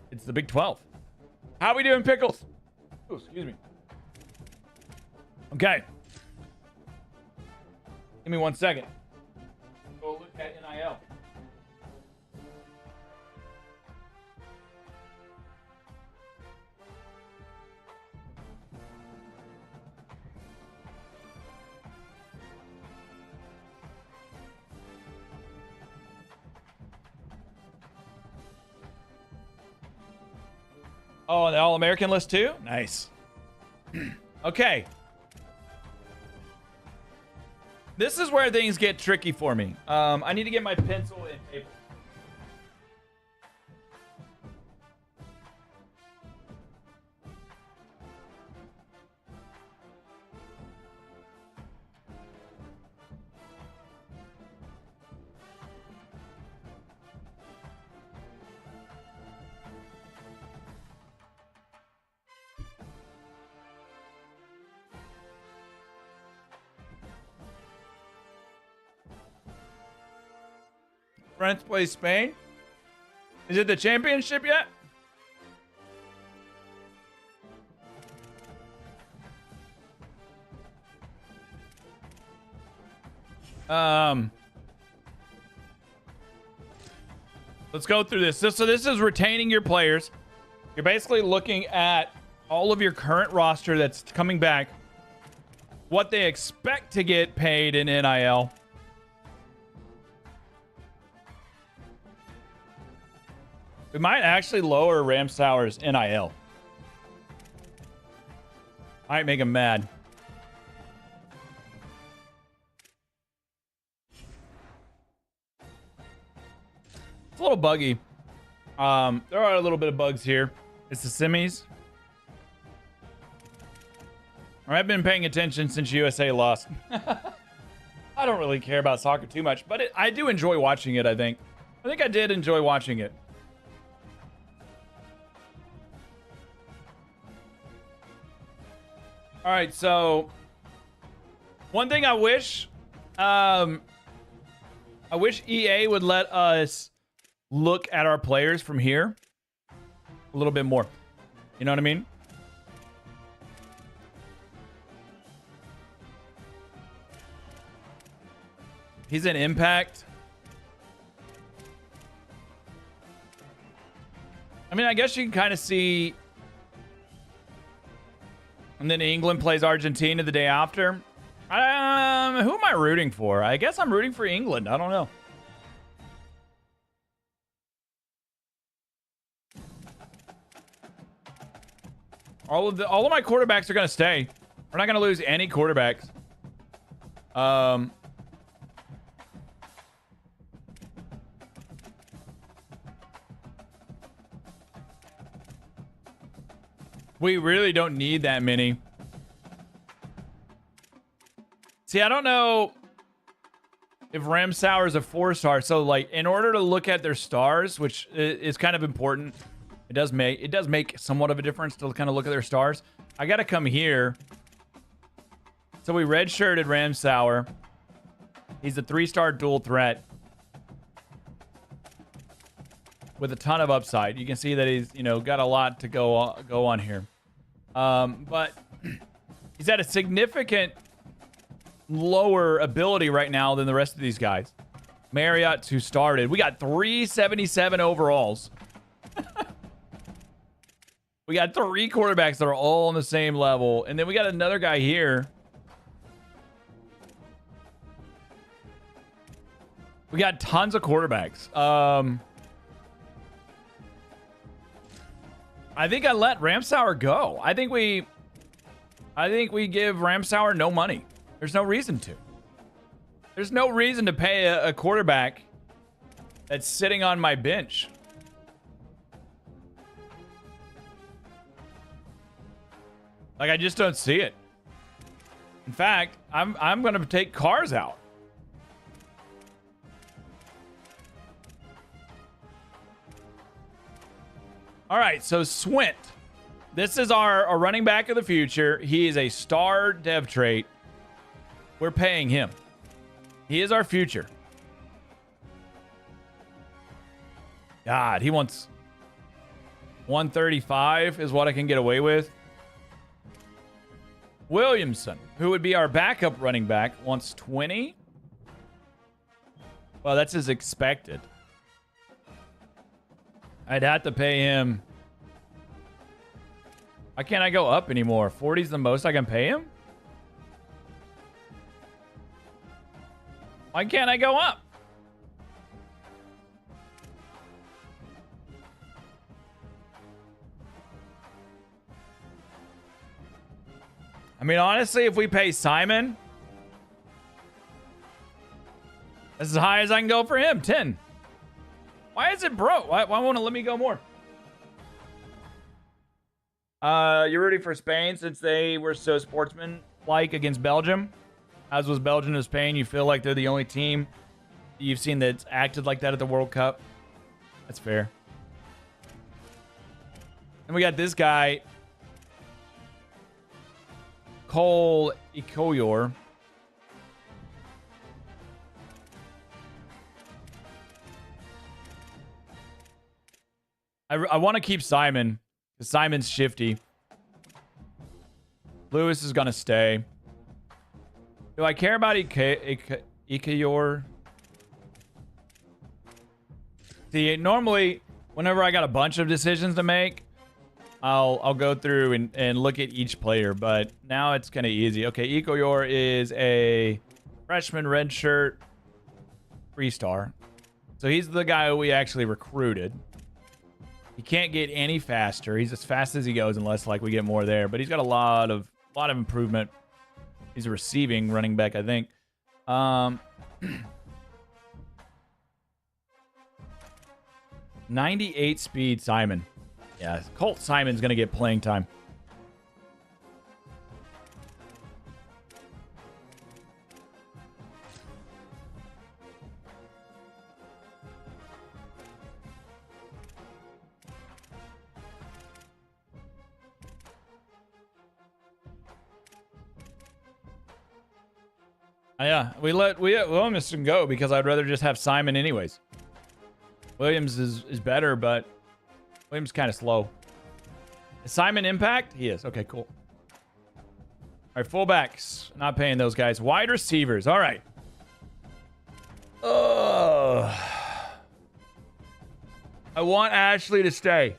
It's the Big 12. How we doing, Pickles? Oh, excuse me. Okay. Give me 1 second. Go look at NIL. Oh, on the All-American list too? Nice. Okay. This is where things get tricky for me. I need to get my pencil and paper. France plays Spain. Is it the championship yet? Let's go through this. So this is retaining your players. You're basically looking at all of your current roster that's coming back, what they expect to get paid in NIL. We might actually lower Ramsauer's NIL. Might make him mad. It's a little buggy. There are a little bit of bugs here. It's the semis. I've been paying attention since USA lost. I don't really care about soccer too much, but I do enjoy watching it, I think. I did enjoy watching it. All right, so one thing I wish EA would let us look at our players from here a little bit more. You know what I mean? He's an Impact. I mean, I guess you can kind of see. And then England plays Argentina the day after. Who am I rooting for? I guess I'm rooting for England. I don't know. All of my quarterbacks are going to stay. We're not going to lose any quarterbacks. We really don't need that many. See, I don't know if Ramsauer is a 4-star. So, like, in order to look at their stars, which is kind of important, it does make somewhat of a difference to kind of look at their stars. I got to come here. So we redshirted Ramsauer. He's a 3-star dual threat with a ton of upside. You can see that he's, got a lot to go on here. But he's at a significant lower ability right now than the rest of these guys. Marriott, who started. We got 377 overalls. We got 3 quarterbacks that are all on the same level. And then we got another guy here. We got tons of quarterbacks. I think I let Ramsauer go. I think we give Ramsauer no money. There's no reason to. There's no reason to pay a quarterback that's sitting on my bench. Like, I just don't see it. In fact, I'm going to take Cars out. All right, so Swint. This is our running back of the future. He is a star dev trait. We're paying him. He is our future. God, he wants 135 is what I can get away with. Williamson, who would be our backup running back, wants 20. Well, that's as expected. I'd have to pay him. Why can't I go up anymore? 40 is the most I can pay him? Why can't I go up? I mean, honestly, if we pay Simon, that's as high as I can go for him. 10. Why is it broke? Why won't it let me go more? You're rooting for Spain since they were so sportsman-like against Belgium. As was Belgium to Spain, you feel like they're the only team you've seen that's acted like that at the World Cup. That's fair. And we got this guy, Cole Ikoyor. I want to keep Simon because Simon's shifty. Lewis is going to stay. Do I care about Ikoyor? See, normally, whenever I got a bunch of decisions to make, I'll go through and look at each player, but now it's kind of easy. Okay, Ikoyor is a freshman red shirt 3-star. So he's the guy who we actually recruited. He can't get any faster. He's as fast as he goes unless like we get more there, but he's got a lot of improvement. He's a receiving running back, I think. 98 speed Simon. Yeah, Colt Simon's going to get playing time. Yeah, we let Williams go because I'd rather just have Simon anyways. Williams is better, but Williams kind of slow. Is Simon impact? He is. Okay, cool. All right, fullbacks. Not paying those guys. Wide receivers. All right. I want Ashley to stay.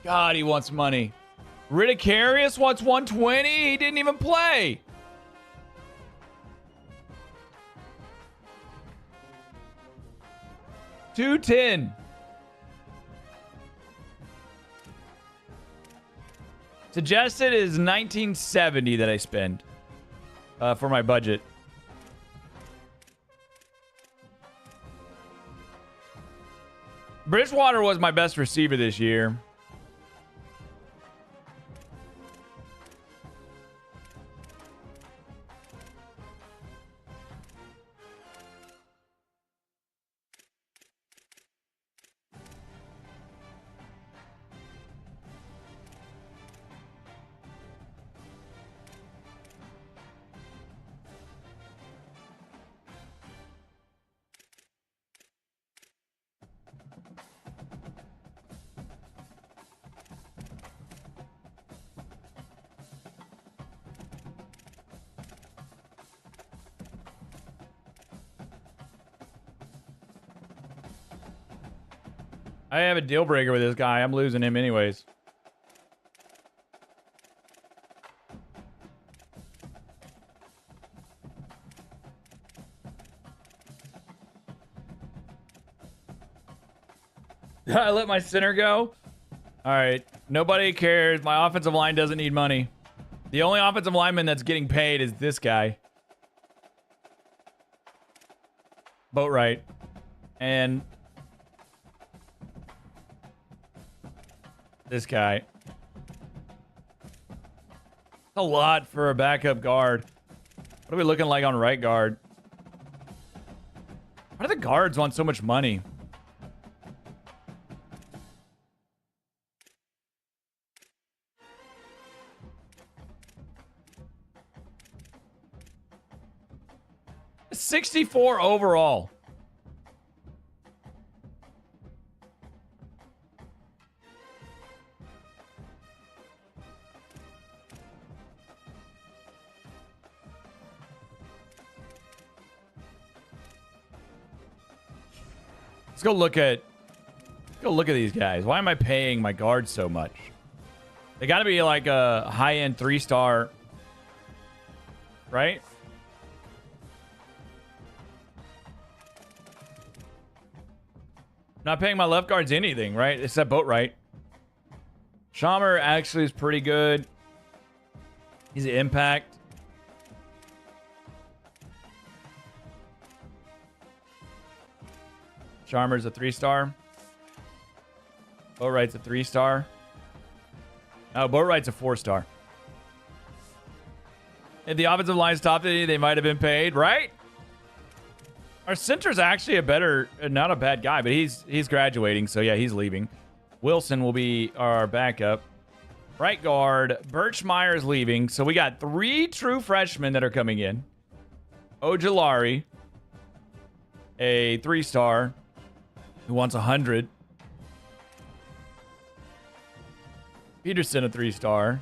God, he wants money. Ridicarius wants 120. He didn't even play. $210. Suggested is $1970 that I spend for my budget. Bridgewater was my best receiver this year. I have a deal breaker with this guy. I'm losing him anyways. I let my center go. All right. Nobody cares. My offensive line doesn't need money. The only offensive lineman that's getting paid is this guy. Boatwright. And this guy. A lot for a backup guard. What are we looking like on right guard? Why do the guards want so much money? $64 overall. Let's go look at these guys. Why am I paying my guards so much? They got to be like a high-end 3-star, right? Not paying my left guards anything, right? Except Boatwright. Shammer actually is pretty good. He's an impact. Sharmer's a 3-star. Boatwright's a 3-star. Oh, Boatwright's a 4-star. If the offensive line's top, they might have been paid, right? Our center's actually a better, not a bad guy, but he's graduating, so yeah, he's leaving. Wilson will be our backup. Right guard, Birchmeyer's leaving, so we got 3 true freshmen that are coming in. Ojolari, a 3-star, who wants 100. Peterson, a 3-star.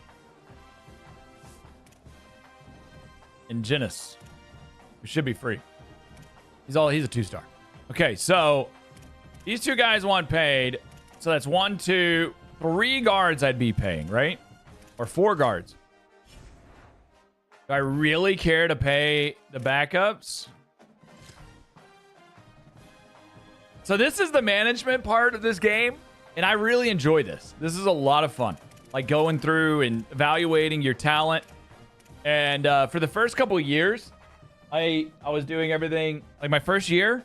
And Genis, who should be free. He's a 2-star. Okay, so these 2 guys want paid. So that's 1, 2, 3 guards I'd be paying, right? Or 4 guards. Do I really care to pay the backups? So this is the management part of this game, and I really enjoy this. This is a lot of fun. Like going through and evaluating your talent. And for the first couple of years, I was doing everything. Like my first year,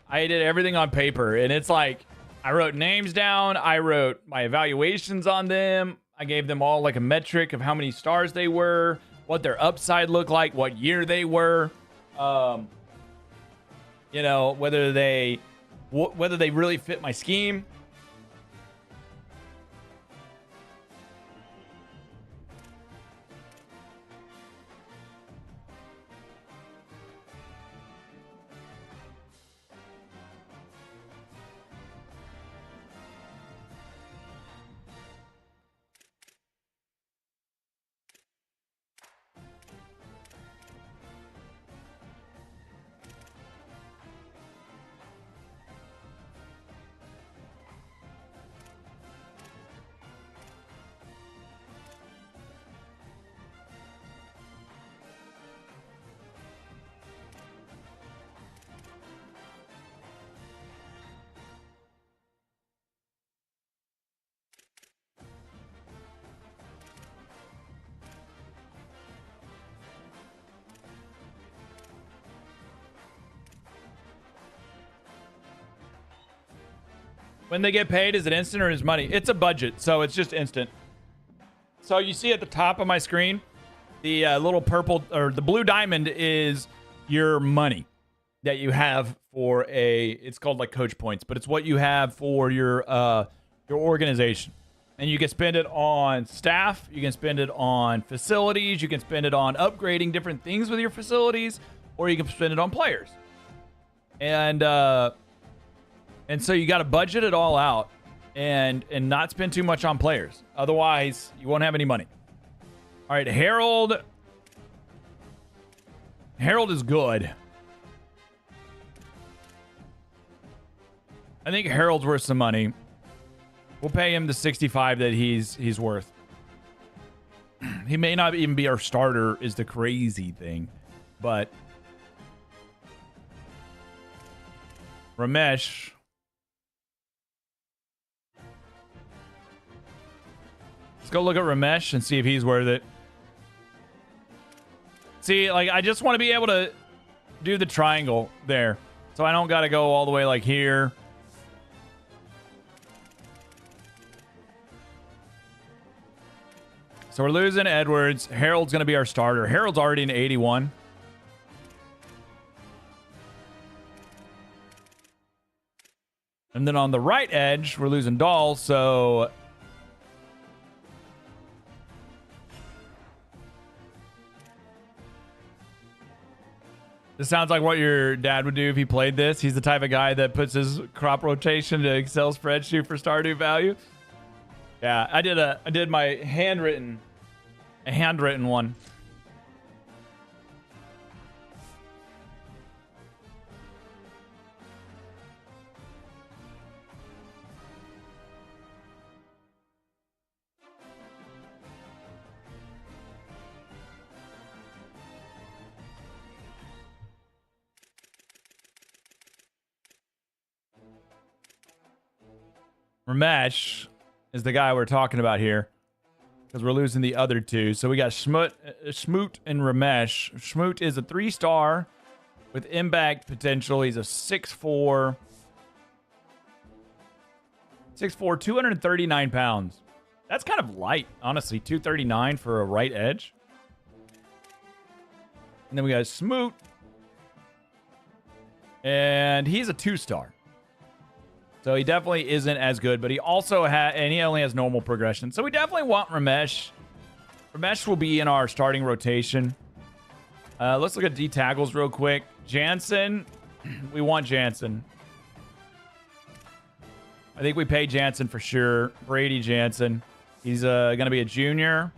I did everything on paper. And it's like, I wrote names down. I wrote my evaluations on them. I gave them all like a metric of how many stars they were, what their upside looked like, what year they were. You know, whether they really fit my scheme. When they get paid, is it instant or is money? It's a budget, so it's just instant. So you see at the top of my screen, the little purple or the blue diamond is your money that you have for it's called like coach points, but it's what you have for your organization. And you can spend it on staff, you can spend it on facilities, you can spend it on upgrading different things with your facilities, or you can spend it on players. And so you got to budget it all out and not spend too much on players. Otherwise, you won't have any money. All right, Harold. Harold is good. I think Harold's worth some money. We'll pay him the 65 that he's worth. He may not even be our starter is the crazy thing. But Ramesh. Let's go look at Ramesh and see if he's worth it. See, like, I just want to be able to do the triangle there. So I don't got to go all the way like here. So we're losing Edwards. Harold's going to be our starter. Harold's already an 81. And then on the right edge, we're losing Dahl, so this sounds like what your dad would do if he played this. He's the type of guy that puts his crop rotation to Excel spreadsheet for Stardew value. Yeah, I did my handwritten one. Ramesh is the guy we're talking about here. because we're losing the other two. So we got Smoot and Ramesh. Smoot is a 3-star with impact potential. He's a 6'4", 239 pounds. That's kind of light, honestly. 239 for a right edge. And then we got Smoot. And he's a 2-star. So he definitely isn't as good, but he also he only has normal progression. So we definitely want Ramesh. Ramesh will be in our starting rotation. Let's look at D tackles real quick. Jansen, we want Jansen. I think we pay Jansen for sure. Brady Jansen. He's going to be a junior.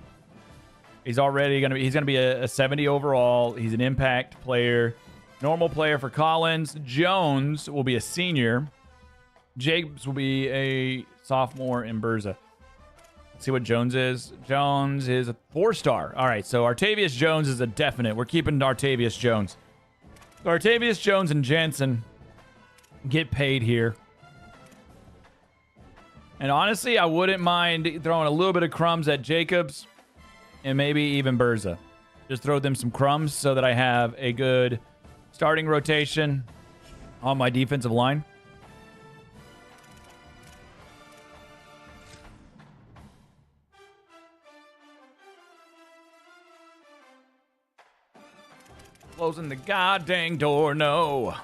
He's already going to be a 70 overall. He's an impact player. Normal player for Collins. Jones will be a senior. Jacobs will be a sophomore in Berza. Let's see what Jones is. Jones is a 4-star. All right, so Artavius Jones is a definite. We're keeping Artavius Jones. So Artavius Jones and Jansen get paid here. And honestly, I wouldn't mind throwing a little bit of crumbs at Jacobs and maybe even Berza. Just throw them some crumbs so that I have a good starting rotation on my defensive line. Closing the goddamn door, no.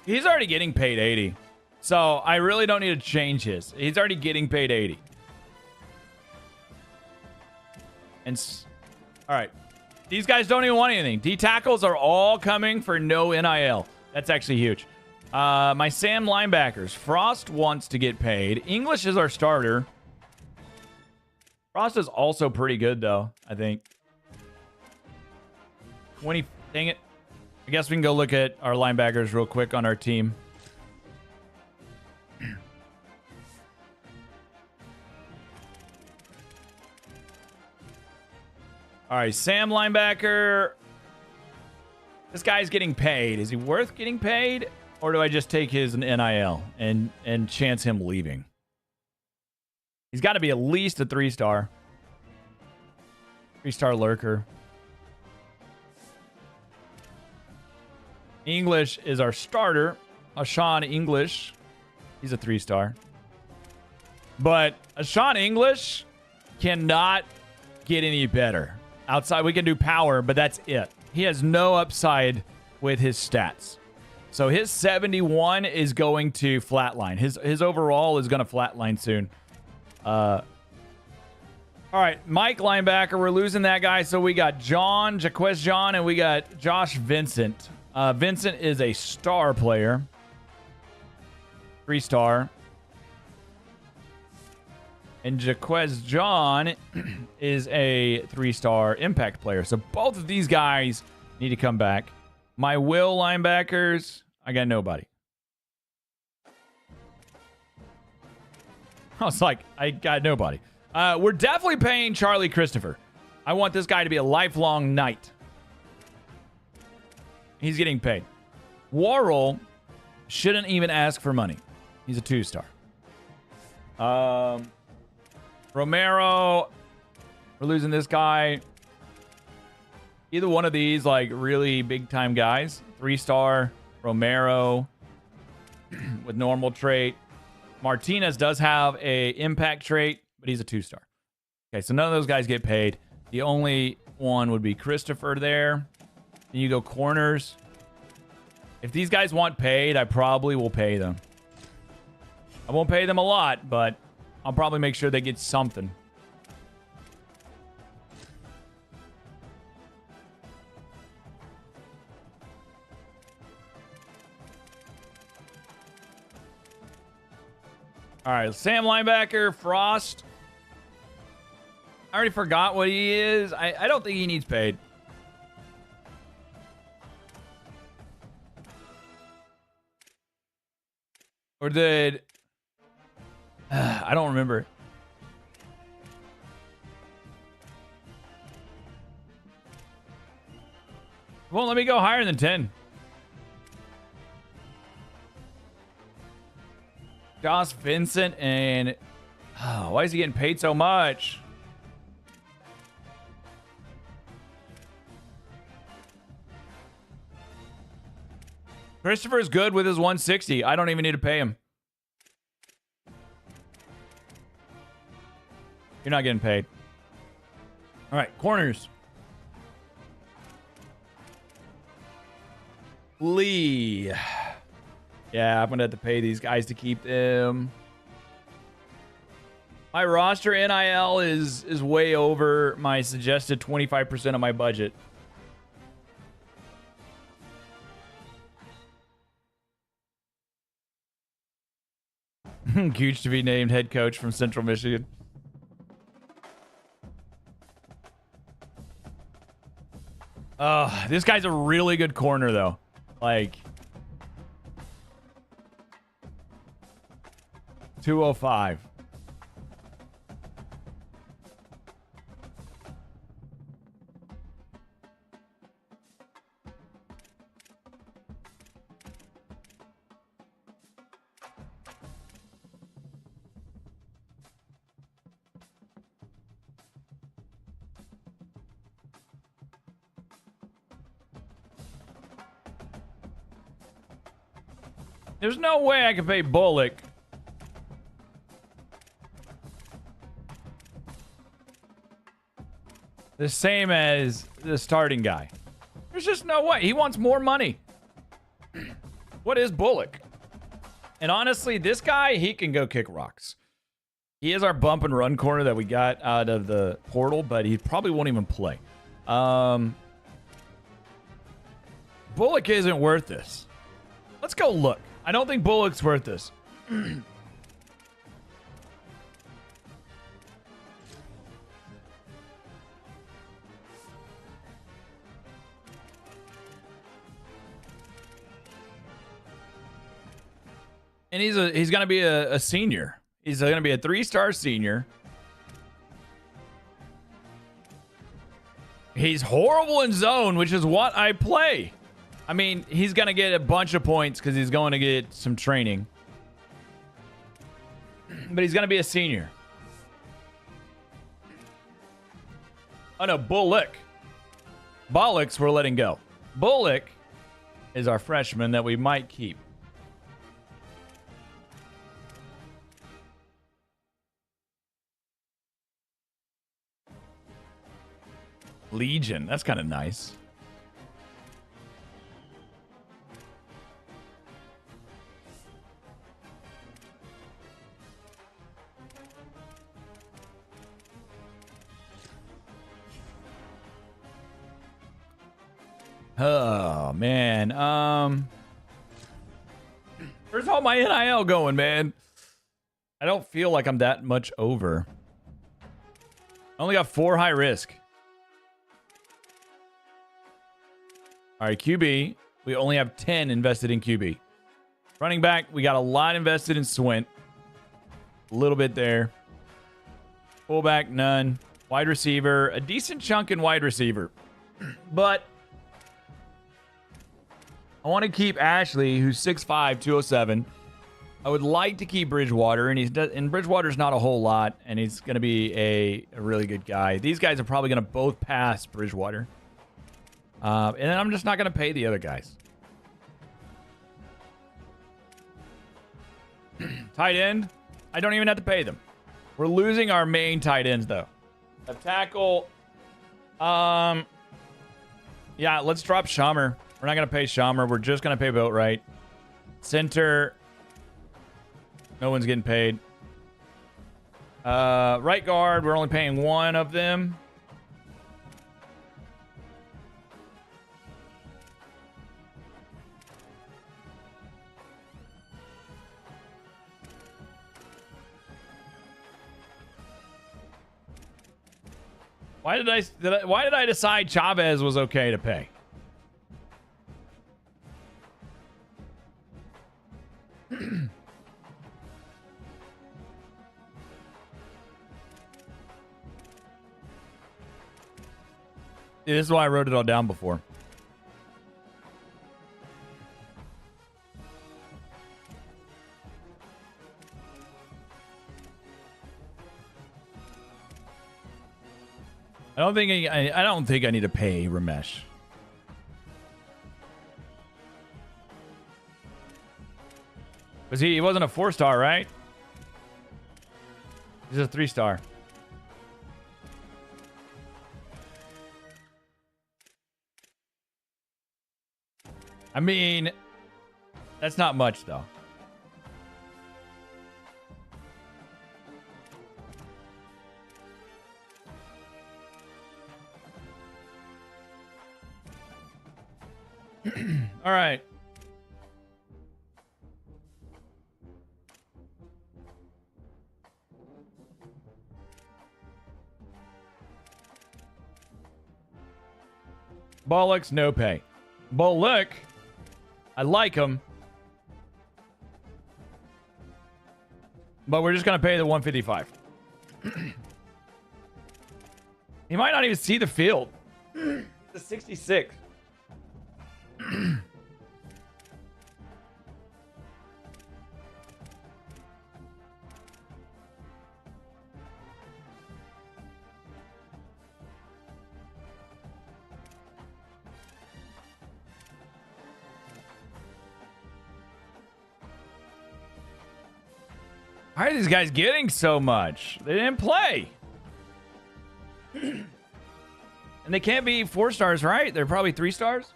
He's already getting paid 80. So I really don't need to change his. He's already getting paid 80. And all right. These guys don't even want anything. D tackles are all coming for no NIL. That's actually huge. My Sam linebackers. Frost wants to get paid. English is our starter. Frost is also pretty good, though, I think. 20. Dang it. I guess we can go look at our linebackers real quick on our team. All right, Sam linebacker. This guy's getting paid. Is he worth getting paid? Or do I just take his NIL and chance him leaving? He's got to be at least a 3-star. 3-star lurker. English is our starter. Ashawn English. He's a 3-star. But Ashawn English cannot get any better. Outside, we can do power, but that's it. He has no upside with his stats. So his 71 is going to flatline. His overall is going to flatline soon. All right, Mike linebacker. We're losing that guy. So we got Jaquez John, and we got Josh Vincent. Vincent is a star player. 3-star. And Jaquez John is a 3-star impact player. So both of these guys need to come back. My Will linebackers, I got nobody. I was like, I got nobody. We're definitely paying Charlie Christopher. I want this guy to be a lifelong Knight. He's getting paid. Worrell shouldn't even ask for money. He's a 2-star. Romero, we're losing this guy. Either one of these, like, really big-time guys. 3-star, Romero with normal trait. Martinez does have a impact trait, but he's a 2-star. Okay, so none of those guys get paid. The only one would be Christopher there. Then you go corners. If these guys want paid, I probably will pay them. I won't pay them a lot, but I'll probably make sure they get something. All right, Sam linebacker, Frost. I already forgot what he is. I don't think he needs paid. Or did... I don't remember. Won't let me go higher than 10. Josh Vincent and why is he getting paid so much? Christopher's good with his 160. I don't even need to pay him. You're not getting paid. All right, corners. Lee. Yeah, I'm going to have to pay these guys to keep them. My roster NIL is way over my suggested 25% of my budget. Gooch to be named head coach from Central Michigan. This guy's a really good corner, though. Like, 205. There's no way I can pay Bullock. The same as the starting guy. There's just no way. He wants more money. What is Bullock? And honestly, this guy, he can go kick rocks. He is our bump and run corner that we got out of the portal, but he probably won't even play. Bullock isn't worth this. Let's go look. I don't think Bullock's worth this. And he's going to be a senior. He's going to be a 3-star senior. He's horrible in zone, which is what I play. I mean, he's going to get a bunch of points because he's going to get some training. But he's going to be a senior. Oh, no, Bullock. Bollocks we're letting go. Bullock is our freshman that we might keep. Legion. That's kind of nice. Oh, man. Where's all my NIL going, man? I don't feel like I'm that much over. I only got 4 high risk. All right, QB. We only have 10 invested in QB. Running back, we got a lot invested in Swint. A little bit there. Fullback, none. Wide receiver, a decent chunk in wide receiver. But I want to keep Ashley, who's 6'5", 207. I would like to keep Bridgewater, and Bridgewater's not a whole lot, and he's going to be a really good guy. These guys are probably going to both pass Bridgewater. And then I'm just not going to pay the other guys. Tight end, I don't even have to pay them. We're losing our main tight ends, though. A tackle. Yeah, let's drop Shammer. We're not going to pay Shammer. We're just going to pay Boatwright. Center. No one's getting paid. Right guard, we're only paying one of them. Why did I decide Chavez was okay to pay? This is why I wrote it all down before. I don't think I need to pay Ramesh. Because he wasn't a 4-star, right? He's a 3-star. I mean, that's not much, though. All right. Bollocks, no pay. Bullock, I like him. But we're just going to pay the 155. He might not even see the field. The 66. Why are these guys getting so much? They didn't play. And they can't be 4-stars, right? They're probably 3-stars.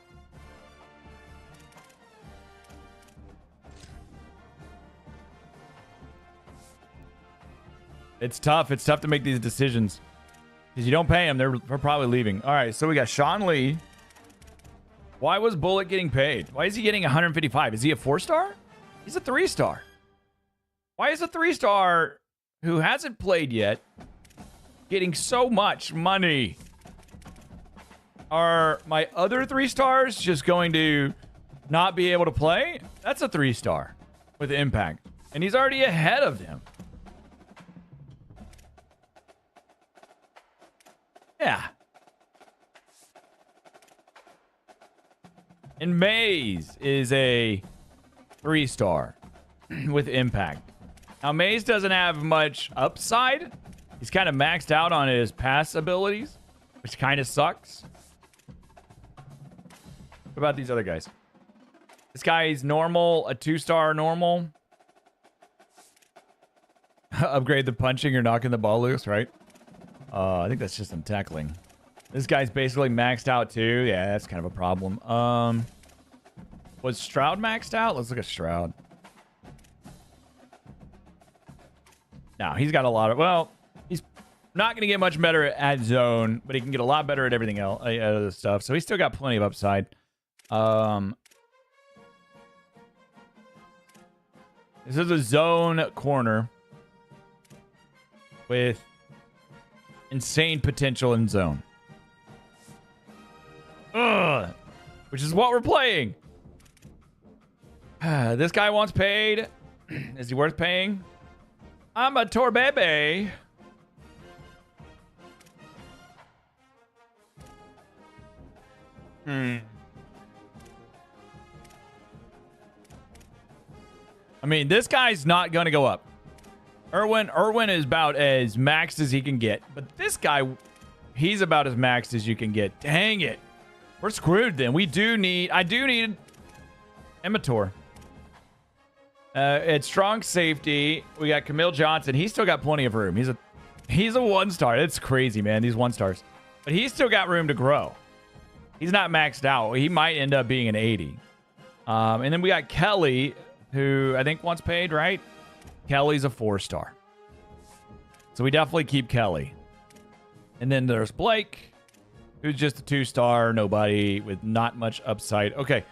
It's tough. It's tough to make these decisions. Because you don't pay them, they're probably leaving. All right, so we got Sean Lee. Why was Bullock getting paid? Why is he getting 155? Is he a 4-star? He's a 3-star. Why is a 3-star who hasn't played yet getting so much money? Are my other 3-stars just going to not be able to play? That's a 3-star with impact. And he's already ahead of them. Yeah. And Mays is a 3-star with impact. Now, Mays doesn't have much upside. He's kind of maxed out on his pass abilities, which kind of sucks. What about these other guys? This guy's normal, a 2-star normal. Upgrade the punching or knocking the ball loose, right? I think that's just some tackling. This guy's basically maxed out too. Yeah, that's kind of a problem. Was Stroud maxed out? Let's look at Stroud. No, he's got a lot of... Well, he's not going to get much better at zone, but he can get a lot better at everything else, other stuff. So he's still got plenty of upside. This is a zone corner with insane potential in zone. Ugh. Which is what we're playing. This guy wants paid. Is he worth paying? I'm a Torbebe. I mean, this guy's not going to go up. Irwin is about as maxed as he can get. But this guy, he's about as maxed as you can get. Dang it. We're screwed then. I do need Emator. At strong safety, we got Camille Johnson. He's still got plenty of room. He's a 1-star. That's crazy, man. These 1-stars. But he's still got room to grow. He's not maxed out. He might end up being an 80. And then we got Kelly, who I think wants paid, right? Kelly's a 4-star. So we definitely keep Kelly. And then there's Blake, who's just a 2-star, nobody with not much upside. Okay.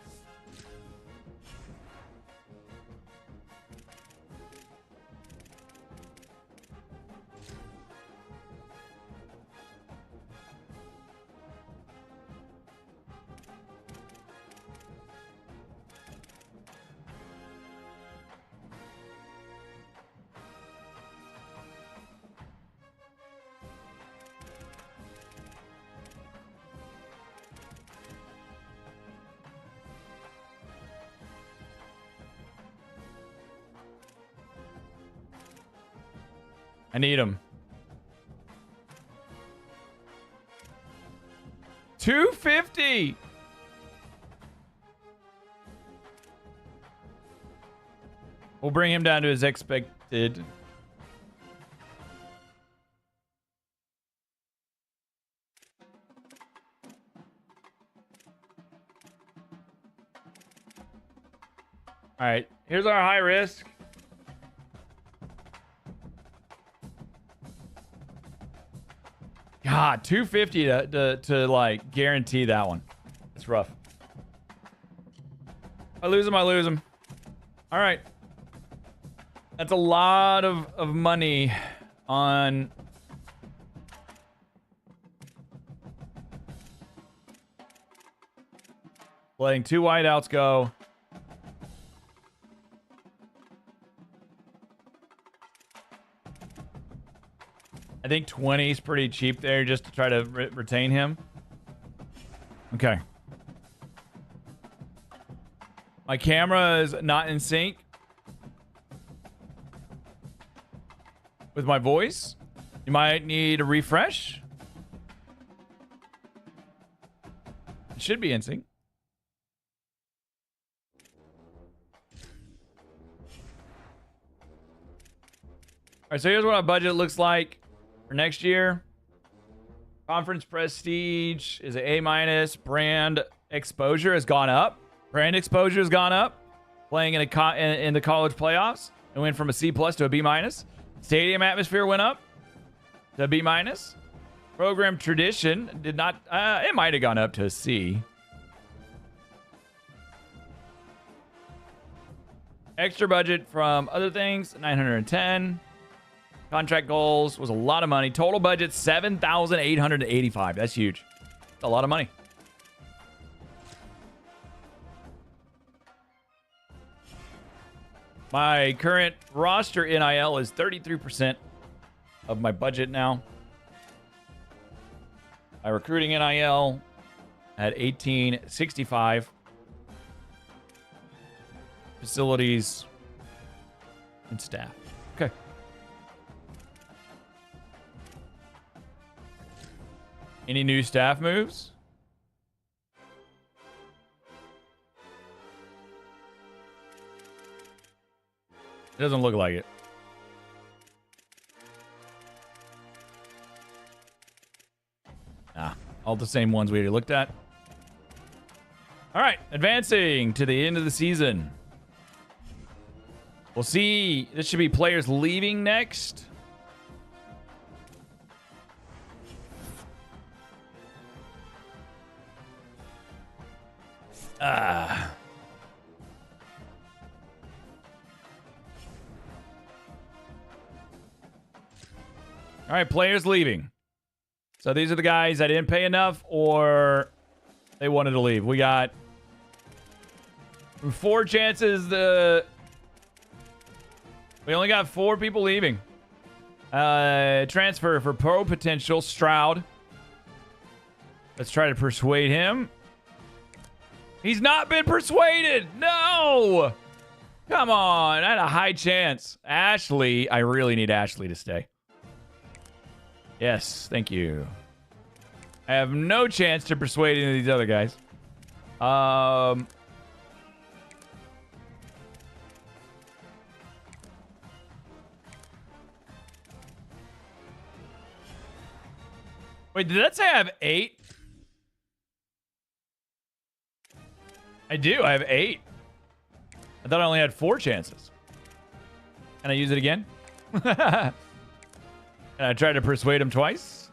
I need him. $250. We'll bring him down to his expected. All right, here's our high risk. God, 250 to like guarantee that one. It's rough. I lose him, I lose him. All right. That's a lot of money on letting two wideouts go. I think 20 is pretty cheap there just to try to retain him. Okay. My camera is not in sync with my voice. You might need a refresh. It should be in sync. All right, so here's what our budget looks like for next year. Conference prestige is an A-. Brand exposure has gone up. Brand exposure has gone up. Playing in the college playoffs, it went from a C+ to a B-. Stadium atmosphere went up to a B-. Program tradition did not. It might have gone up to a C. Extra budget from other things, 910. Contract goals was a lot of money. Total budget, 7,885. That's huge. That's a lot of money. My current roster NIL is 33% of my budget now. My recruiting NIL at 1865. Facilities and staff. Okay. Any new staff moves? It doesn't look like it. Nah, all the same ones we already looked at. All right, advancing to the end of the season. We'll see. This should be players leaving next. All right, players leaving. So these are the guys that didn't pay enough or they wanted to leave. We got 4 chances. We only got 4 people leaving. Transfer for pro potential, Stroud. Let's try to persuade him. He's not been persuaded. No. Come on. I had a high chance. Ashley. I really need Ashley to stay. Yes. Thank you. I have no chance to persuade any of these other guys. Wait, did that say I have 8? I do. I have 8. I thought I only had 4 chances. Can I use it again? And I tried to persuade him twice.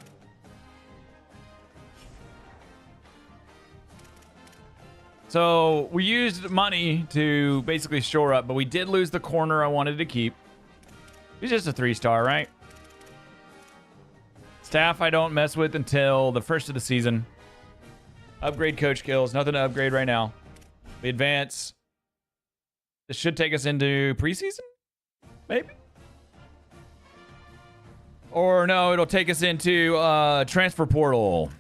So we used money to basically shore up, but we did lose the corner I wanted to keep. He's just a 3-star, right? Staff I don't mess with until the first of the season. Upgrade coach kills. Nothing to upgrade right now. We advance. This should take us into preseason? Maybe? Or no, it'll take us into transfer portal.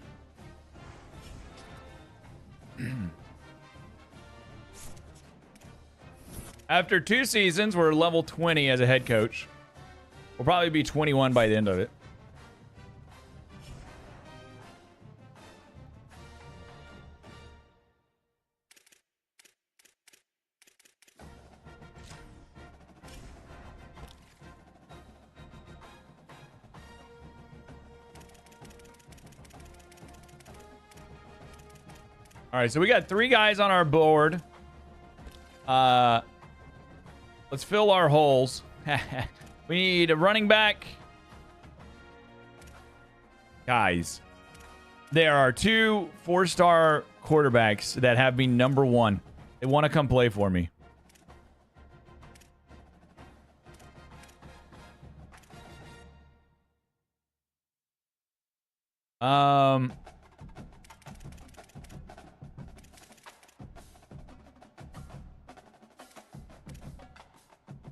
After 2 seasons, we're level 20 as a head coach. We'll probably be 21 by the end of it. All right, so we got 3 guys on our board. Let's fill our holes. We need a running back. Guys, there are 2 4-star quarterbacks that have been number 1. They want to come play for me.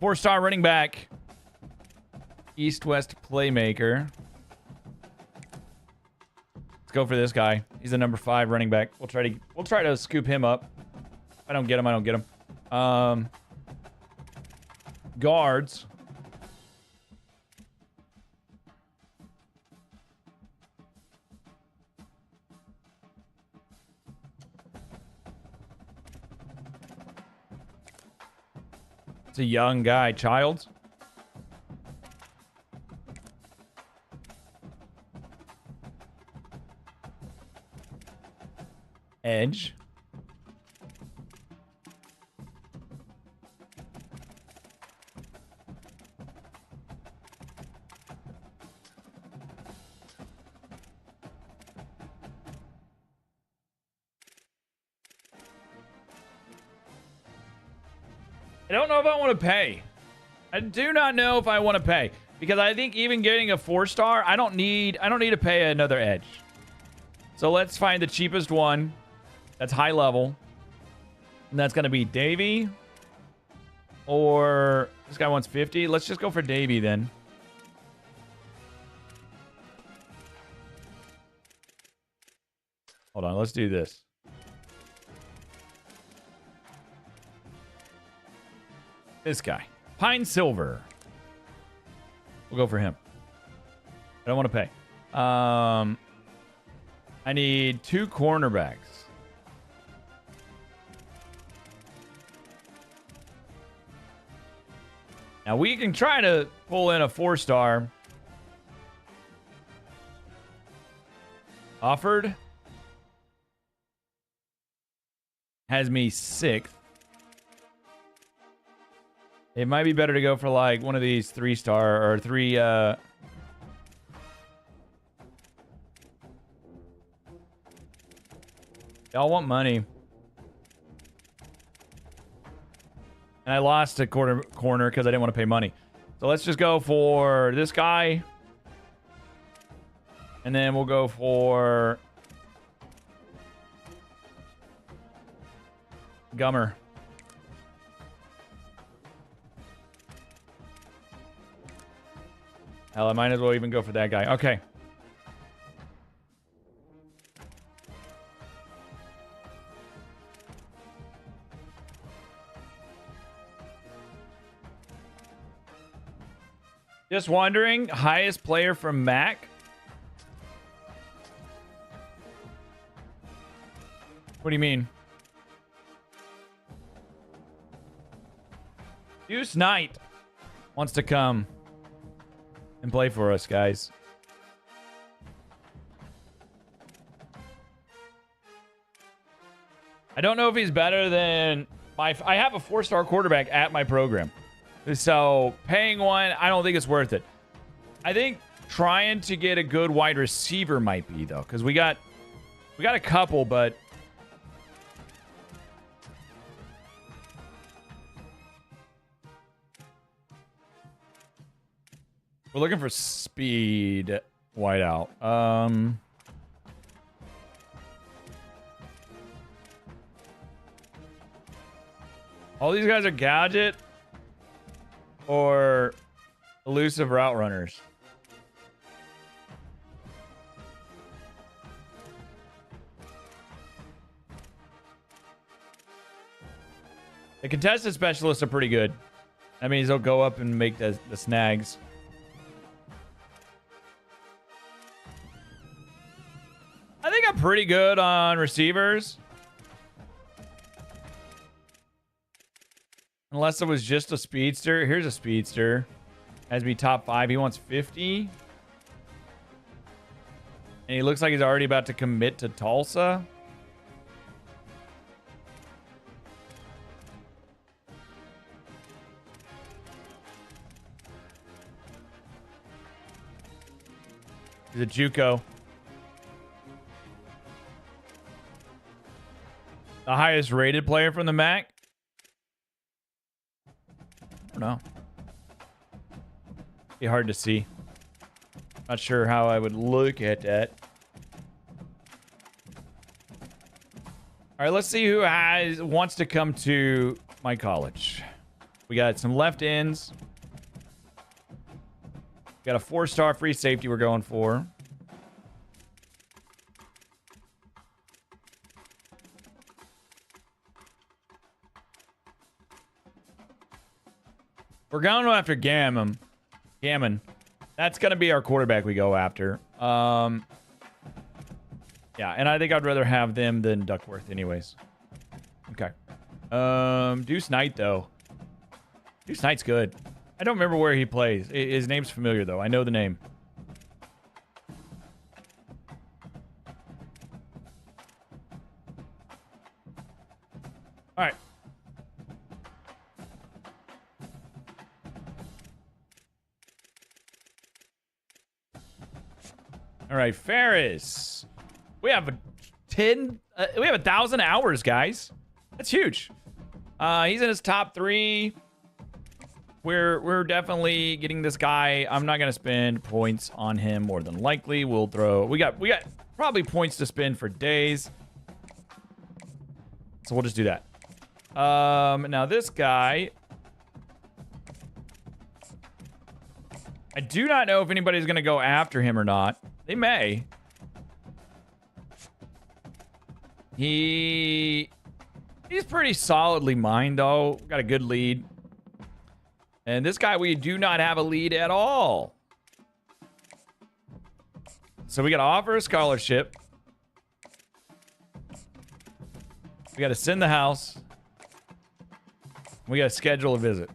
Four-star running back, East-West playmaker. Let's go for this guy. He's the number 5 running back. We'll try to scoop him up. If I don't get him, I don't get him. Guards. It's a young guy. Childs. Edge. I don't know if I want to pay. I do not know if I want to pay, because I think even getting a 4-star, I don't need to pay another edge. So let's find the cheapest one that's high level. And that's going to be Davey, or this guy wants 50. Let's just go for Davey then. Hold on, let's do this. This guy. Pine Silver. We'll go for him. I don't want to pay. I need 2 cornerbacks. Now we can try to pull in a 4-star. Offered has me 6th. It might be better to go for like one of these 3-star or 3 y'all want money. And I lost a corner because I didn't want to pay money. So let's just go for this guy. And then we'll go for Gummer. Hell, I might as well even go for that guy. Okay. Just wondering, highest player from Mac? What do you mean? Deuce Knight wants to come and play for us, guys. I don't know if he's better than I have a 4-star quarterback at my program. So paying one, I don't think it's worth it. I think trying to get a good wide receiver might be, though, because we got a couple, but we're looking for speed wideout. All these guys are gadget or elusive route runners. The contested specialists are pretty good. That means they'll go up and make the snags. I think I'm pretty good on receivers. Unless it was just a speedster. Here's a speedster. Has me top 5. He wants 50. And he looks like he's already about to commit to Tulsa. He's a JUCO. The highest rated player from the MAC? I don't know. Be hard to see. Not sure how I would look at that. All right, let's see who wants to come to my college. We got some left ends. Got a 4-star free safety we're going for. We're going after Gammon. That's going to be our quarterback we go after. Yeah, and I think I'd rather have them than Duckworth anyways. Okay. Deuce Knight, though. Deuce Knight's good. I don't remember where he plays. His name's familiar, though. I know the name. All right. All right, Ferris. We have 1,000 hours, guys. That's huge. He's in his top 3. We're definitely getting this guy. I'm not gonna spend points on him more than likely. We'll throw. We got probably points to spend for days. So we'll just do that. Now this guy. I do not know if anybody's gonna go after him or not. They may. He's pretty solidly mined, though. Got a good lead. And this guy, we do not have a lead at all. So we got to offer a scholarship. We got to send the house. We got to schedule a visit.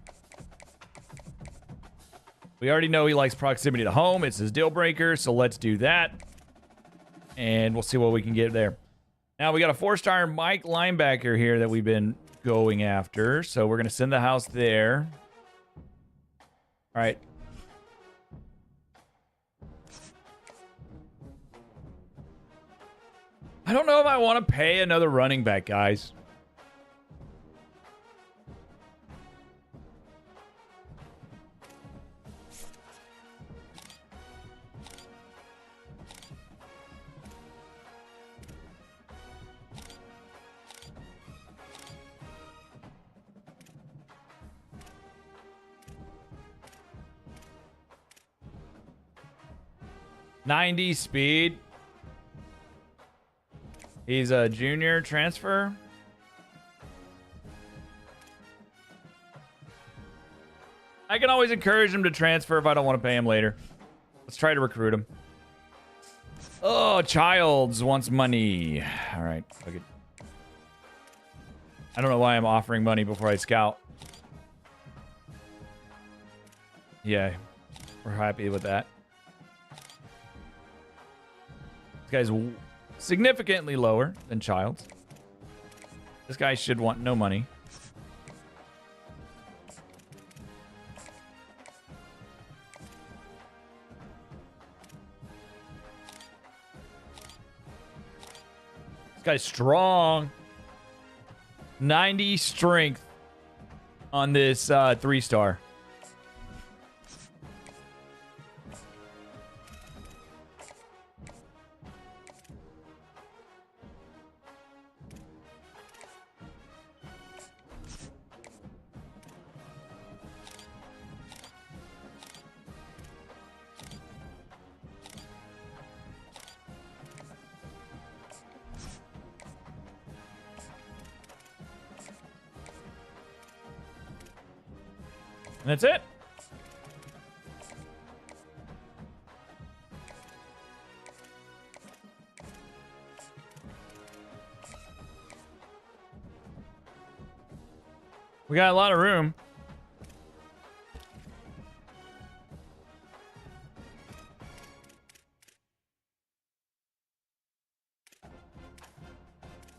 We already know he likes proximity to home. It's his deal breaker, so let's do that. And we'll see what we can get there. Now, we got a 4-star Mike linebacker here that we've been going after. So we're going to send the house there. All right. I don't know if I want to pay another running back, guys. .90 speed. He's a junior transfer. I can always encourage him to transfer if I don't want to pay him later. Let's try to recruit him. Oh, Childs wants money. All right. Okay. I don't know why I'm offering money before I scout. Yeah, we're happy with that. This guy's significantly lower than Childs. This guy should want no money. This guy's strong. 90 strength on this 3-star. And that's it. We got a lot of room.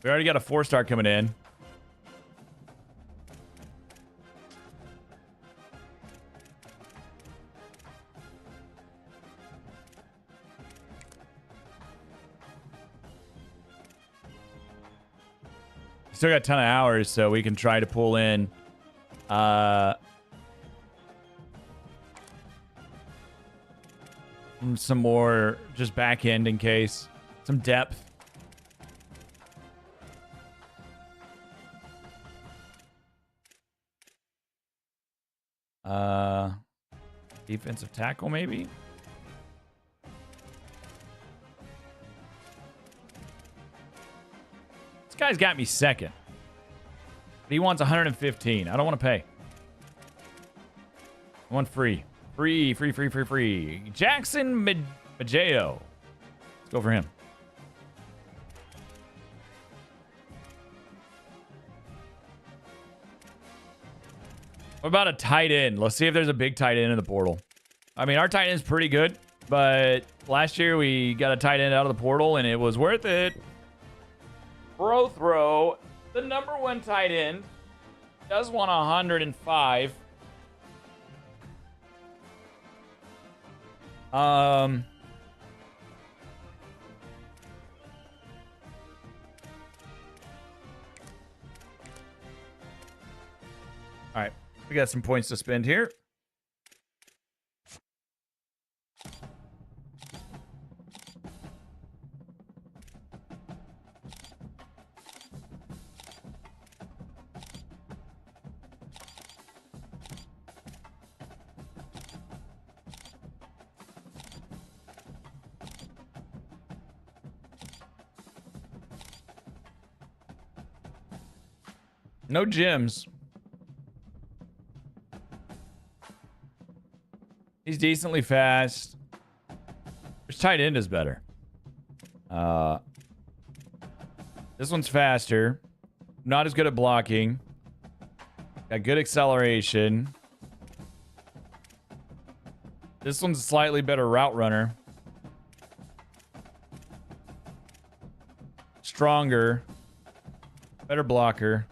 We already got a 4-star coming in. still got a ton of hours, so we can try to pull in some more just back end in case. Some depth. Defensive tackle, maybe? This guy's got me second. But he wants 115. I don't want to pay. I want free. Free. Jackson Majeo. Let's go for him. What about a tight end? Let's see if there's a big tight end in the portal. I mean, our tight end's pretty good, but last year we got a tight end out of the portal, and it was worth it. Bro Throw, the number 1 tight end, does want 105. All right. We got some points to spend here. No gyms. He's decently fast. Which tight end is better? This one's faster. Not as good at blocking. Got good acceleration. This one's a slightly better route runner. Stronger. Better blocker.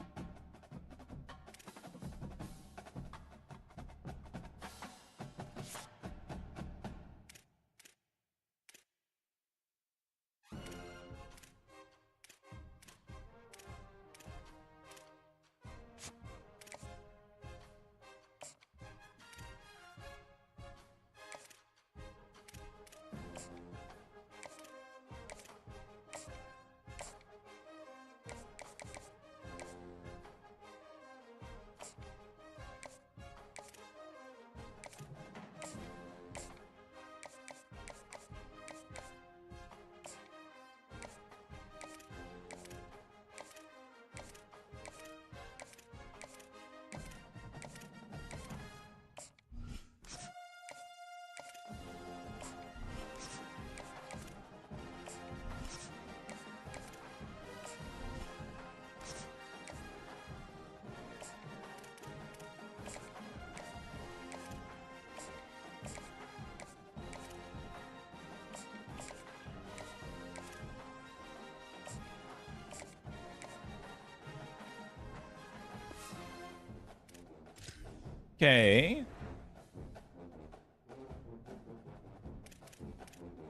Okay.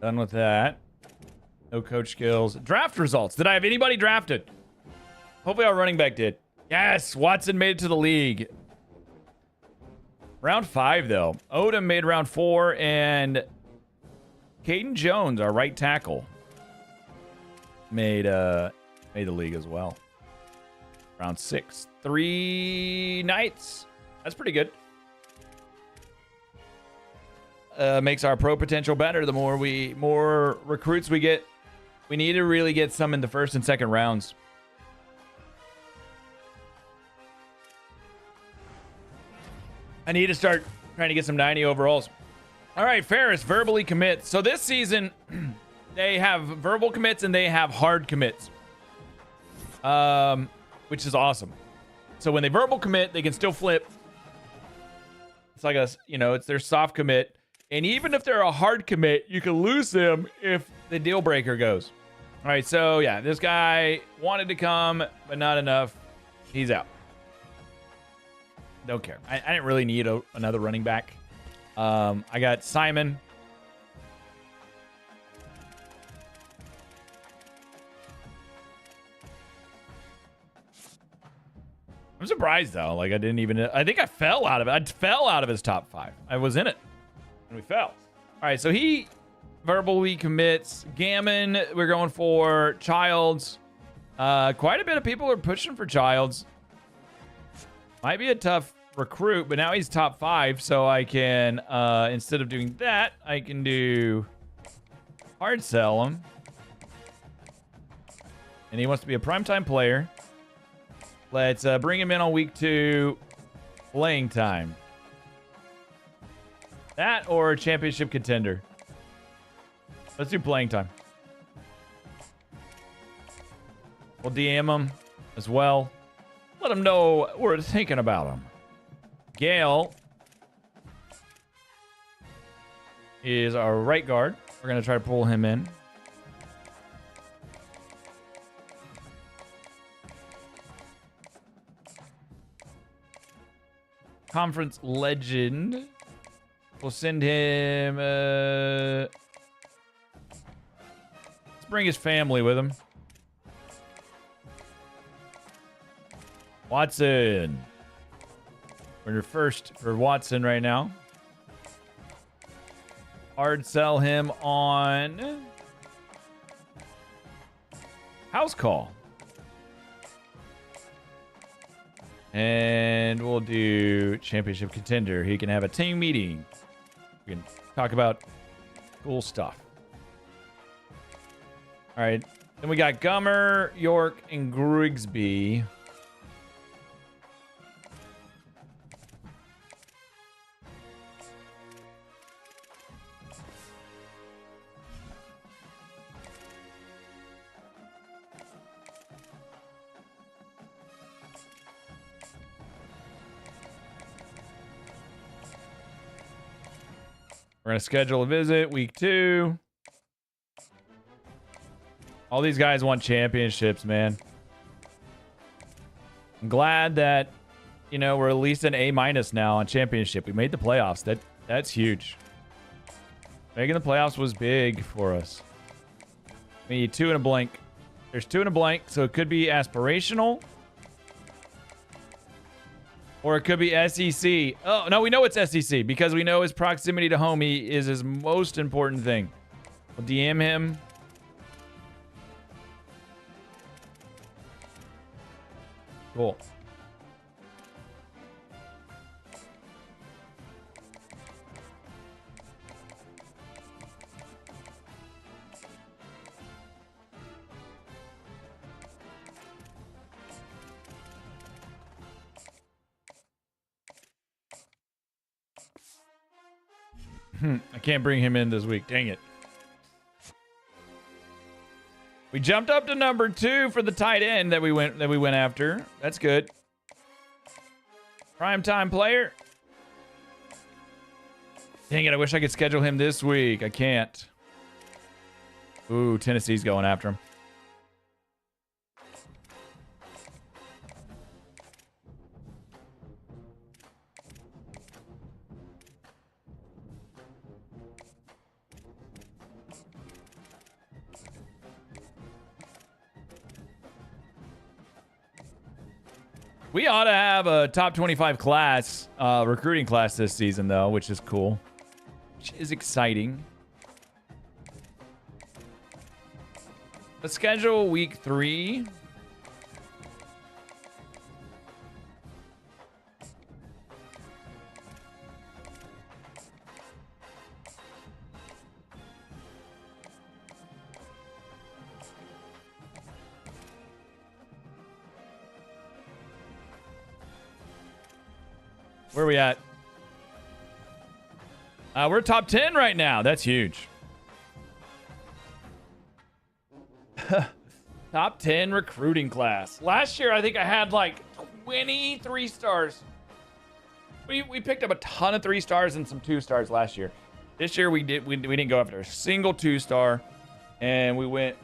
Done with that. No coach skills. Draft results. Did I have anybody drafted? Hopefully our running back did. Yes, Watson made it to the league. Round 5, though. Odom made round 4, and Caden Jones, our right tackle, made the league as well. Round 6. 3 nights. That's pretty good. Makes our pro potential better the more recruits we get. We need to really get some in the first and second rounds. I need to start trying to get some 90 overalls. All right, Ferris, verbally commit. So this season, they have verbal commits and they have hard commits, which is awesome. So when they verbal commit, they can still flip. It's like it's their soft commit. And even if they're a hard commit, you can lose them if the deal breaker goes. All right, so yeah, this guy wanted to come, but not enough. He's out. Don't care. I didn't really need another running back. I got Simon. I'm surprised though. Like I think I fell out of it. I fell out of his top 5. I was in it and we fell. All right, so he verbally commits. Gammon, we're going for Childs. Quite a bit of people are pushing for Childs. Might be a tough recruit, but now he's top 5, so I can instead of doing that, I can do hard sell him. And he wants to be a primetime player. Let's bring him in on week 2. Playing time. That or championship contender. Let's do playing time. We'll DM him as well. Let him know we're thinking about him. Gale is our right guard. We're going to try to pull him in. Conference legend. We'll send him. Let's bring his family with him. Watson. We're first for Watson right now. Hard sell him on house call. And we'll do championship contender. He can have a team meeting. We can talk about cool stuff. All right. Then we got Gummer, York, and Grigsby. We're going to schedule a visit week 2. All these guys want championships, man. I'm glad that, you know, we're at least an A- now on championship. We made the playoffs. That's huge. Making the playoffs was big for us. We need 2 and a blank. There's 2 and a blank, so it could be aspirational. Or it could be SEC. Oh, no, we know it's SEC because we know his proximity to homie is his most important thing. We'll DM him. Cool. I can't bring him in this week. Dang it. We jumped up to number 2 for the tight end that we went after. That's good. Primetime player. Dang it, I wish I could schedule him this week. I can't. Ooh, Tennessee's going after him. We ought to have a top 25 class, recruiting class this season, though, which is cool. Which is exciting. Let's schedule week 3. Where are we at? We're top 10 right now. That's huge. Top 10 recruiting class. Last year, I think I had like 23 stars. We picked up a ton of 3 stars and some 2 stars last year. This year, we didn't go after a single 2-star, and we went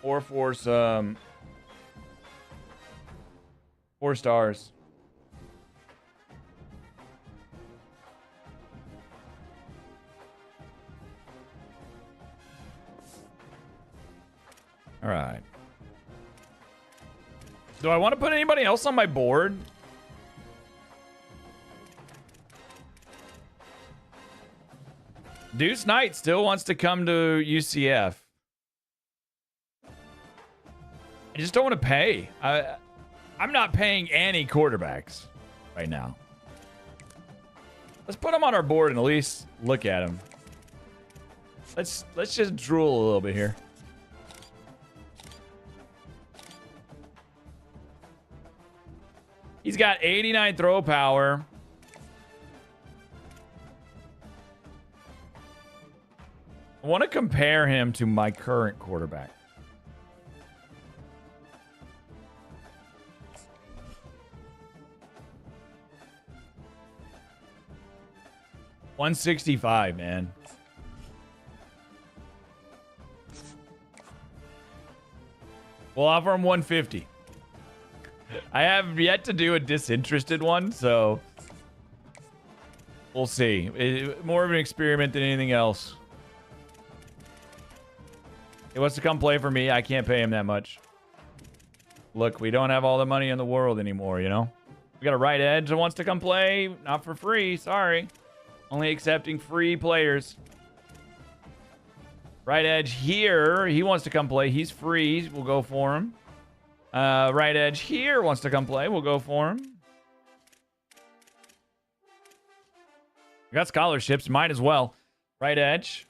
for some 4 stars. All right. Do I want to put anybody else on my board? Deuce Knight still wants to come to UCF. I just don't want to pay. I'm not paying any quarterbacks right now. Let's put him on our board and at least look at him. Let's just drool a little bit here. He's got 89 throw power. I want to compare him to my current quarterback. $165, man. We'll offer him $150. I have yet to do a disinterested one, so we'll see. More of an experiment than anything else. He wants to come play for me. I can't pay him that much. Look, we don't have all the money in the world anymore, you know? We got a right edge that wants to come play. Not for free. Sorry. Only accepting free players. Right edge here. He wants to come play. He's free. We'll go for him. Right edge here wants to come play. We'll go for him. We got scholarships. Might as well. Right edge.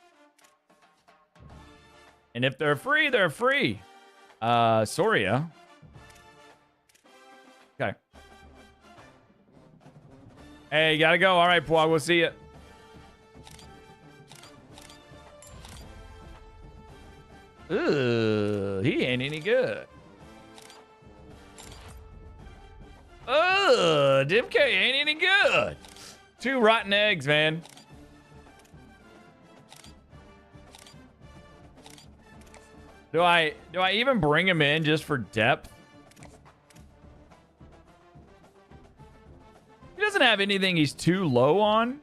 And if they're free, they're free. Soria. Okay. Hey, gotta go. All right, Pwag. We'll see you. Ugh, he ain't any good. Ugh, Dimk ain't any good. 2 rotten eggs, man. Do I even bring him in just for depth? He doesn't have anything he's too low on.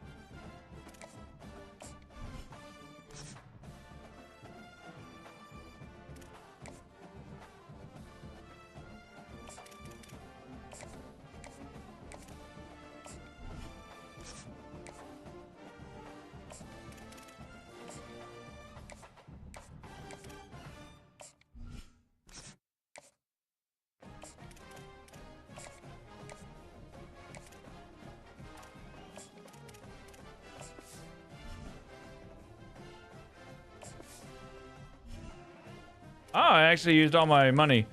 Oh, I actually used all my money.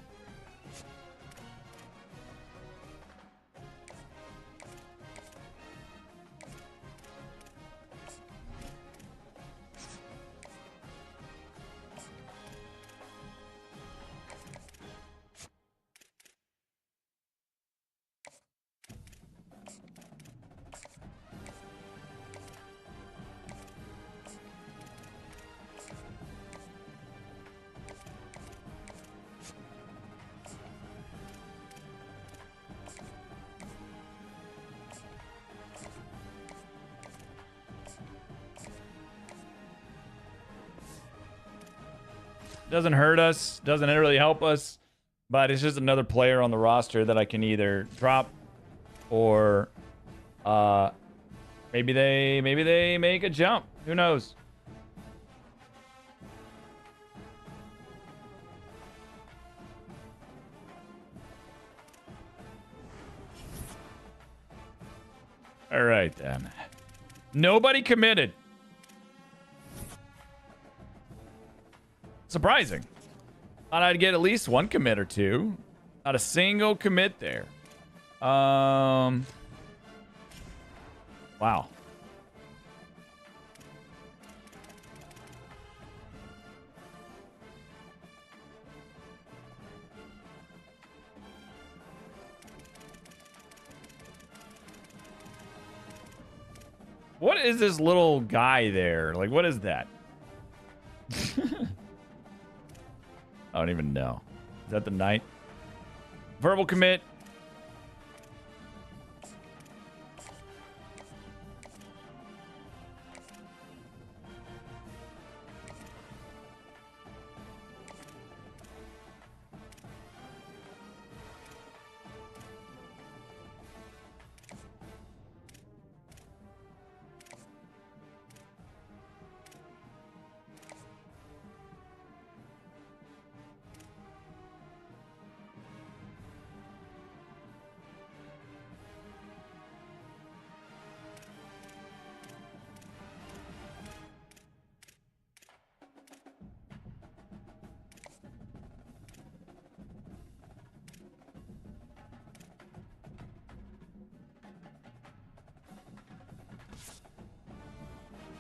Doesn't hurt us, doesn't really help us, but it's just another player on the roster that I can either drop or maybe they make a jump. Who knows? All right then. Nobody committed. Surprising. Thought I'd get at least one commit or two. Not a single commit there. Wow. What is this little guy there? Like, what is that? I don't even know. Is that the knight? Verbal commit.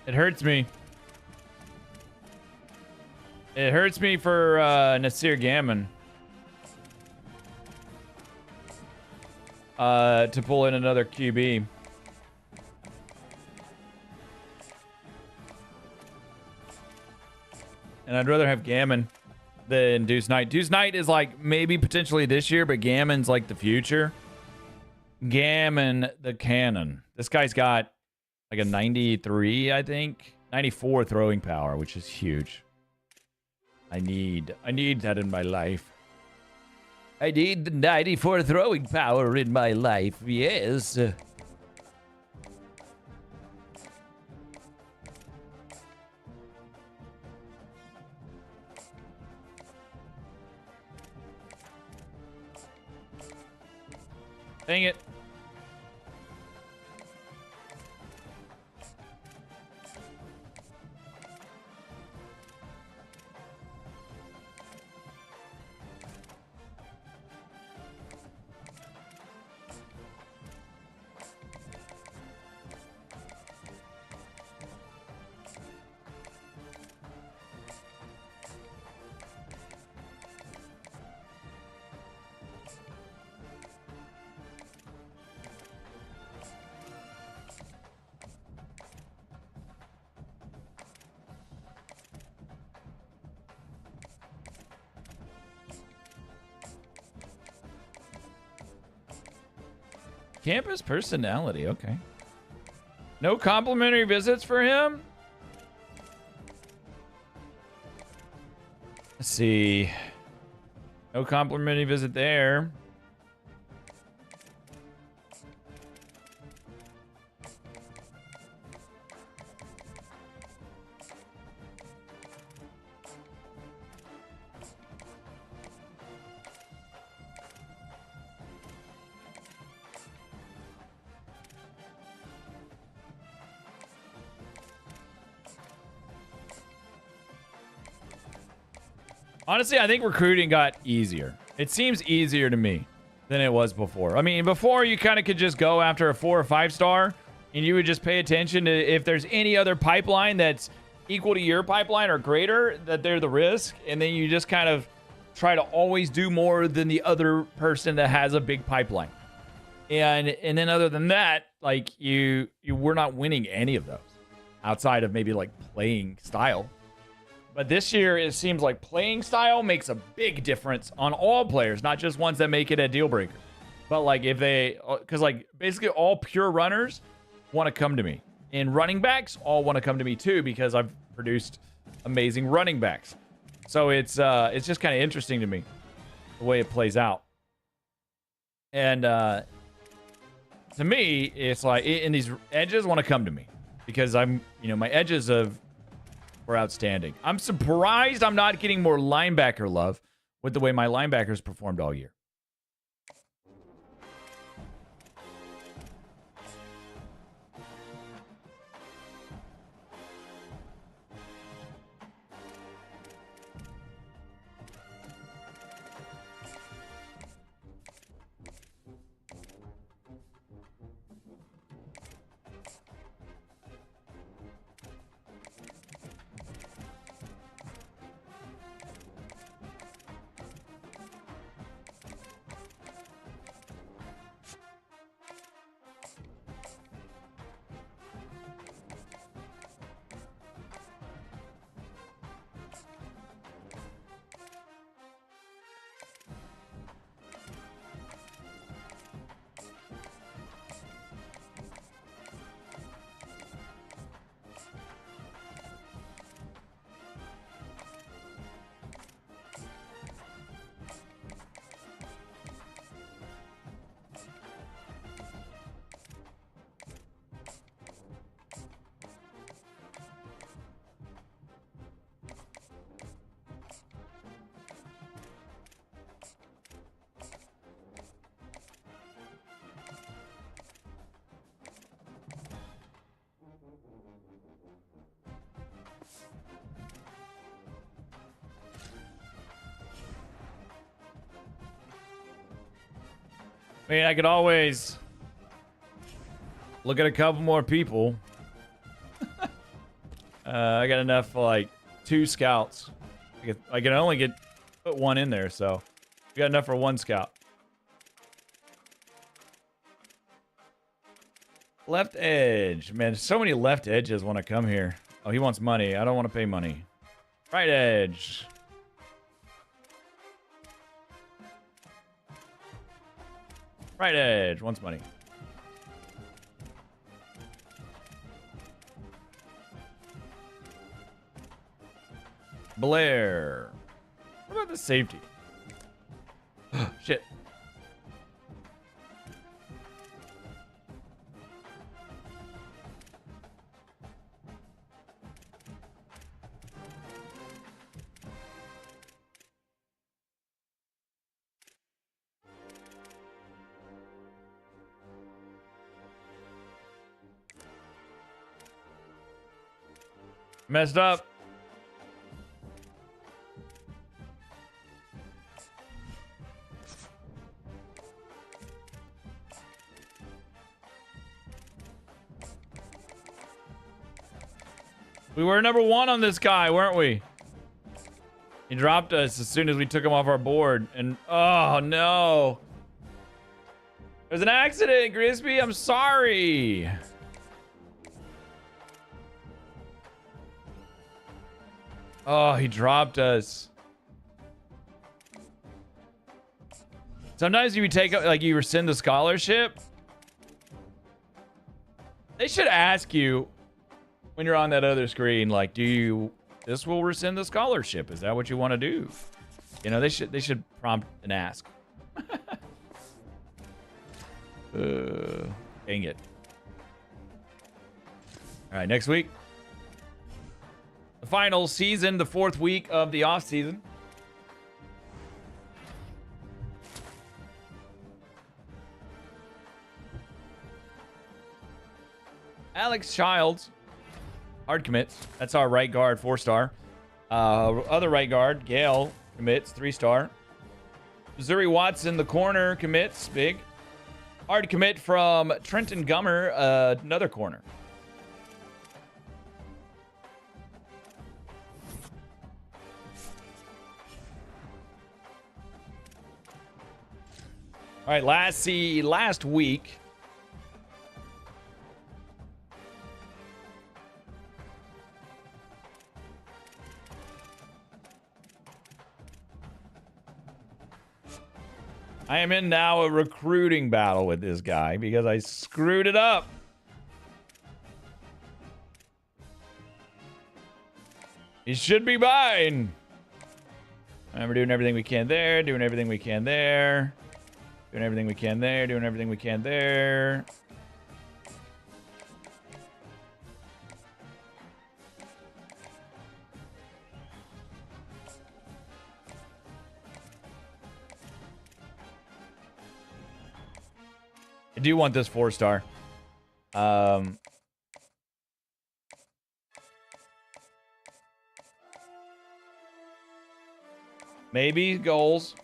It hurts me. It hurts me for Nasir Gammon. To pull in another QB. And I'd rather have Gammon than Deuce Knight. Deuce Knight is like maybe potentially this year, but Gammon's like the future. Gammon the cannon. This guy's got like a 93, I think. 94 throwing power, which is huge. I need that in my life. I need the 94 throwing power in my life. Yes. Dang it. Campus personality, okay. No complimentary visits for him? Let's see. No complimentary visit there. Honestly, I think recruiting got easier. It seems easier to me than it was before. I mean, before you kind of could just go after a 4 or 5 star and you would just pay attention to if there's any other pipeline that's equal to your pipeline or greater, that they're the risk. And then you just kind of try to always do more than the other person that has a big pipeline. And then other than that, like you were not winning any of those outside of maybe like playing style. But this year, it seems like playing style makes a big difference on all players, not just ones that make it a deal breaker. But like if they, because like basically all pure runners want to come to me. And running backs all want to come to me too because I've produced amazing running backs. So it's just kind of interesting to me the way it plays out. And to me, it's like, and these edges want to come to me because I'm, my edges were outstanding. I'm surprised I'm not getting more linebacker love with the way my linebackers performed all year. I mean, I could always look at a couple more people. I got enough for like 2 scouts. I can only put 1 in there, so we got enough for 1 scout. Left edge. Man, so many left edges want to come here. Oh, he wants money. I don't want to pay money. Right edge. Right edge wants money. Blair. What about the safety? Shit. Messed up. We were number 1 on this guy, weren't we? He dropped us as soon as we took him off our board. And, oh, no. There's an accident, Grisby. I'm sorry. Oh, he dropped us. Sometimes you take, like, you rescind the scholarship. They should ask you when you're on that other screen, like, this will rescind the scholarship. Is that what you want to do? You know, they should prompt and ask. Dang it. All right, next week. The final season, the 4th week of the off season. Alex Childs, hard commits. That's our right guard, 4-star. Other right guard, Gale, commits, 3-star. Missouri Watson, the corner, commits, big. Hard commit from Trenton Gummer, another corner. All right, last week. I am in now a recruiting battle with this guy because I screwed it up. He should be mine. And we're doing everything we can there, doing everything we can there. Doing everything we can there, doing everything we can there. I do want this 4-star. Maybe goals.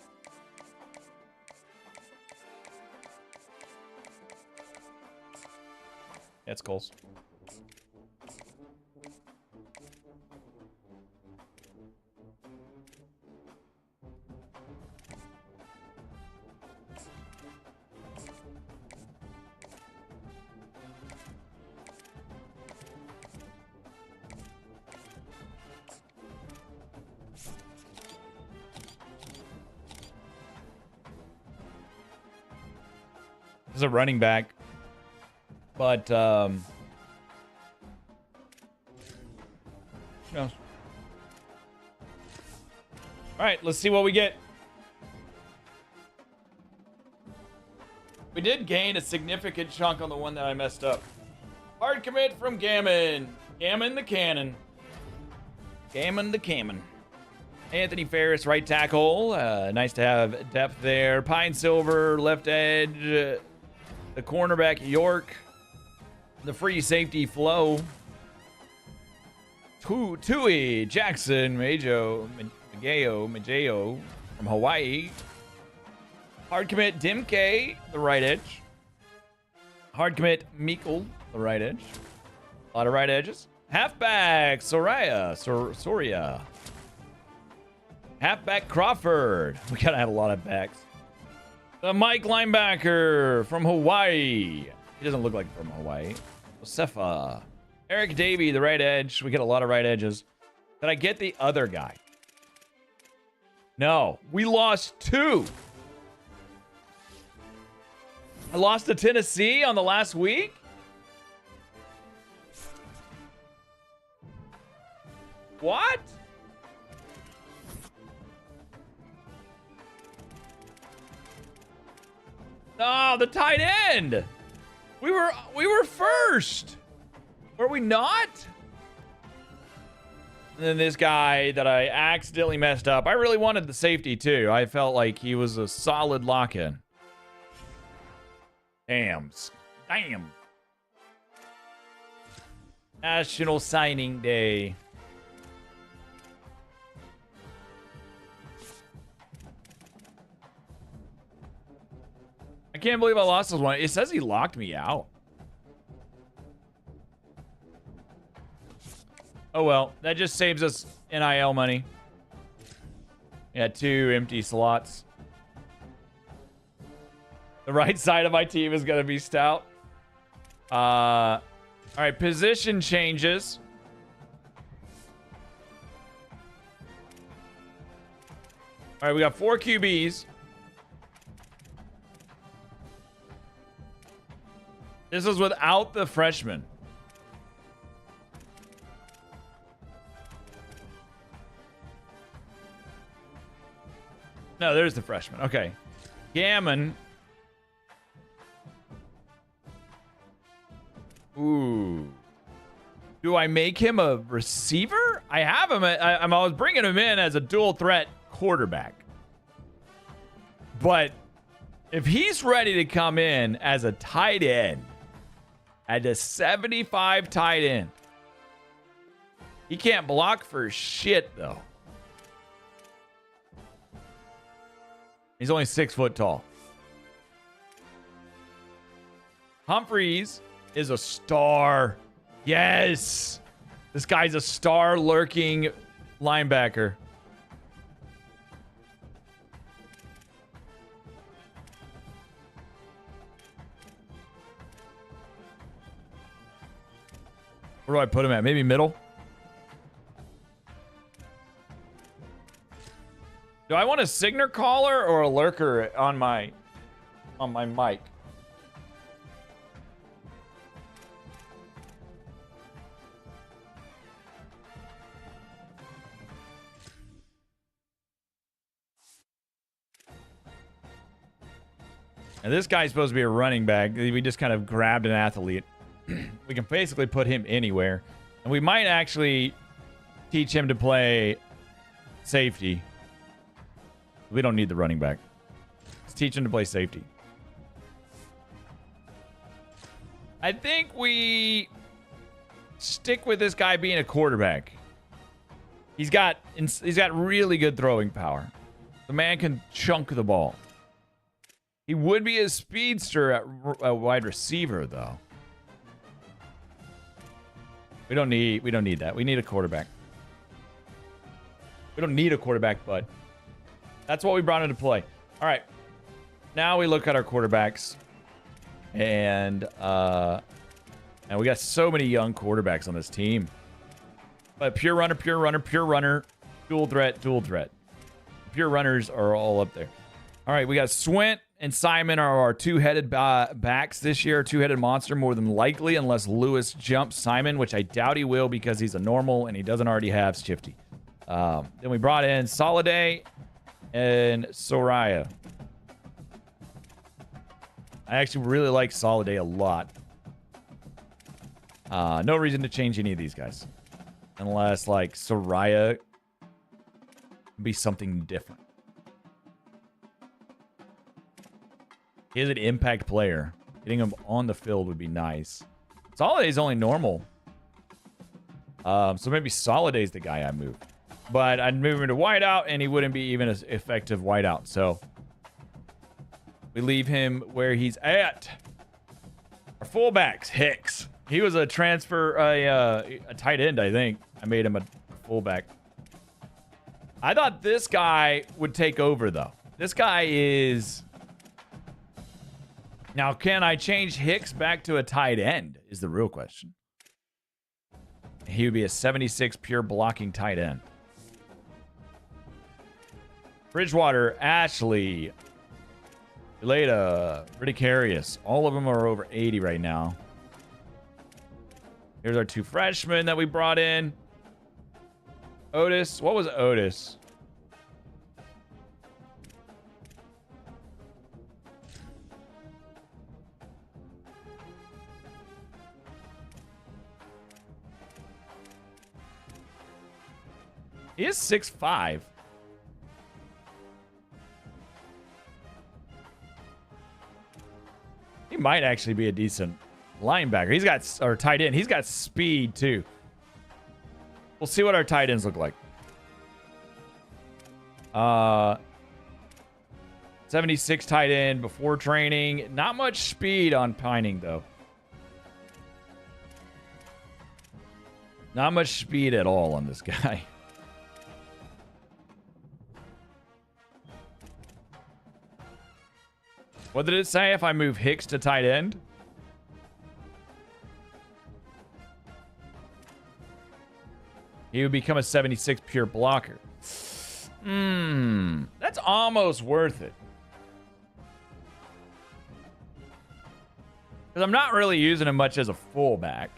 That's goals. This is a running back. But, who knows? All right, let's see what we get. We did gain a significant chunk on the one that I messed up. Hard commit from Gammon. Gammon the Cannon. Gammon the Cannon. Anthony Ferris, right tackle. Nice to have depth there. Pine Silver, left edge. The cornerback, York. The free safety, Flo. Tui Jackson, Majo from Hawaii. Hard commit, Dimke, the right edge. Hard commit, Meekle, the right edge. A lot of right edges. Halfback, Soria. Halfback, Crawford. We gotta have a lot of backs. The Mike linebacker from Hawaii. He doesn't look like from Hawaii. Josefa. Eric Davey, the right edge. We get a lot of right edges. Did I get the other guy? No. We lost 2. I lost to Tennessee on the last week? What? No, the tight end. We were first. Were we not? And then this guy that I accidentally messed up. I really wanted the safety too. I felt like he was a solid lock-in. Damn. National Signing Day. I can't believe I lost this one. It says he locked me out. Oh well, that just saves us NIL money. Yeah, 2 empty slots. The right side of my team is going to be stout. All right, position changes. All right, we got 4 QBs. This is without the freshman. No, there's the freshman. Okay. Gammon. Ooh. Do I make him a receiver? I have him. I was bringing him in as a dual threat quarterback. But if he's ready to come in as a tight end, at a 75 tight end, he can't block for shit, though. He's only 6 foot tall. Humphreys is a star. Yes. This guy's a star lurking linebacker. Where do I put him at? Maybe middle? Do I want a signer caller or a lurker on my mic? And this guy's supposed to be a running back. We just kind of grabbed an athlete. We can basically put him anywhere. And we might actually teach him to play safety. We don't need the running back. Let's teach him to play safety. I think we stick with this guy being a quarterback. He's got really good throwing power. The man can chunk the ball. He would be a speedster at wide receiver, though. We don't need that. We need a quarterback. We don't need a quarterback, but that's what we brought into play. All right. Now we look at our quarterbacks. And we got so many young quarterbacks on this team. But pure runner, dual threat. Pure runners are all up there. All right, we got Swint and Simon are our two-headed backs this year. Two-headed monster more than likely, unless Lewis jumps Simon, which I doubt he will because he's a normal and he doesn't already have Shifty. Then we brought in Soliday and Soraya. I actually really like Soliday a lot. No reason to change any of these guys. Unless, like, Soraya be something different. He is an impact player. Getting him on the field would be nice. Soliday's only normal. So maybe Soliday's the guy I move. But I'd move him to wideout, and he wouldn't be even as effective wideout. So we leave him where he's at. Our fullbacks, Hicks. He was a transfer, a tight end, I think. I made him a fullback. I thought this guy would take over, though. This guy is... Now, can I change Hicks back to a tight end is the real question. He would be a 76 pure blocking tight end. Bridgewater, Ashley, Eleda, Ridicarius. All of them are over 80 right now. Here's our 2 freshmen that we brought in. Otis. What was Otis? He is 6'5". He might actually be a decent linebacker. He's got, or tight end. He's got speed too. We'll see what our tight ends look like. 76 tight end before training. Not much speed on Pining though. Not much speed at all on this guy. What did it say if I move Hicks to tight end? He would become a 76 pure blocker. That's almost worth it. Because I'm not really using him much as a fullback.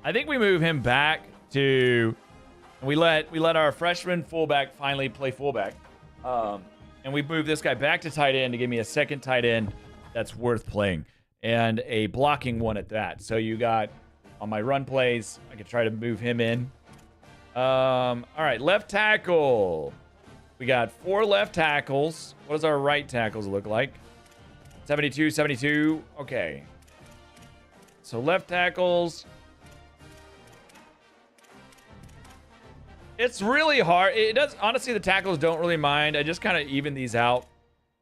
I think we move him back to... We let our freshman fullback finally play fullback. And we move this guy back to tight end to give me a second tight end that's worth playing. And a blocking one at that. So you got, on my run plays, I could try to move him in. All right, left tackle. We got 4 left tackles. What does our right tackles look like? 72, 72. Okay. So left tackles. It's really hard. It does, honestly, the tackles don't really mind. I just kind of even these out.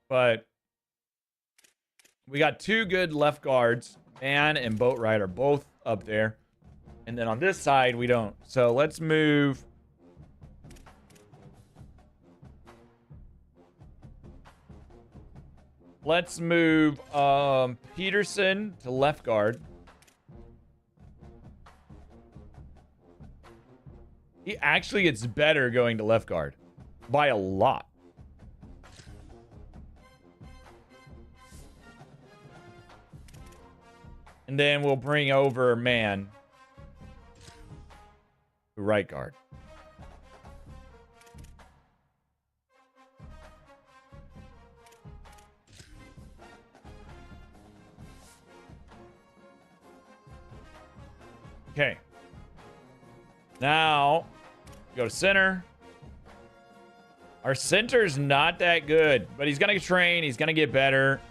But we got 2 good left guards. Man and Boatwright are both up there. And then on this side, we don't. So let's move. Let's move Peterson to left guard. He actually gets better going to left guard by a lot. And then we'll bring over Man to right guard. Okay. Now, go to center. Our center's not that good, but he's going to train. He's going to get better.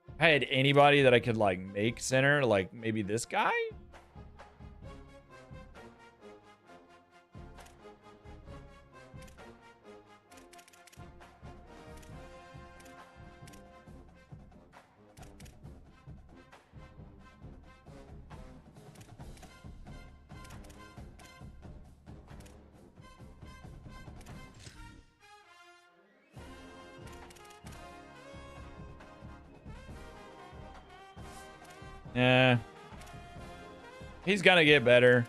If I had anybody that I could, like, make center, like maybe this guy? Yeah. He's gonna get better.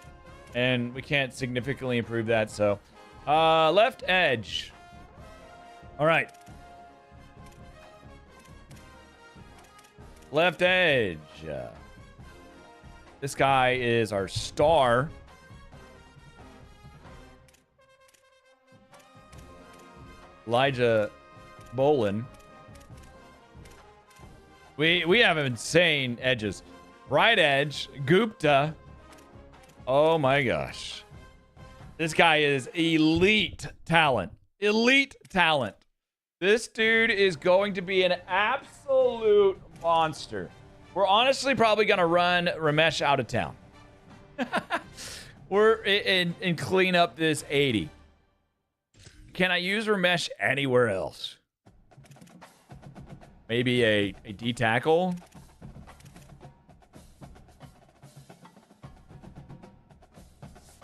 And we can't significantly improve that, so. Left edge. Alright. Left edge. This guy is our star. Elijah Bolin. We have insane edges. Right edge, Gupta. Oh my gosh. This guy is elite talent. Elite talent. This dude is going to be an absolute monster. We're honestly probably going to run Ramesh out of town. and clean up this 80. Can I use Ramesh anywhere else? Maybe a D tackle.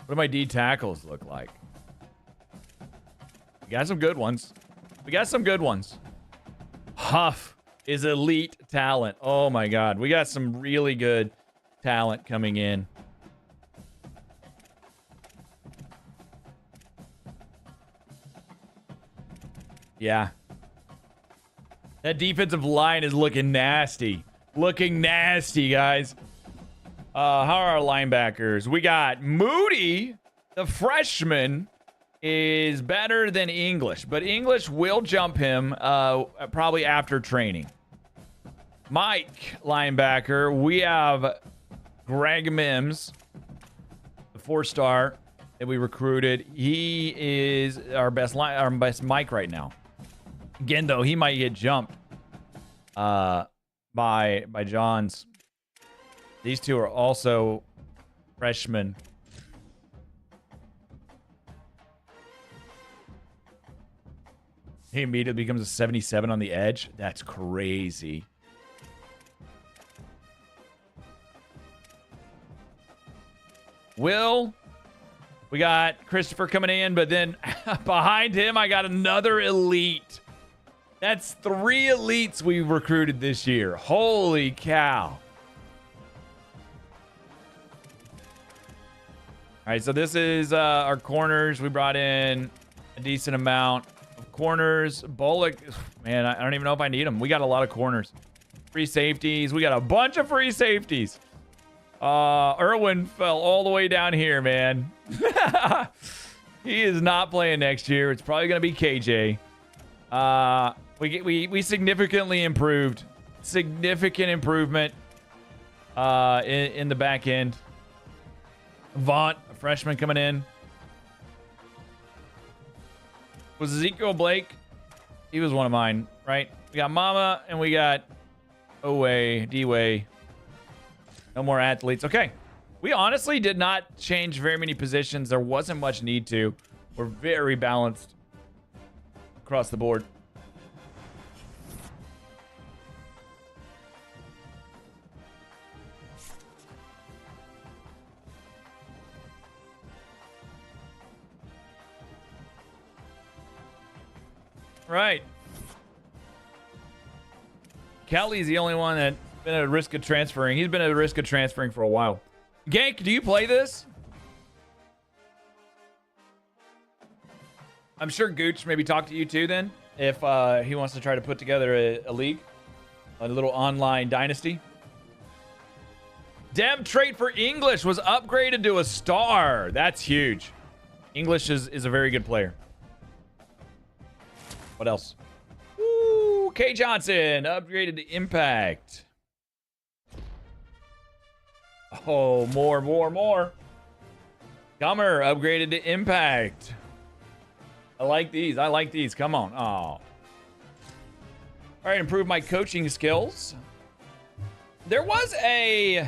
What do my D tackles look like? We got some good ones. We got some good ones. Huff is elite talent. Oh my God. We got some really good talent coming in. Yeah. That defensive line is looking nasty. Looking nasty, guys. How are our linebackers? We got Moody, the freshman, is better than English, but English will jump him probably after training. Mike, linebacker, we have Greg Mims, the 4-star that we recruited. He is our best Mike right now. Again, though, he might get jumped by Johns. These two are also freshmen. He immediately becomes a 77 on the edge. That's crazy. Will, we got Christopher coming in, but then behind him, I got another elite. That's 3 elites we recruited this year. Holy cow. All right, so this is our corners. We brought in a decent amount of corners. Bullock, man, I don't even know if I need them. We got a lot of corners. Free safeties. We got a bunch of free safeties. Irwin fell all the way down here, man. He is not playing next year. It's probably going to be KJ. We significantly improved. Significant improvement in the back end. Vaught, a freshman coming in. Was Ezekiel Blake? He was one of mine, right? We got Mama and we got Oway, D-Way. No more athletes. Okay. We honestly did not change very many positions. There wasn't much need to. We're very balanced across the board. Right. Kelly's the only one that's been at a risk of transferring. He's been at a risk of transferring for a while. Gank, do you play this? I'm sure Gooch maybe talked to you too then, if he wants to try to put together a league, a little online dynasty. Dem trait for English was upgraded to a star. That's huge. English is a very good player. What else? Ooh, K. Johnson upgraded to Impact. Oh, more. Gummer upgraded to Impact. I like these. Come on. Oh. All right, improve my coaching skills. There was a...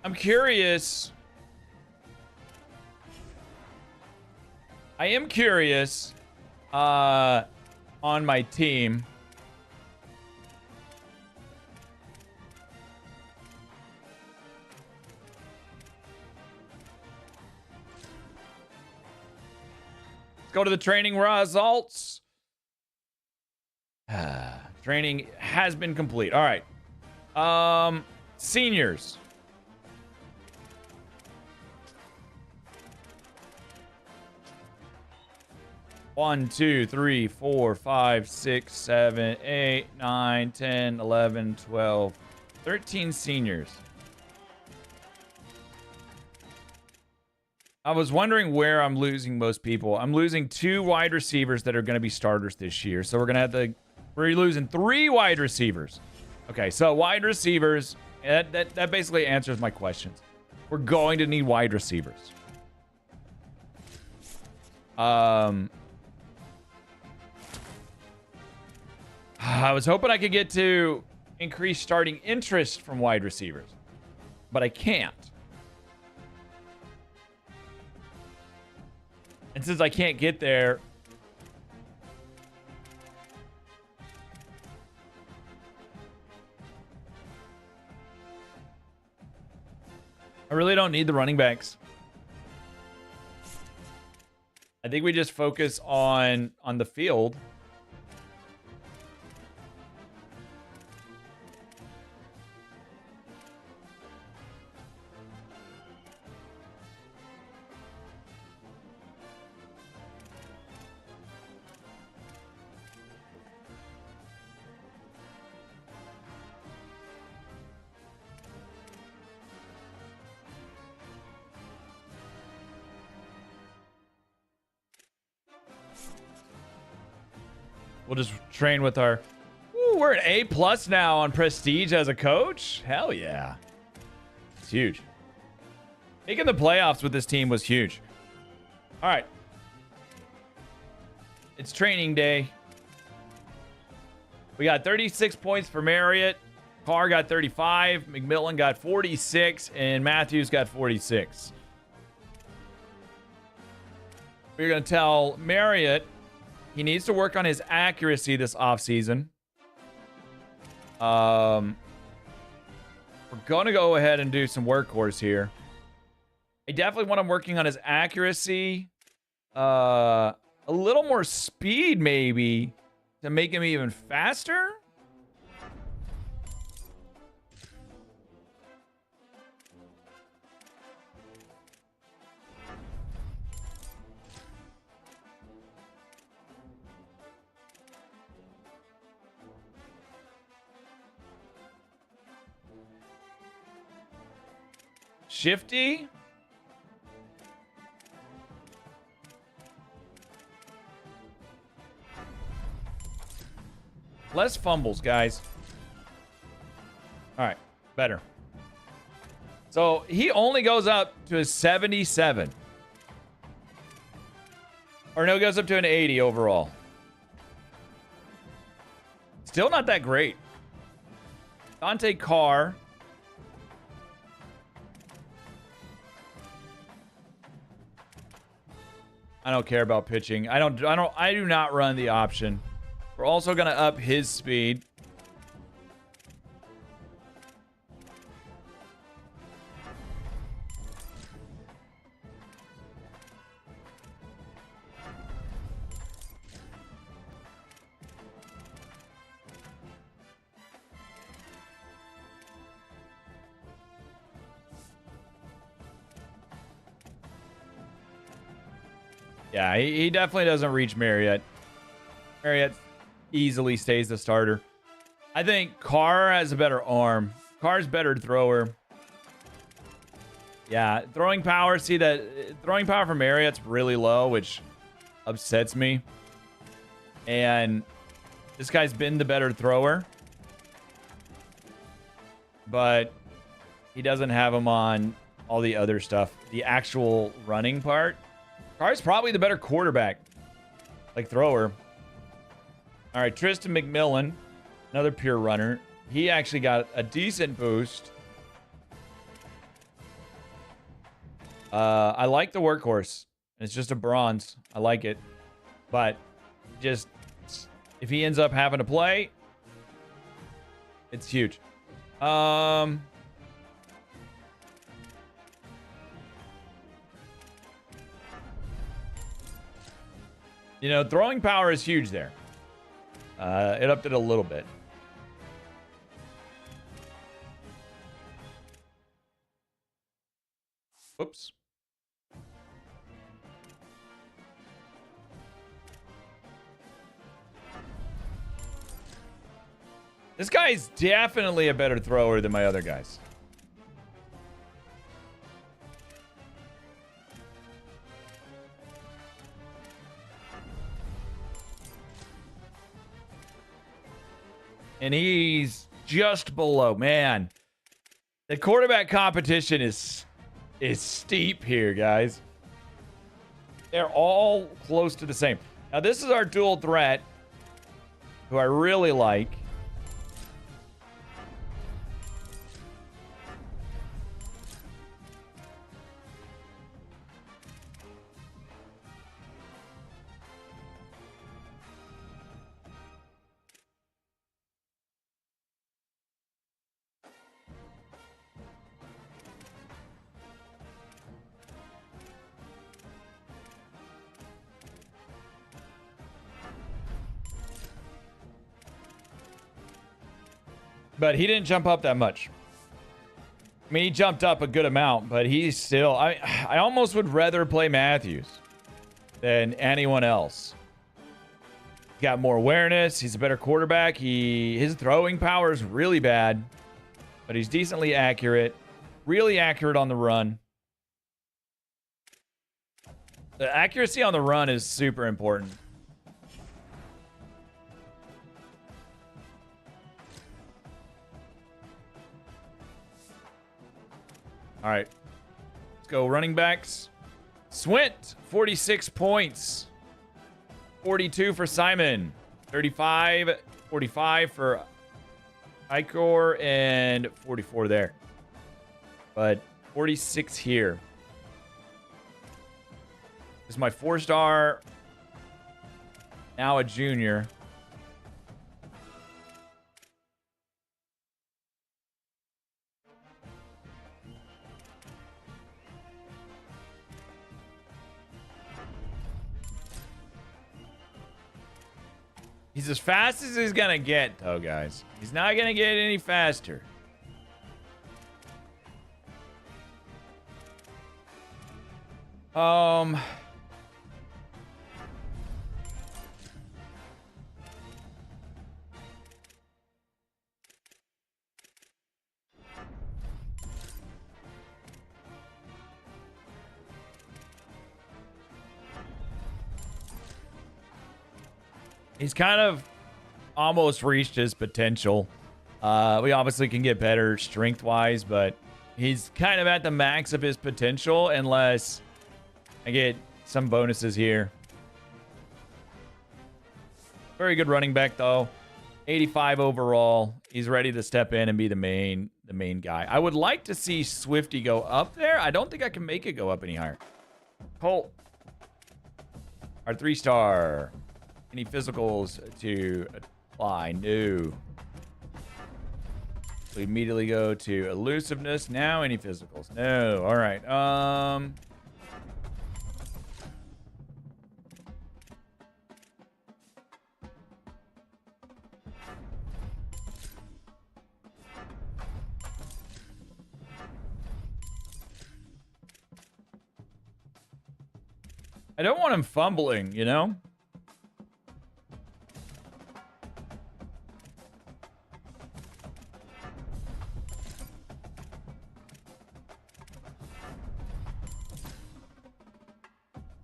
I'm curious. I am curious on my team. Let's go to the training results. Training has been complete. All right. Seniors. One, 2, 3, 4, 5, 6, 7, 8, 9, 10, 11, 12, 13 seniors. I was wondering where I'm losing most people. I'm losing 2 wide receivers that are going to be starters this year. So we're losing 3 wide receivers. Okay, so wide receivers, that basically answers my questions. We're going to need wide receivers. I was hoping I could get to increase starting interest from wide receivers, but I can't. And since I can't get there, I really don't need the running backs. I think we just focus on the field. We'll just train with our... Ooh, we're an A+ now on prestige as a coach. Hell yeah. It's huge. Making the playoffs with this team was huge. All right. It's training day. We got 36 points for Marriott. Carr got 35. McMillan got 46. And Matthews got 46. We're going to tell Marriott he needs to work on his accuracy this offseason. We're going to go ahead and do some workhorse here. I definitely want him working on his accuracy. A little more speed, maybe, to make him even faster. Shifty. Less fumbles, guys. All right, better. So he only goes up to a 77. Or no, goes up to an 80 overall. Still not that great. Dante Carr. I don't care about pitching. I do not run the option. We're also going to up his speed. Yeah, he definitely doesn't reach Marriott. Marriott easily stays the starter. I think Carr has a better arm. Carr's better thrower. Yeah, throwing power. See that throwing power from Marriott's really low, which upsets me. And this guy's been the better thrower, but he doesn't have him on all the other stuff. The actual running part. Carr's probably the better quarterback, like thrower. All right, Tristan McMillan, another pure runner. He actually got a decent boost. I like the workhorse. It's just a bronze. I like it. But just if he ends up having to play, it's huge. You know, throwing power is huge there. It upped it a little bit. Whoops. This guy's definitely a better thrower than my other guys. And he's just below. Man, the quarterback competition is steep here, guys. They're all close to the same. Now, this is our dual threat. who I really like. But he didn't jump up that much. I mean, he jumped up a good amount, but he's still... I almost would rather play Matthews than anyone else. He's got more awareness. He's a better quarterback. His throwing power is really bad, but he's decently accurate. Really accurate on the run. The accuracy on the run is super important. All right, let's go running backs. Swint, 46 points. 42 for Simon. 35, 45 for Icor, and 44 there. But 46 here. This is my 4-star. Now a junior. He's as fast as he's gonna get, though, guys. He's not gonna get any faster. He's kind of almost reached his potential. We obviously can get better strength-wise, but he's kind of at the max of his potential unless I get some bonuses here. Very good running back, though. 85 overall. He's ready to step in and be the main guy. I would like to see Swifty go up there. I don't think I can make it go up any higher. Colt, our 3-star. Any physicals to apply? No. We immediately go to elusiveness. Now any physicals? No. All right. I don't want him fumbling, you know?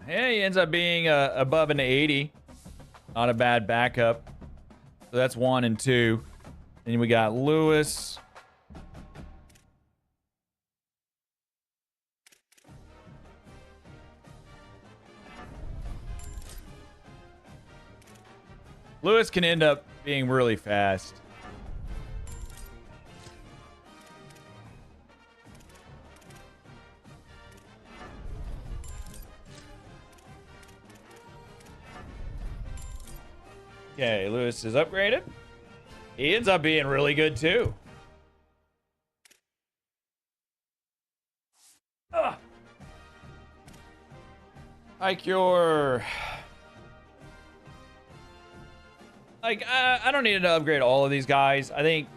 Yeah, he ends up being above an 80. Not a bad backup. So that's 1 and 2. Then we got Lewis. Lewis can end up being really fast. Okay, Lewis is upgraded. He ends up being really good too. Icure. Like, I don't need to upgrade all of these guys. I think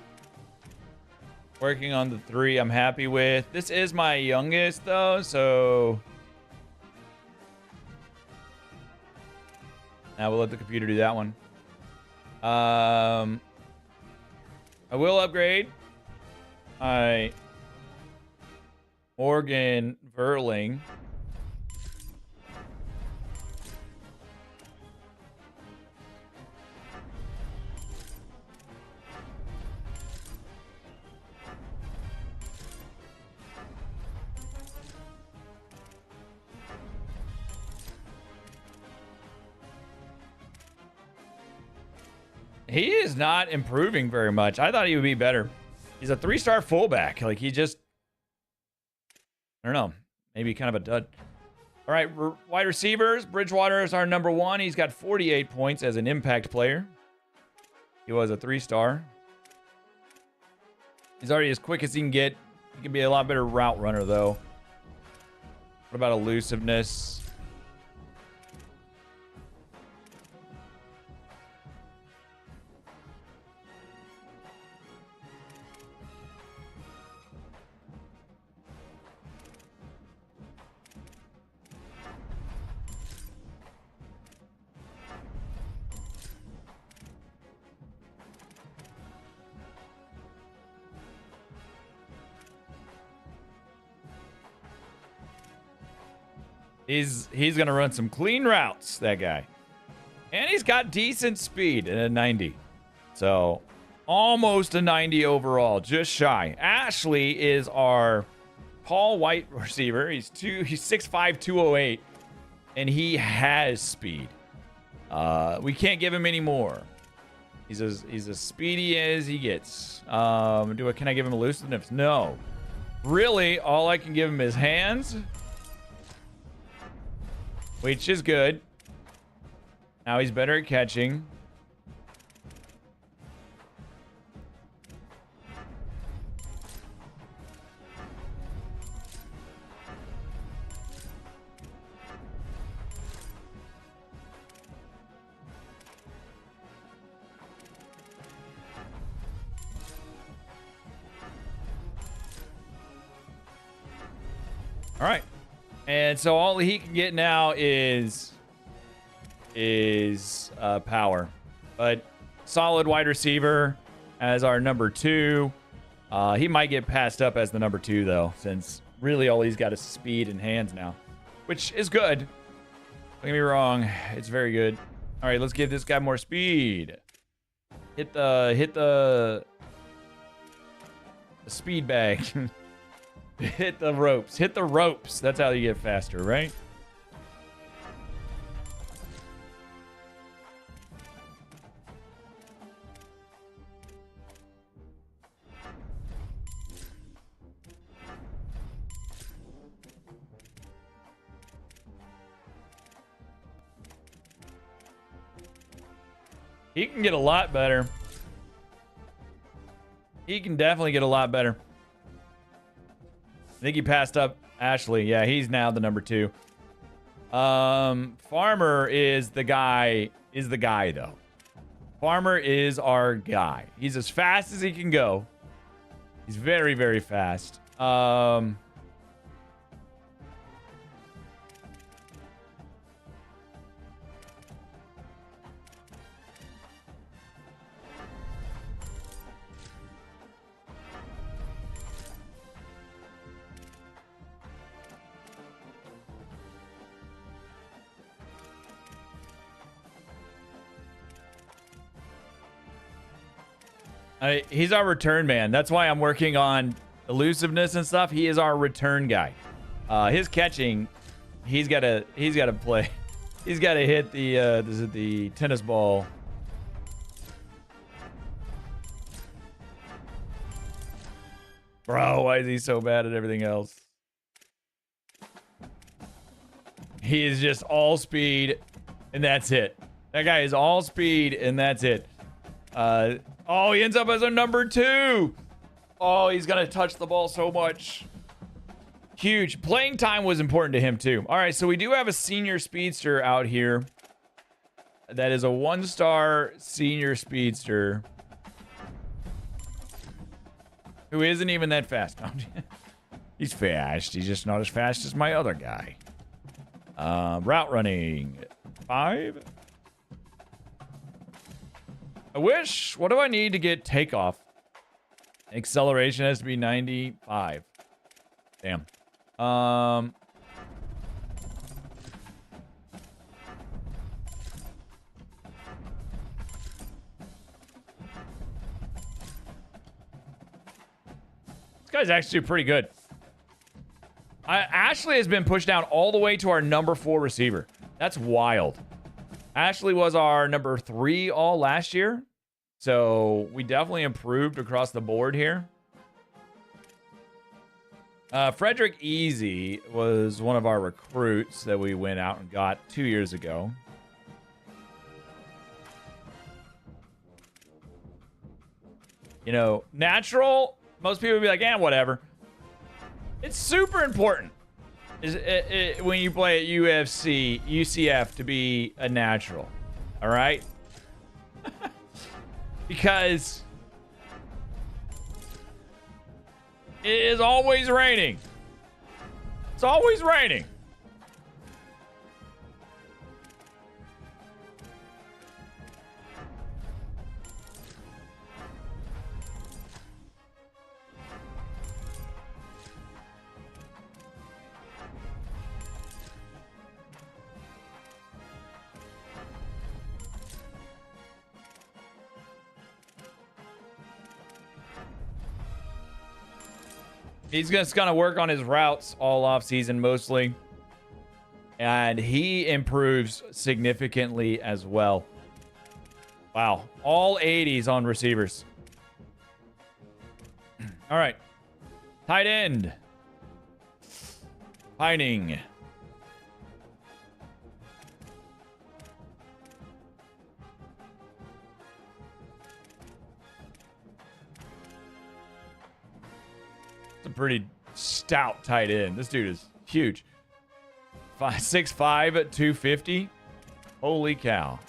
working on the 3 I'm happy with. This is my youngest though, so now we'll let the computer do that one. I will upgrade my Morgan Verling. He is not improving very much. I thought he would be better. He's a 3-star fullback. Like, he just, I don't know, maybe kind of a dud. All right, wide receivers. Bridgewater is our number 1. He's got 48 points as an impact player. He was a 3-star. He's already as quick as he can get. He can be a lot better route runner, though. What about elusiveness? He's going to run some clean routes, that guy. And he's got decent speed at a 90. So, almost a 90 overall, just shy. Ashley is our tall white receiver. He's 6'5", 208, and he has speed. We can't give him any more. He's as speedy as he gets. Can I give him elusiveness? No. Really, all I can give him is hands, which is good. Now he's better at catching. All right. And so all he can get now is power. But solid wide receiver as our number 2. He might get passed up as the number 2, though, since really all he's got is speed and hands now, which is good. Don't get me wrong. It's very good. All right, let's give this guy more speed. Hit the speed bag. Hit the ropes. Hit the ropes. That's how you get faster, right? He can get a lot better. He can definitely get a lot better. I think he passed up Ashley. Yeah, he's now the number 2. Farmer is the guy though. Farmer is our guy. He's as fast as he can go. He's very, very fast. He's our return man. That's why I'm working on elusiveness and stuff. He is our return guy. His catching, he's got to play. He's got to hit the tennis ball. Bro, why is he so bad at everything else? He is just all speed, and that's it. That guy is all speed, and that's it. Oh, he ends up as a number 2. Oh, he's going to touch the ball so much. Huge. Playing time was important to him, too. All right, so we do have a senior speedster out here. That is a 1-star senior speedster. Who isn't even that fast. He's fast. He's just not as fast as my other guy. Route running. 5. I wish. What do I need to get takeoff? Acceleration has to be 95. Damn. This guy's actually pretty good. Ashley has been pushed down all the way to our number 4 receiver. That's wild. Ashley was our number 3 all last year. So we definitely improved across the board here. Frederick Easy was one of our recruits that we went out and got 2 years ago. You know, natural, most people would be like, eh, whatever. It's super important when you play at UFC, UCF to be a natural. All right? Because it is always raining. It's always raining. He's just going to work on his routes all off season mostly. And he improves significantly as well. Wow. All 80s on receivers. All right. Tight end. Pining. A pretty stout tight end. This dude is huge. 6'5" at 250. Holy cow.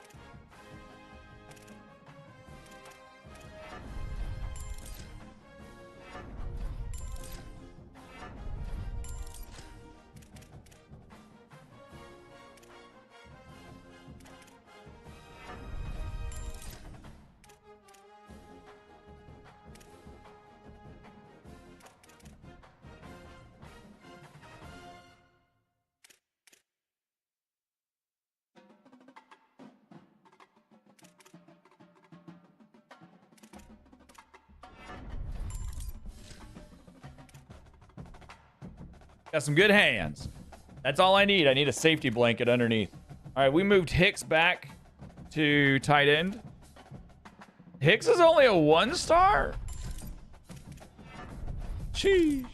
Got some good hands. That's all I need. I need a safety blanket underneath. All right, we moved Hicks back to tight end. Hicks is only a 1-star? Sheesh.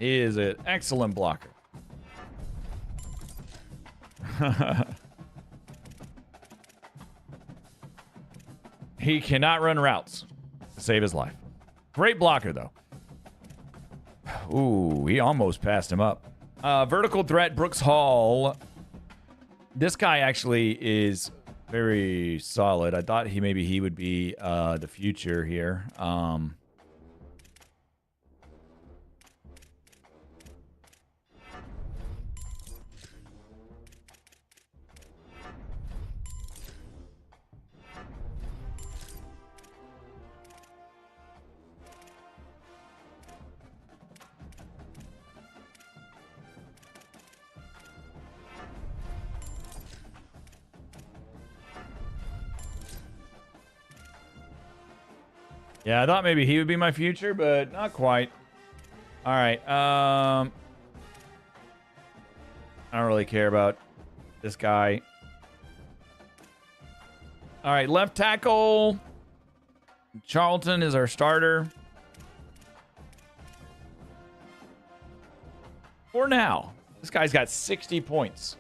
He is an excellent blocker. He cannot run routes to save his life. Great blocker, though. Ooh, he almost passed him up. Vertical threat, Brooks Hall. This guy actually is very solid. I thought maybe he would be the future here. Yeah, I thought maybe he would be my future, but not quite. All right. I don't really care about this guy. All right, left tackle. Charlton is our starter. For now. This guy's got 60 points.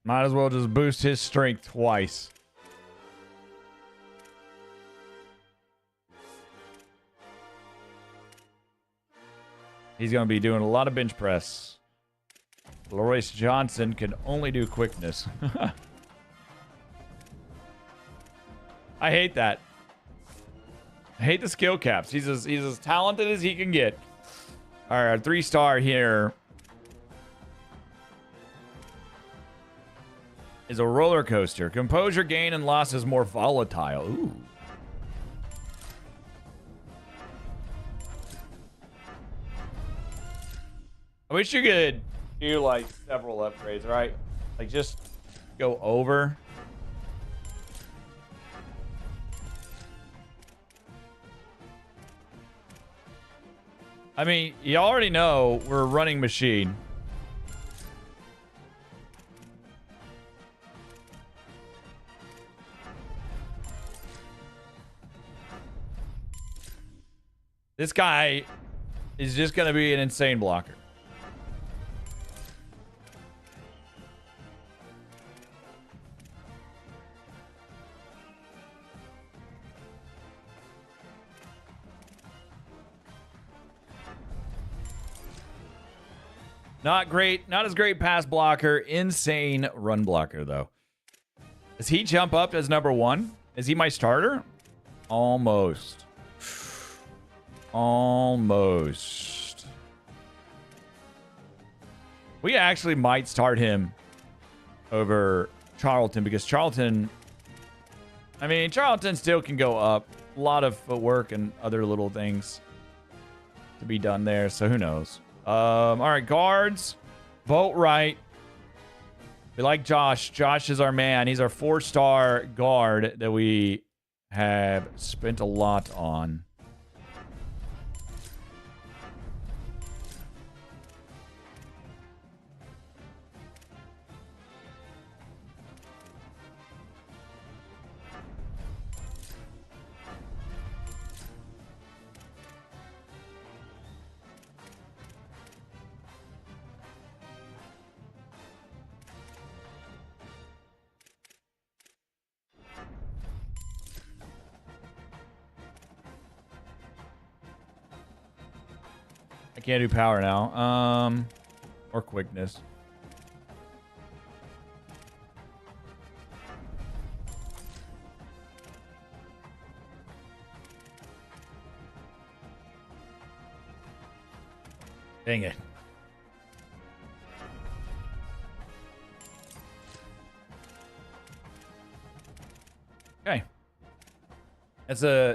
Might as well just boost his strength twice. He's going to be doing a lot of bench press. Loris Johnson can only do quickness. I hate that. I hate the skill caps. He's as talented as he can get. All right, our 3-star here is a roller coaster. Composure gain and loss is more volatile. Ooh. I wish you could do like several upgrades, right? Like just go over. I mean, you already know we're a running machine. This guy is just going to be an insane blocker. Not great. Not as great pass blocker. Insane run blocker, though. Does he jump up as number 1? Is he my starter? Almost. Almost. We actually might start him over Charlton because Charlton... I mean, Charlton still can go up. A lot of footwork and other little things to be done there, so who knows. All right, guards. Vote right. We like Josh. Josh is our man. He's our 4-star guard that we have spent a lot on. I can't do power now. Or quickness. Dang it. Okay.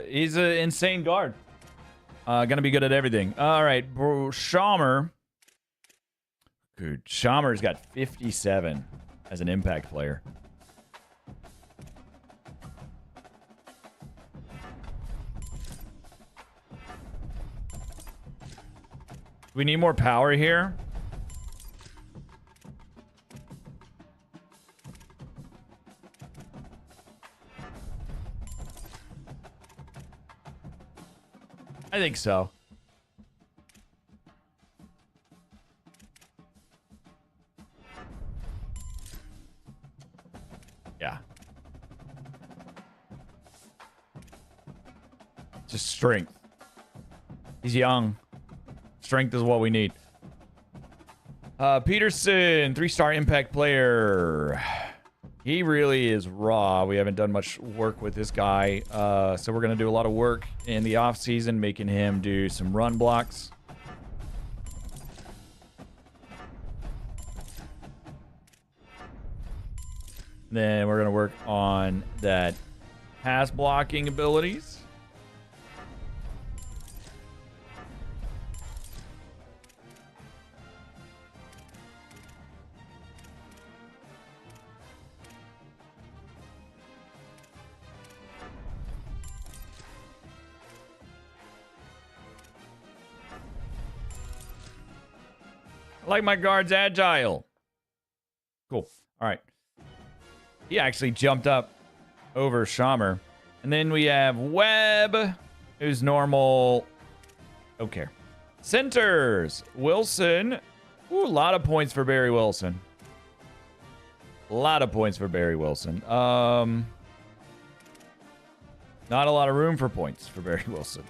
He's an insane guard. Gonna be good at everything. All right, bro. Schamer. Dude, Schamer's got 57 as an impact player. We need more power here. I think so. Yeah. Just strength. He's young. Strength is what we need. Peterson, 3-star impact player. He really is raw. We haven't done much work with this guy. So we're going to do a lot of work in the offseason, making him do some run blocks. Then we're going to work on that pass blocking abilities. I like my guards agile. Cool. All right. He actually jumped up over Schamer. And then we have Webb, who's normal. Don't care. Centers. Wilson. Ooh, a lot of points for Barry Wilson. A lot of points for Barry Wilson. Not a lot of room for points for Barry Wilson.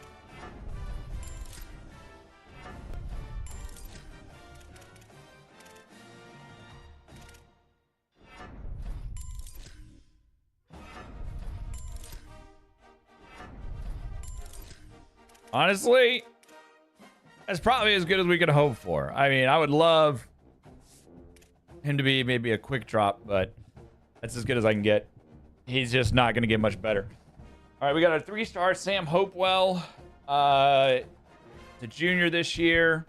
Honestly, that's probably as good as we could hope for. I mean, I would love him to be maybe a quick drop, but That's as good as I can get. He's just not going to get much better. All right, we got a 3-star Sam Hopewell, the junior this year.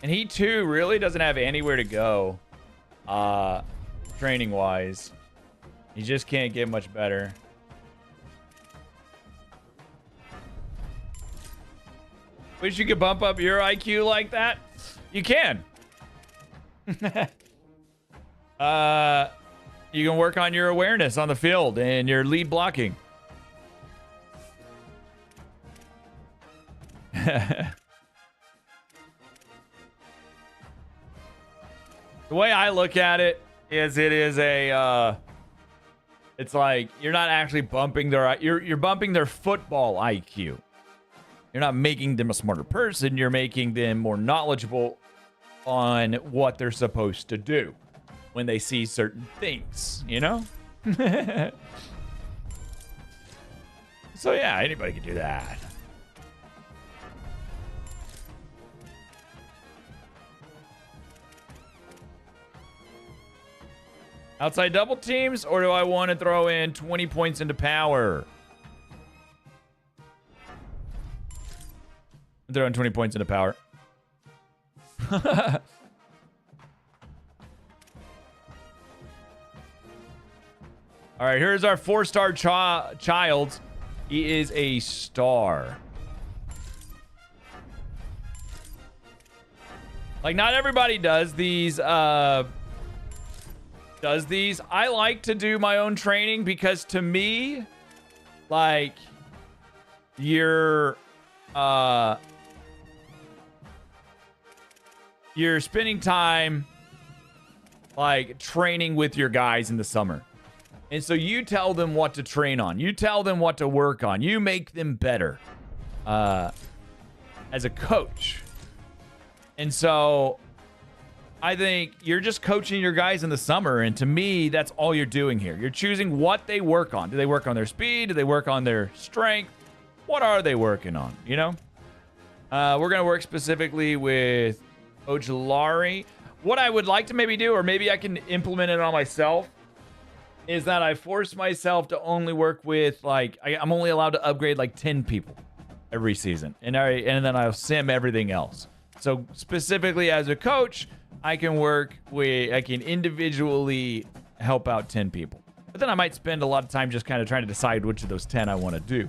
And he, too, really doesn't have anywhere to go training-wise. He just can't get much better. Wish you could bump up your IQ like that. You can. You can work on your awareness on the field and your lead blocking. The way I look at it is it's like you're not actually bumping you're bumping their football IQ. You're not making them a smarter person. You're making them more knowledgeable on what they're supposed to do when they see certain things, you know? So yeah, anybody can do that. Outside double teams, or do I want to throw in 20 points into power? I'm throwing 20 points into power. All right, here's our 4-star child. He is a star. Like, not everybody does these. I like to do my own training because to me, like, you're spending time like training with your guys in the summer. And so you tell them what to train on. You tell them what to work on. You make them better as a coach. And so I think you're just coaching your guys in the summer. And to me, that's all you're doing here. You're choosing what they work on. Do they work on their speed? Do they work on their strength? What are they working on? You know? We're going to work specifically with Ojulari. What I would like to maybe do, or maybe I can implement it on myself, is that I force myself to only work with, like, I'm only allowed to upgrade like 10 people every season. And then I'll sim everything else. So specifically as a coach, I can individually help out 10 people. But then I might spend a lot of time just kind of trying to decide which of those 10 I want to do.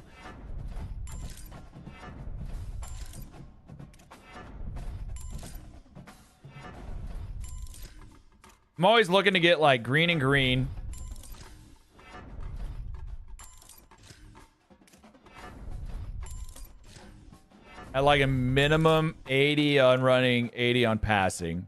I'm always looking to get like green and green. At like a minimum 80 on running, 80 on passing.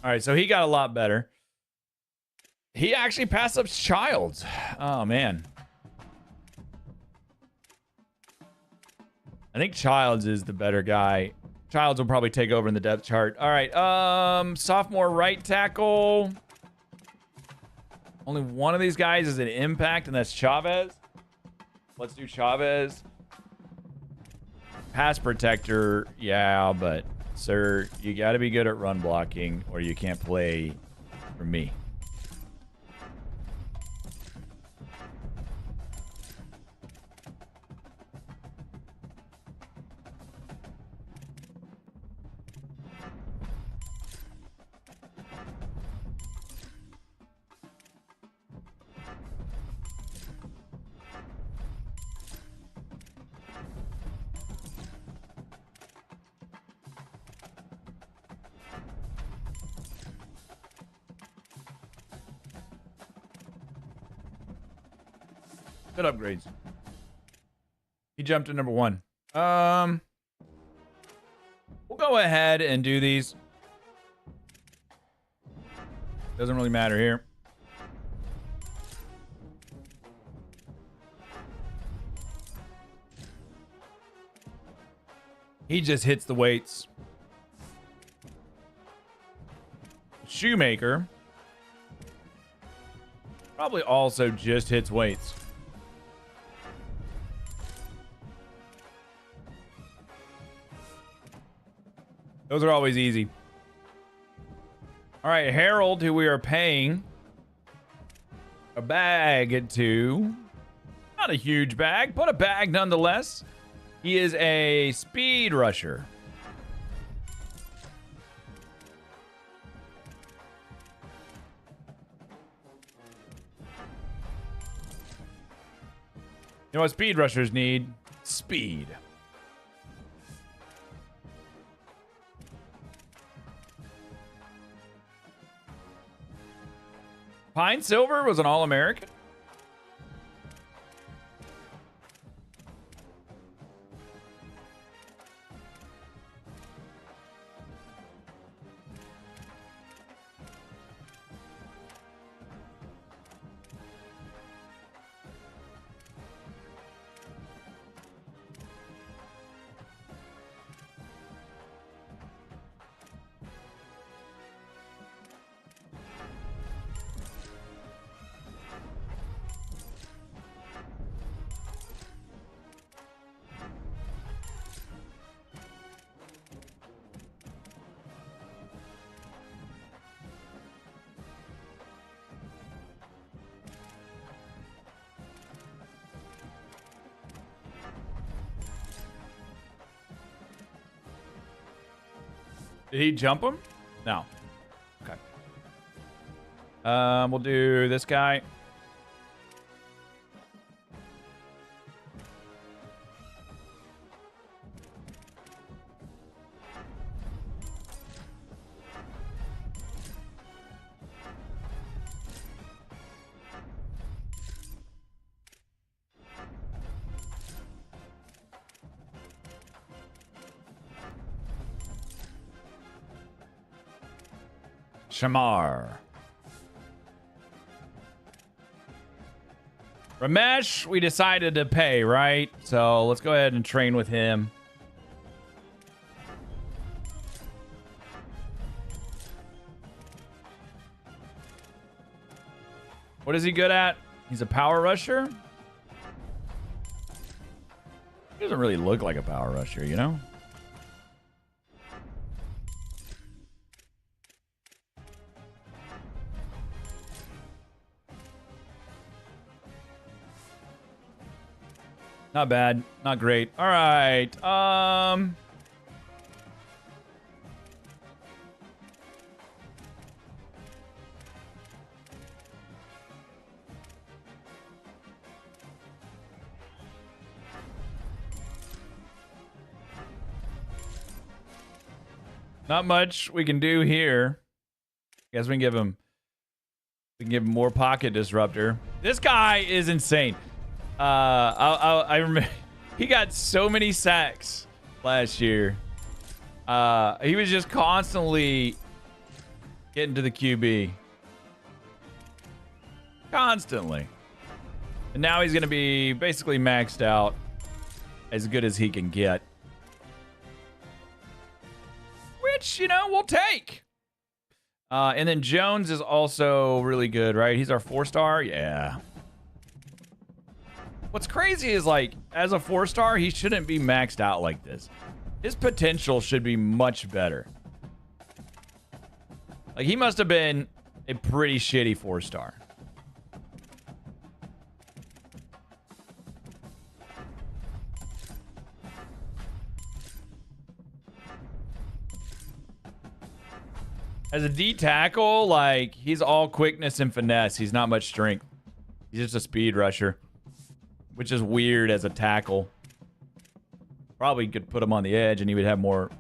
All right, so he got a lot better. He actually passed up Childs. Oh, man. I think Childs is the better guy. Childs will probably take over in the depth chart. All right, sophomore right tackle. Only one of these guys is an impact, and that's Chavez. Let's do Chavez. Pass protector, yeah, but... Sir, you got to be good at run blocking or you can't play for me. Good upgrades. He jumped to number 1. We'll go ahead and do these. Doesn't really matter here. He just hits the weights. Shoemaker probably also just hits weights. Those are always easy. All right, Harold, who we are paying a bag to. Not a huge bag, but a bag nonetheless. He is a speed rusher. You know what speed rushers need? Speed. Pine Silver was an All-American? Did he jump him? No. Okay. We'll do this guy. Shamar. Ramesh, we decided to pay, right? So let's go ahead and train with him. What is he good at? He's a power rusher? He doesn't really look like a power rusher, you know? Not bad. Not great. All right. Not much we can do here. Guess we can give him more pocket disruptor. This guy is insane. I remember he got so many sacks last year. He was just constantly getting to the QB. Constantly. And now he's going to be basically maxed out, as good as he can get. Which, you know, we'll take. And then Jones is also really good, right? He's our 4-star. Yeah. What's crazy is, like, as a 4-star, he shouldn't be maxed out like this. His potential should be much better. Like, he must have been a pretty shitty 4-star. As a D tackle, like, he's all quickness and finesse. He's not much strength. He's just a speed rusher, which is weird as a tackle. Probably could put him on the edge and he would have more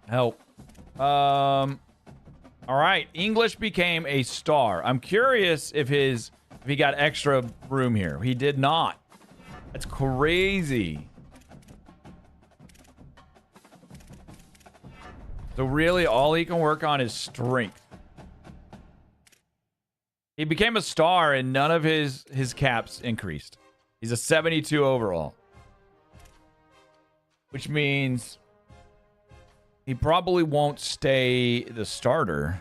help. All right. English became a star. I'm curious if he got extra room here. He did not. That's crazy. So really, all he can work on is strength. He became a star and none of his caps increased. He's a 72 overall. which means he probably won't stay the starter.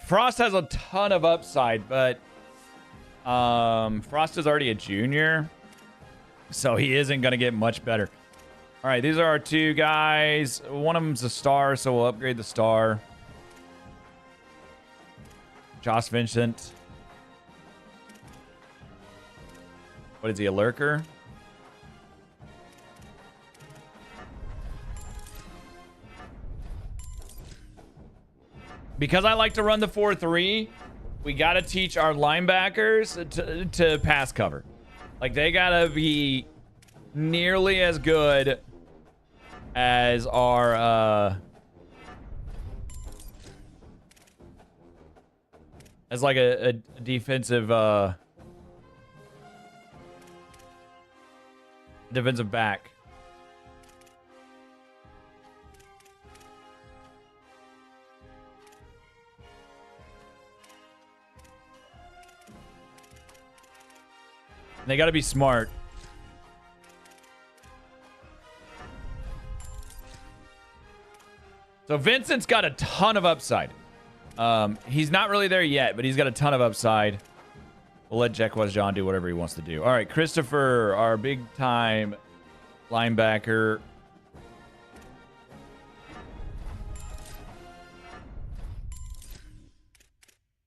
Frost has a ton of upside, but Frost is already a junior, so he isn't going to get much better. All right, these are our two guys. One of them's a star, so we'll upgrade the star. Josh Vincent. What is he, a lurker? Because I like to run the 4-3, we got to teach our linebackers to pass cover. Like, they got to be nearly as good as our, as like a defensive, defensive back. They got to be smart. So Vincent's got a ton of upside. He's not really there yet, but he's got a ton of upside. We'll let Jequez John do whatever he wants to do. All right, Christopher, our big-time linebacker.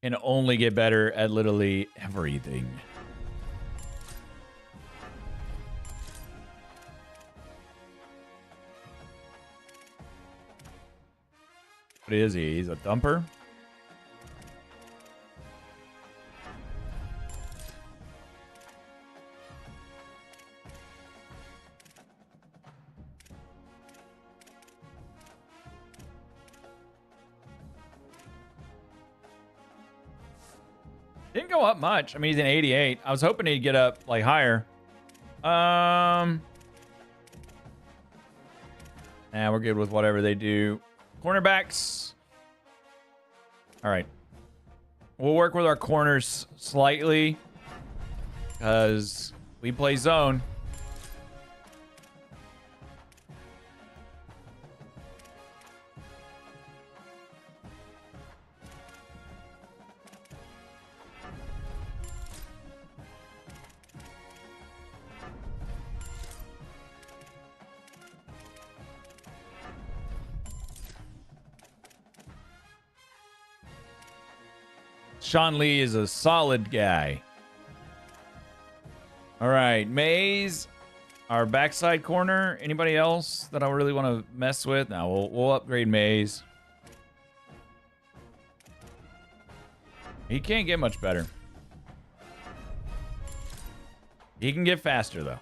Can only get better at literally everything. What is he? He's a thumper? Didn't go up much. I mean, he's an 88. I was hoping he'd get up, like, higher. Nah, we're good with whatever they do. Cornerbacks. All right. We'll work with our corners slightly because we play zone. Sean Lee is a solid guy. All right, Mays, our backside corner. Anybody else that I really want to mess with? No, we'll upgrade Mays. He can't get much better. He can get faster, though.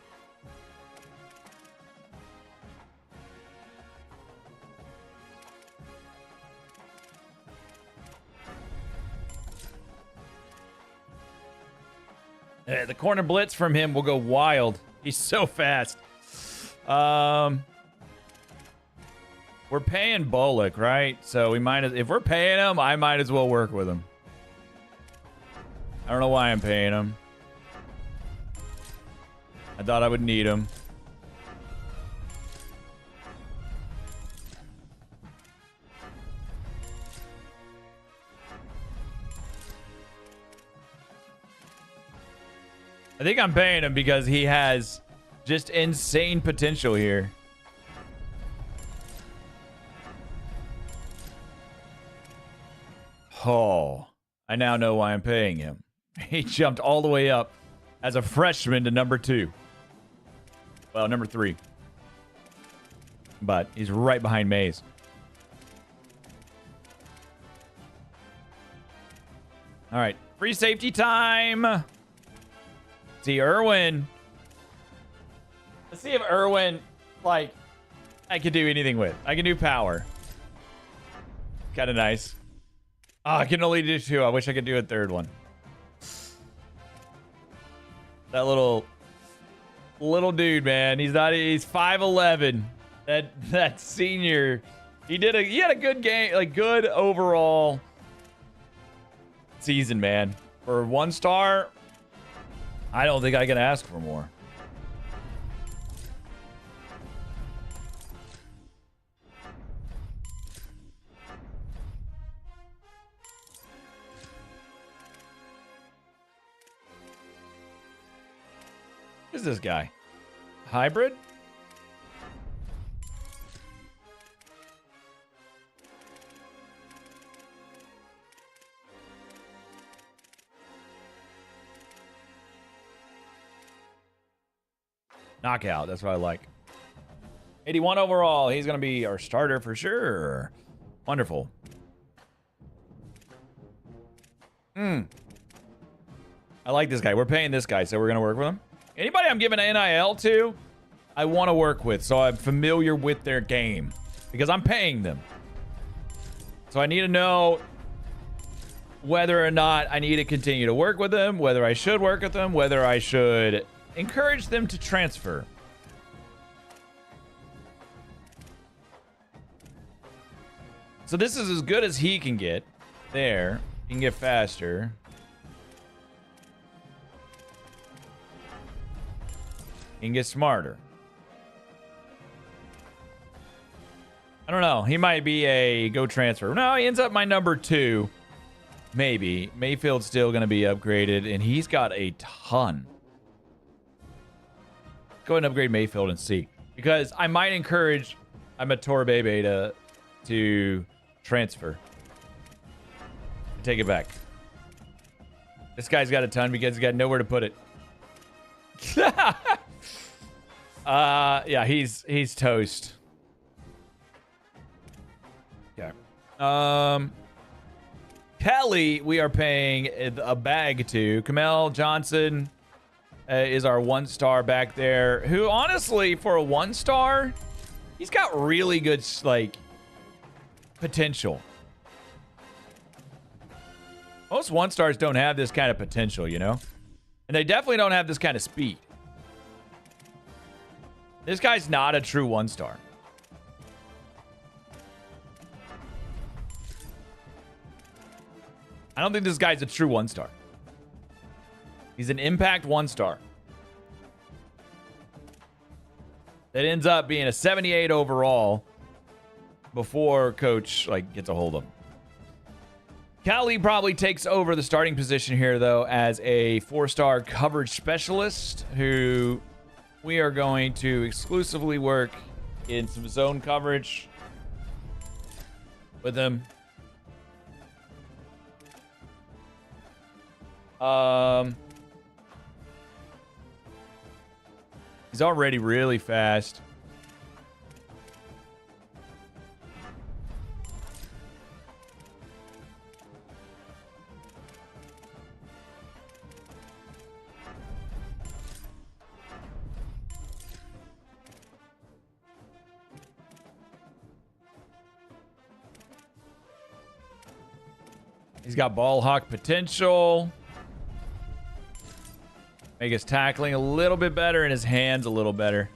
The corner blitz from him will go wild. He's so fast. We're paying Bullock, right? So we might as, if we're paying him, I might as well work with him. I don't know why I'm paying him. I thought I would need him. I think I'm paying him because he has just insane potential here. Oh, I now know why I'm paying him. He jumped all the way up as a freshman to number 2. Well, number 3. But he's right behind Mays. All right, free safety time. See, Irwin. Let's see if Irwin, like, I can do anything with. I can do power. Kind of nice. Oh, I can only do 2. I wish I could do a 3rd one. That little dude, man. He's 5'11". That senior, he had a good game, like good overall season, man. For 1 star, I don't think I can ask for more. Who's this guy? Hybrid? Knockout. That's what I like. 81 overall. He's going to be our starter for sure. Wonderful. I like this guy. We're paying this guy, so we're going to work with him. Anybody I'm giving an NIL to, I want to work with, so I'm familiar with their game. Because I'm paying them. So I need to know whether or not I need to continue to work with them, whether I should work with them, whether I should encourage them to transfer. So this is as good as he can get. There. He can get faster. He can get smarter. I don't know. He might be a go transfer. No, he ends up my number 2. Maybe. Mayfield's still going to be upgraded, and he's got a ton. Go ahead and upgrade Mayfield and see. Because I might encourage Amator Bebe to transfer. Take it back. This guy's got a ton because he's got nowhere to put it. Yeah, he's toast. Okay. Kelly, we are paying a bag to. Kamel Johnson is our 1-star back there, who honestly, for a 1-star, he's got really good, like, potential. Most 1-stars don't have this kind of potential, you know? And they definitely don't have this kind of speed. This guy's not a true 1-star. I don't think this guy's a true 1-star. He's an impact 1-star. That ends up being a 78 overall before coach gets a hold of him. Callie probably takes over the starting position here, though, as a 4-star coverage specialist who we are going to exclusively work in some zone coverage with him. He's already really fast. He's got ball hawk potential. Make his tackling a little bit better and his hands a little better.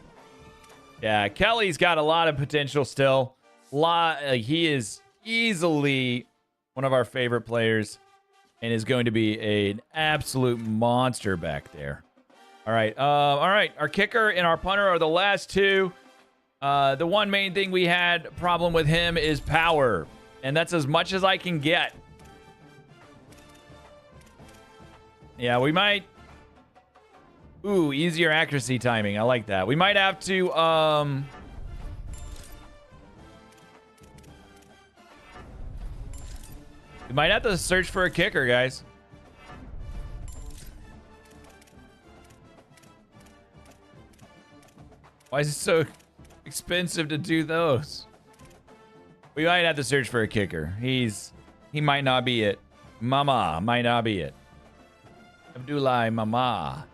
Yeah, Kelly's got a lot of potential still. He is easily one of our favorite players and is going to be an absolute monster back there. All right. Our kicker and our punter are the last two. The one main thing we had problem with him is power, and that's as much as I can get. Yeah, we might. Ooh, easier accuracy timing. I like that. We might have to, we might have to search for a kicker, guys. Why is it so expensive to do those? We might have to search for a kicker. He might not be it. Mama might not be it. Abdullah Mama.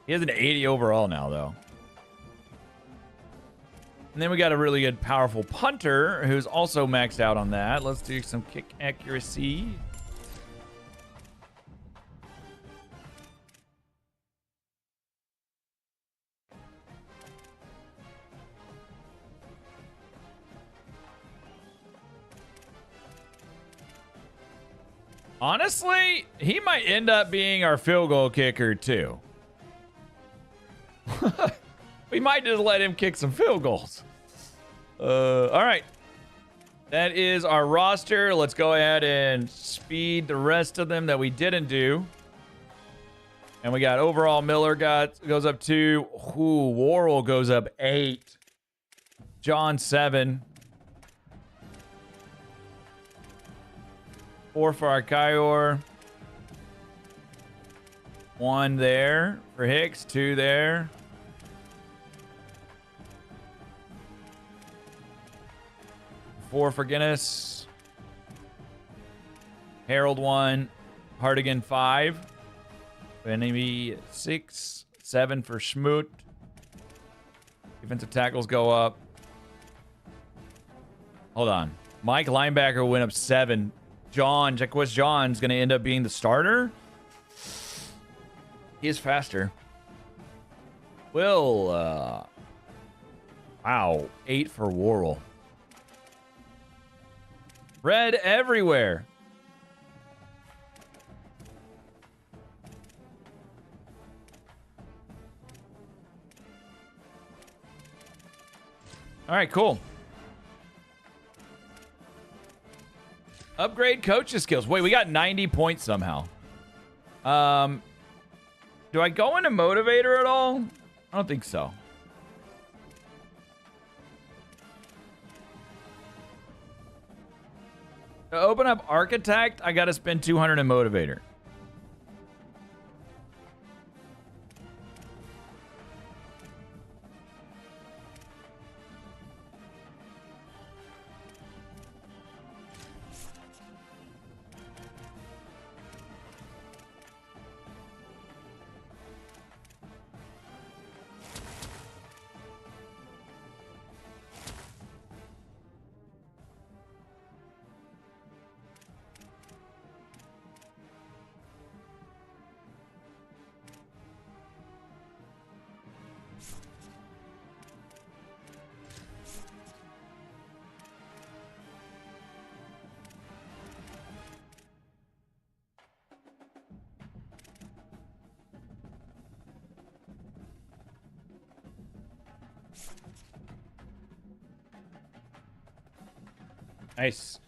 He has an 80 overall now, though. And then we got a really good, powerful punter who's also maxed out on that. Let's do some kick accuracy. Honestly, he might end up being our field goal kicker too. We might just let him kick some field goals. All right. That is our roster. Let's go ahead and speed the rest of them that we didn't do. And we got overall Miller goes up 2. Worrell goes up 8. John 7. 4 for our Kyor. 1 there for Hicks. 2 there. 4 for Guinness. Harold 1. Hardigan 5. Enemy 6. 7 for Schmoot. Defensive tackles go up. Hold on. Mike linebacker went up 7. John, Jaquez John's going to end up being the starter. He is faster. Will, wow, 8 for Worrell. Red everywhere. All right, cool. Upgrade coach's skills. Wait, we got 90 points somehow. Do I go into motivator at all? I don't think so. To open up architect, I got to spend 200 in motivator. Nice.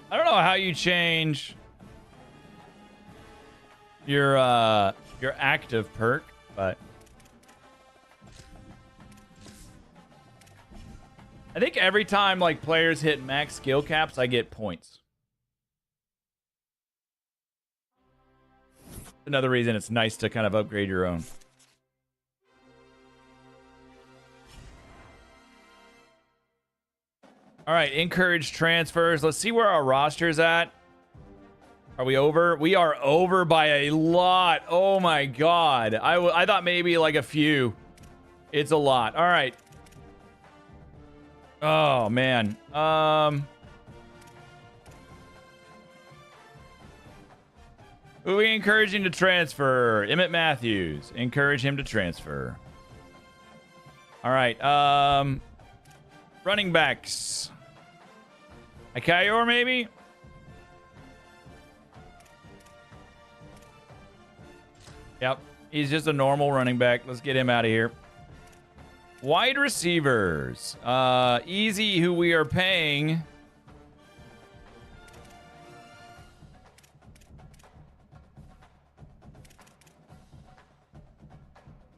I don't know how you change your active perk, but I think every time like players hit max skill caps, I get points. Another reason it's nice to kind of upgrade your own. All right, encourage transfers. Let's see where our roster's at. Are we over? We are over by a lot. Oh my god. I thought maybe like a few. It's a lot. All right. Oh man. Who are we encouraging to transfer? Emmett Matthews. Encourage him to transfer. All right. Running backs. Akayor, maybe? Yep. He's just a normal running back. Let's get him out of here. Wide receivers. Easy, who we are paying.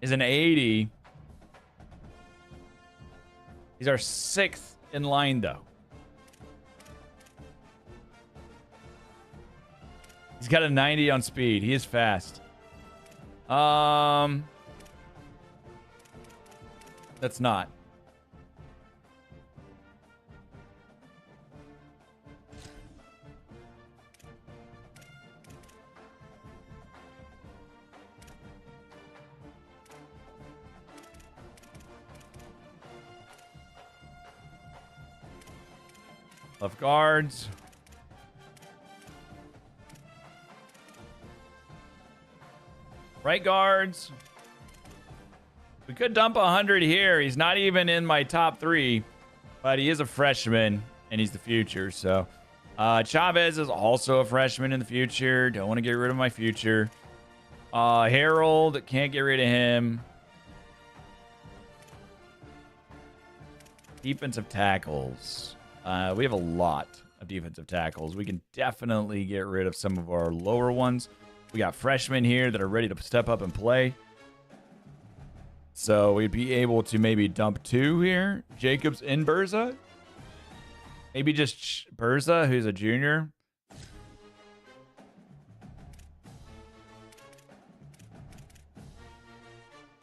Is an 80. He's our 6th in line, though. He's got a 90 on speed. He is fast. That's not. Left guards. Right guards. We could dump 100 here. He's not even in my top 3, but he is a freshman and he's the future. So Chavez is also a freshman in the future. Don't want to get rid of my future. Harold, can't get rid of him. Defensive tackles. We have a lot of defensive tackles. We can definitely get rid of some of our lower ones. We got freshmen here that are ready to step up and play. So we'd be able to maybe dump 2 here. Jacobs in Berza. Maybe just Berza, who's a junior.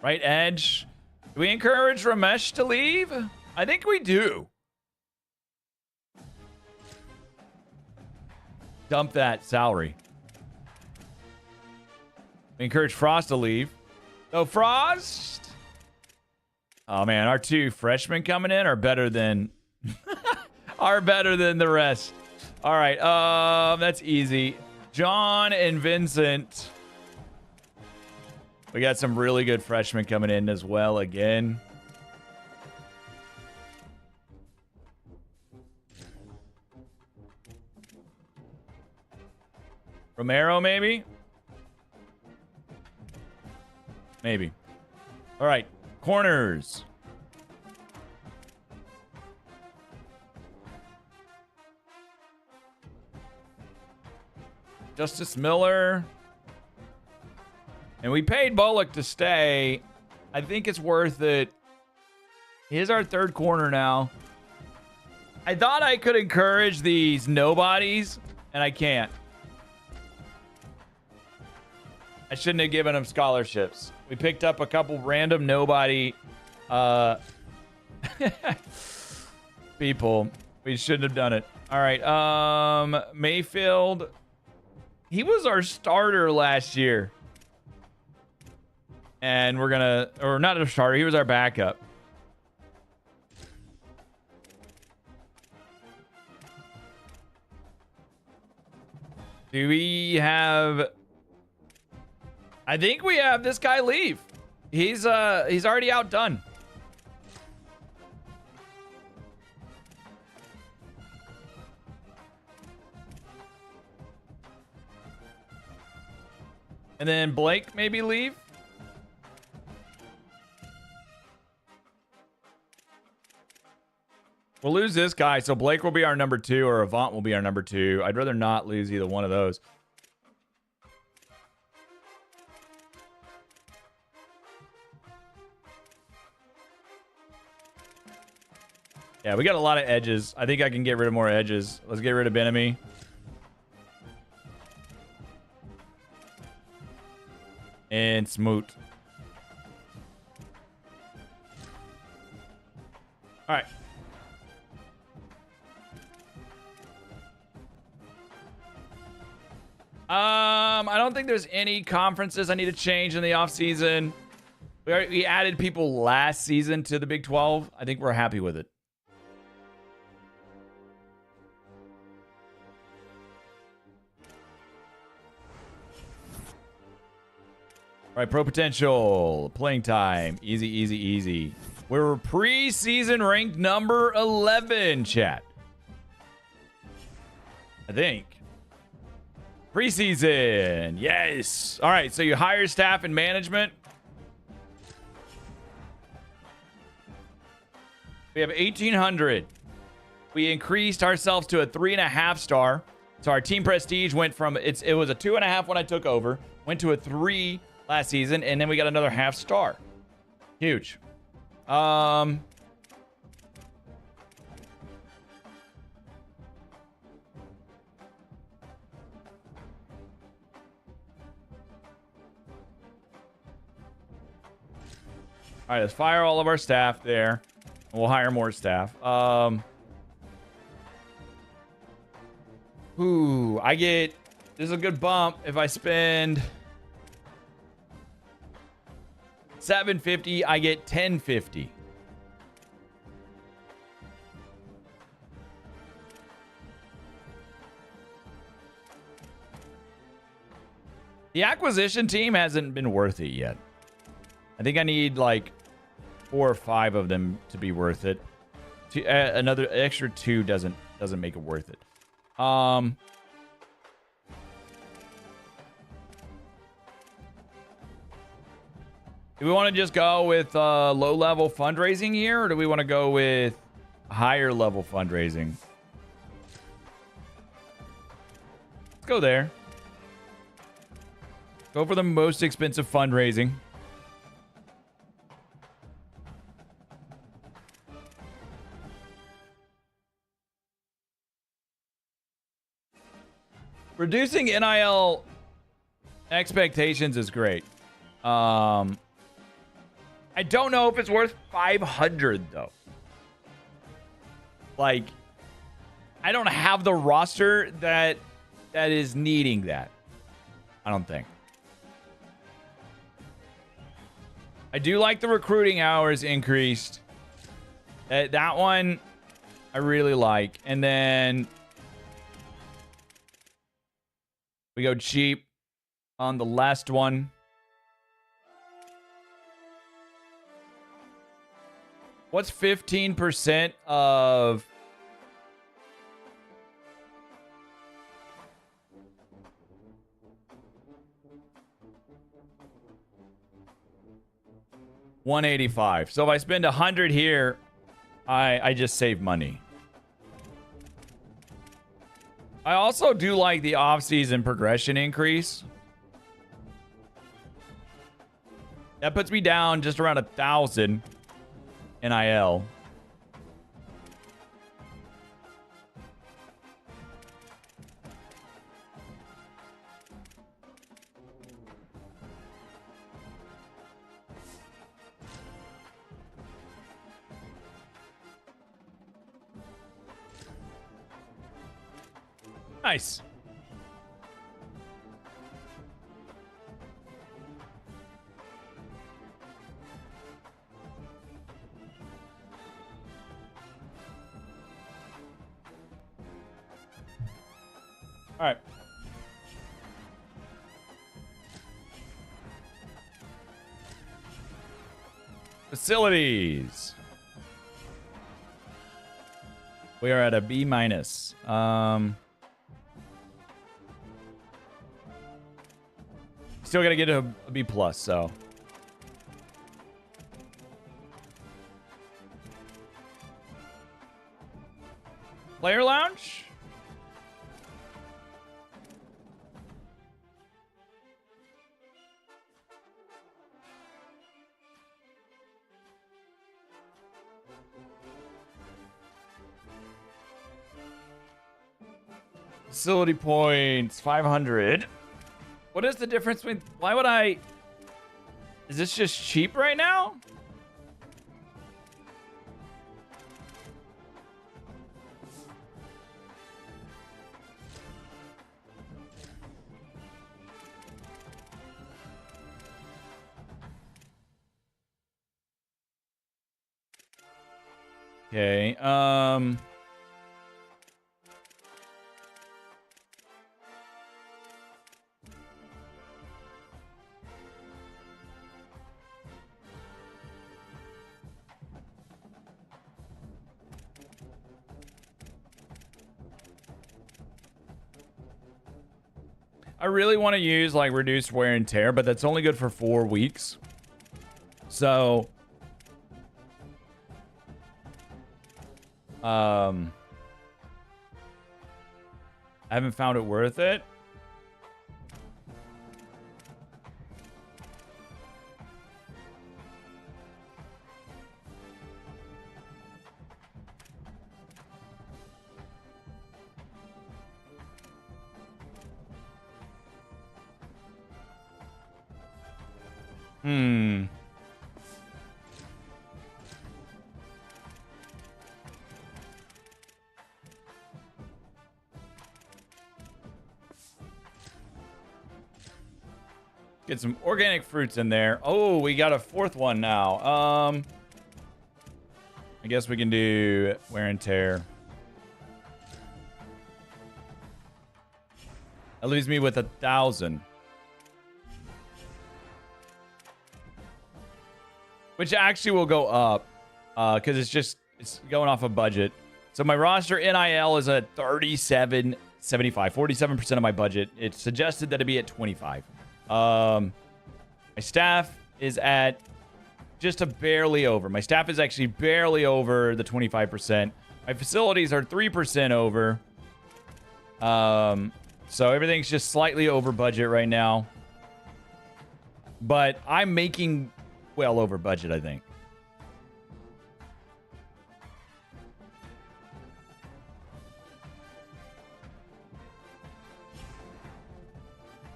Right edge. Do we encourage Ramesh to leave? I think we do. Dump that salary. We encourage Frost to leave. So Frost. Oh man, our 2 freshmen coming in are better than the rest. All right, that's easy. John and Vincent. We got some really good freshmen coming in as well again. Romero, maybe? Maybe. All right. Corners. Justice Miller. And we paid Bullock to stay. I think it's worth it. He's our 3rd corner now. I thought I could encourage these nobodies, and I can't. I shouldn't have given them scholarships. We picked up a couple random nobody people. We shouldn't have done it. All right. Mayfield. He was our starter last year. And we're going to... Or not a starter. He was our backup. Do we have... I think we have this guy leave. He's already outdone. And then Blake maybe leave. We'll lose this guy, so Blake will be our number 2 or Avant will be our number 2. I'd rather not lose either one of those. Yeah, we got a lot of edges. I think I can get rid of more edges. Let's get rid of Benemy. And Smoot. All right. I don't think there's any conferences I need to change in the offseason. We added people last season to the Big 12. I think we're happy with it. All right, Pro Potential, playing time, easy, easy, easy. We're preseason ranked number 11, chat. I think. Preseason, yes. All right, so you hire staff and management. We have 1,800. We increased ourselves to a 3.5 star. So our team prestige went from, it was a 2.5 when I took over, went to a 3 last season, and then we got another half star. Huge. All right, let's fire all of our staff there. We'll hire more staff. I get, this is a good bump if I spend 750, I get 1050. The acquisition team hasn't been worth it yet. I think I need like 4 or 5 of them to be worth it. Another extra 2 doesn't make it worth it. Do we want to just go with low-level fundraising here, or do we want to go with higher-level fundraising? Let's go there. Go for the most expensive fundraising. Reducing NIL expectations is great. I don't know if it's worth 500 though. Like, I don't have the roster that is needing that. I don't think. I do like the recruiting hours increased. That one I really like. And then we go cheap on the last one. What's 15% of... $185. So if I spend 100 here, I just save money. I also do like the off-season progression increase. That puts me down just around 1,000 NIL. Nice. All right. Facilities. We are at a B minus. Still gotta get a B plus, so. Player lounge? Facility points, 500. What is the difference between... Why would I... Is this just cheap right now? Okay, I really want to use like reduced wear and tear, but that's only good for 4 weeks. So, I haven't found it worth it. Get some organic fruits in there. Oh, we got a 4th one now. I guess we can do wear and tear. That leaves me with 1,000. which actually will go up because it's going off a budget. So my roster NIL is at 37.75, 47% of my budget. It's suggested that it be at 25. My staff is at just a barely over. My staff is actually barely over the 25%. My facilities are 3% over. So everything's just slightly over budget right now. But I'm making well over budget, I think.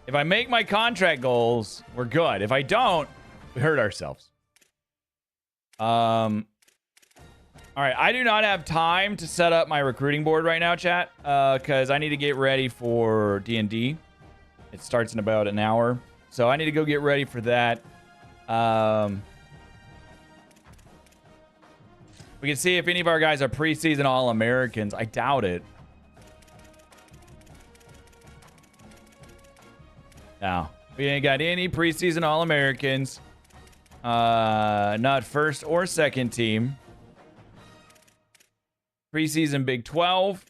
If I make my contract goals, we're good. If I don't, we hurt ourselves. All right, I do not have time to set up my recruiting board right now, chat, because I need to get ready for D&D. It starts in about an hour, so I need to go get ready for that. We can see if any of our guys are preseason All-Americans. I doubt it. No, we ain't got any preseason All-Americans. Not first or second team. Preseason Big 12.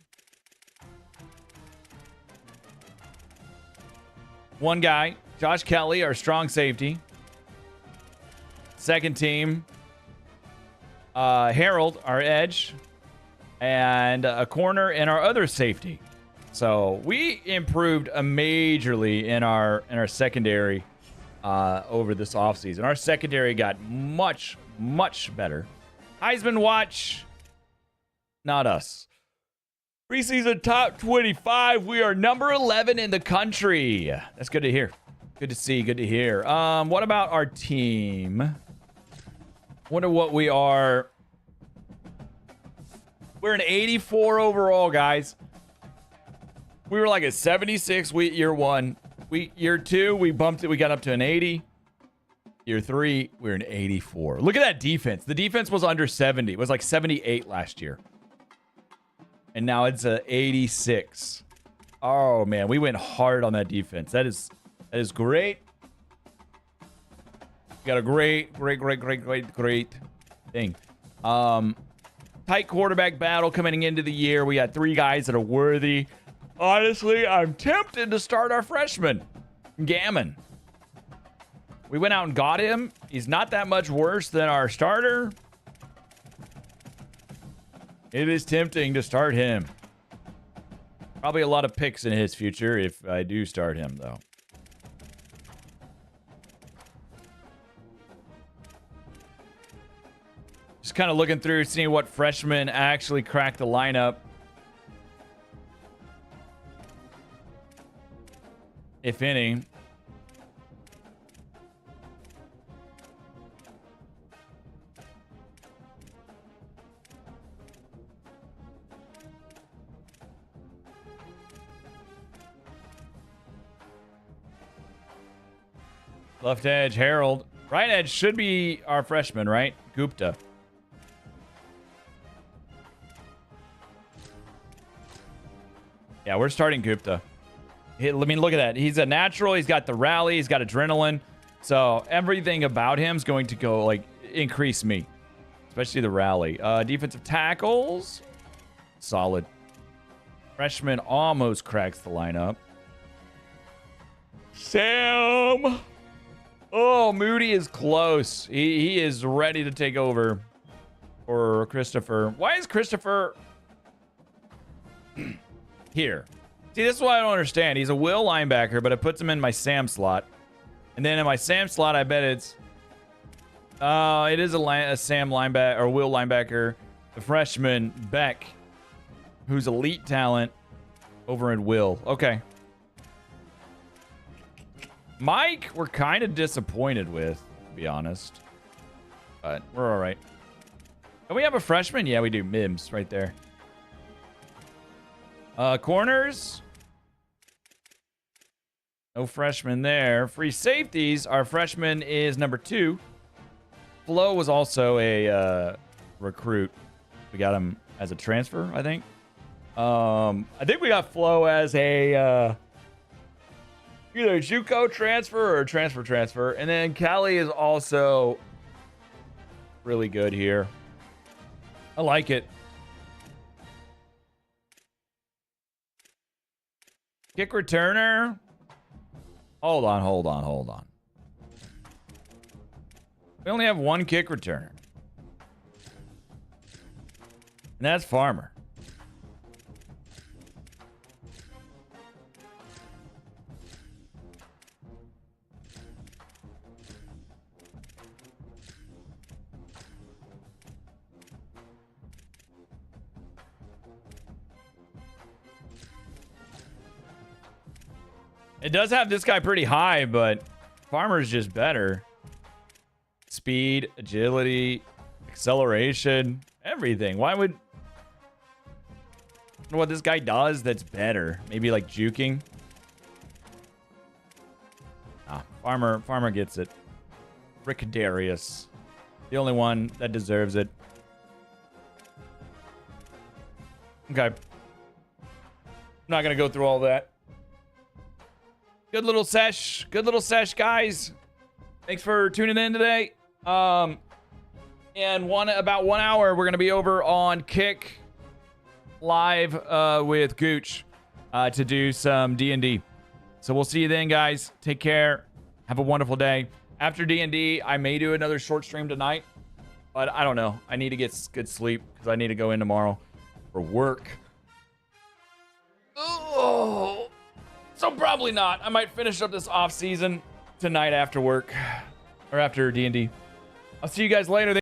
One guy, Josh Kelly, our strong safety. Second team, Harold, our edge. And a corner and our other safety. So we improved majorly in our secondary over this offseason. Our secondary got much, much better. Heisman watch, not us. Preseason top 25. We are number 11 in the country. That's good to hear. Good to see. Good to hear. What about our team? Wonder what we are. We're an 84 overall, guys. We were like a 76 year one. Year two, we bumped it. We got up to an 80. Year three, we're an 84. Look at that defense. The defense was under 70. It was like 78 last year. And now it's a 86. Oh, man. We went hard on that defense. That is great. We got a great thing. Tight quarterback battle coming into the year. We got 3 guys that are worthy. Honestly, I'm tempted to start our freshman, Gammon. We went out and got him. He's not that much worse than our starter. It is tempting to start him. Probably a lot of picks in his future if I do start him, though. Just kind of looking through, seeing what freshmen actually cracked the lineup. If any. Left edge, Harold. Right edge should be our freshman, right? Gupta. Yeah, we're starting Gupta. I mean, look at that. He's a natural. He's got the rally. He's got adrenaline. So everything about him is going to go, like, increase me. Especially the rally. Defensive tackles. Solid. Freshman almost cracks the lineup. Sam. Oh, Moody is close. He is ready to take over for Christopher. Why is Christopher here? See, this is what I don't understand. He's a will linebacker, but it puts him in my Sam slot. And then in my Sam slot, I bet it's... it is a Sam linebacker, or will linebacker. The freshman, Beck, who's elite talent over in will. Okay. Mike, we're kind of disappointed with, to be honest. But we're all right. And we have a freshman? Yeah, we do. Mims right there. Corners. No freshman there. Free safeties. Our freshman is number 2. Flo was also a recruit. We got him as a transfer, I think. I think we got Flo as a either a JUCO transfer or a transfer. And then Callie is also really good here. I like it. Kick returner. Hold on. We only have one kick returner. And that's Farmer. It does have this guy pretty high, but Farmer's just better. Speed, agility, acceleration, everything. Why would... I don't know what this guy does that's better. Maybe like juking. Ah, Farmer gets it. Rick Darius. The only one that deserves it. Okay. I'm not going to go through all that. Good little sesh, guys. Thanks for tuning in today. In about 1 hour, we're gonna be over on Kick live with Gooch to do some D&D. So we'll see you then, guys. Take care. Have a wonderful day. After D&D, I may do another short stream tonight, but I don't know. I need to get good sleep because I need to go in tomorrow for work. Oh. So probably not. I might finish up this off season tonight after work or after D&D. I'll see you guys later.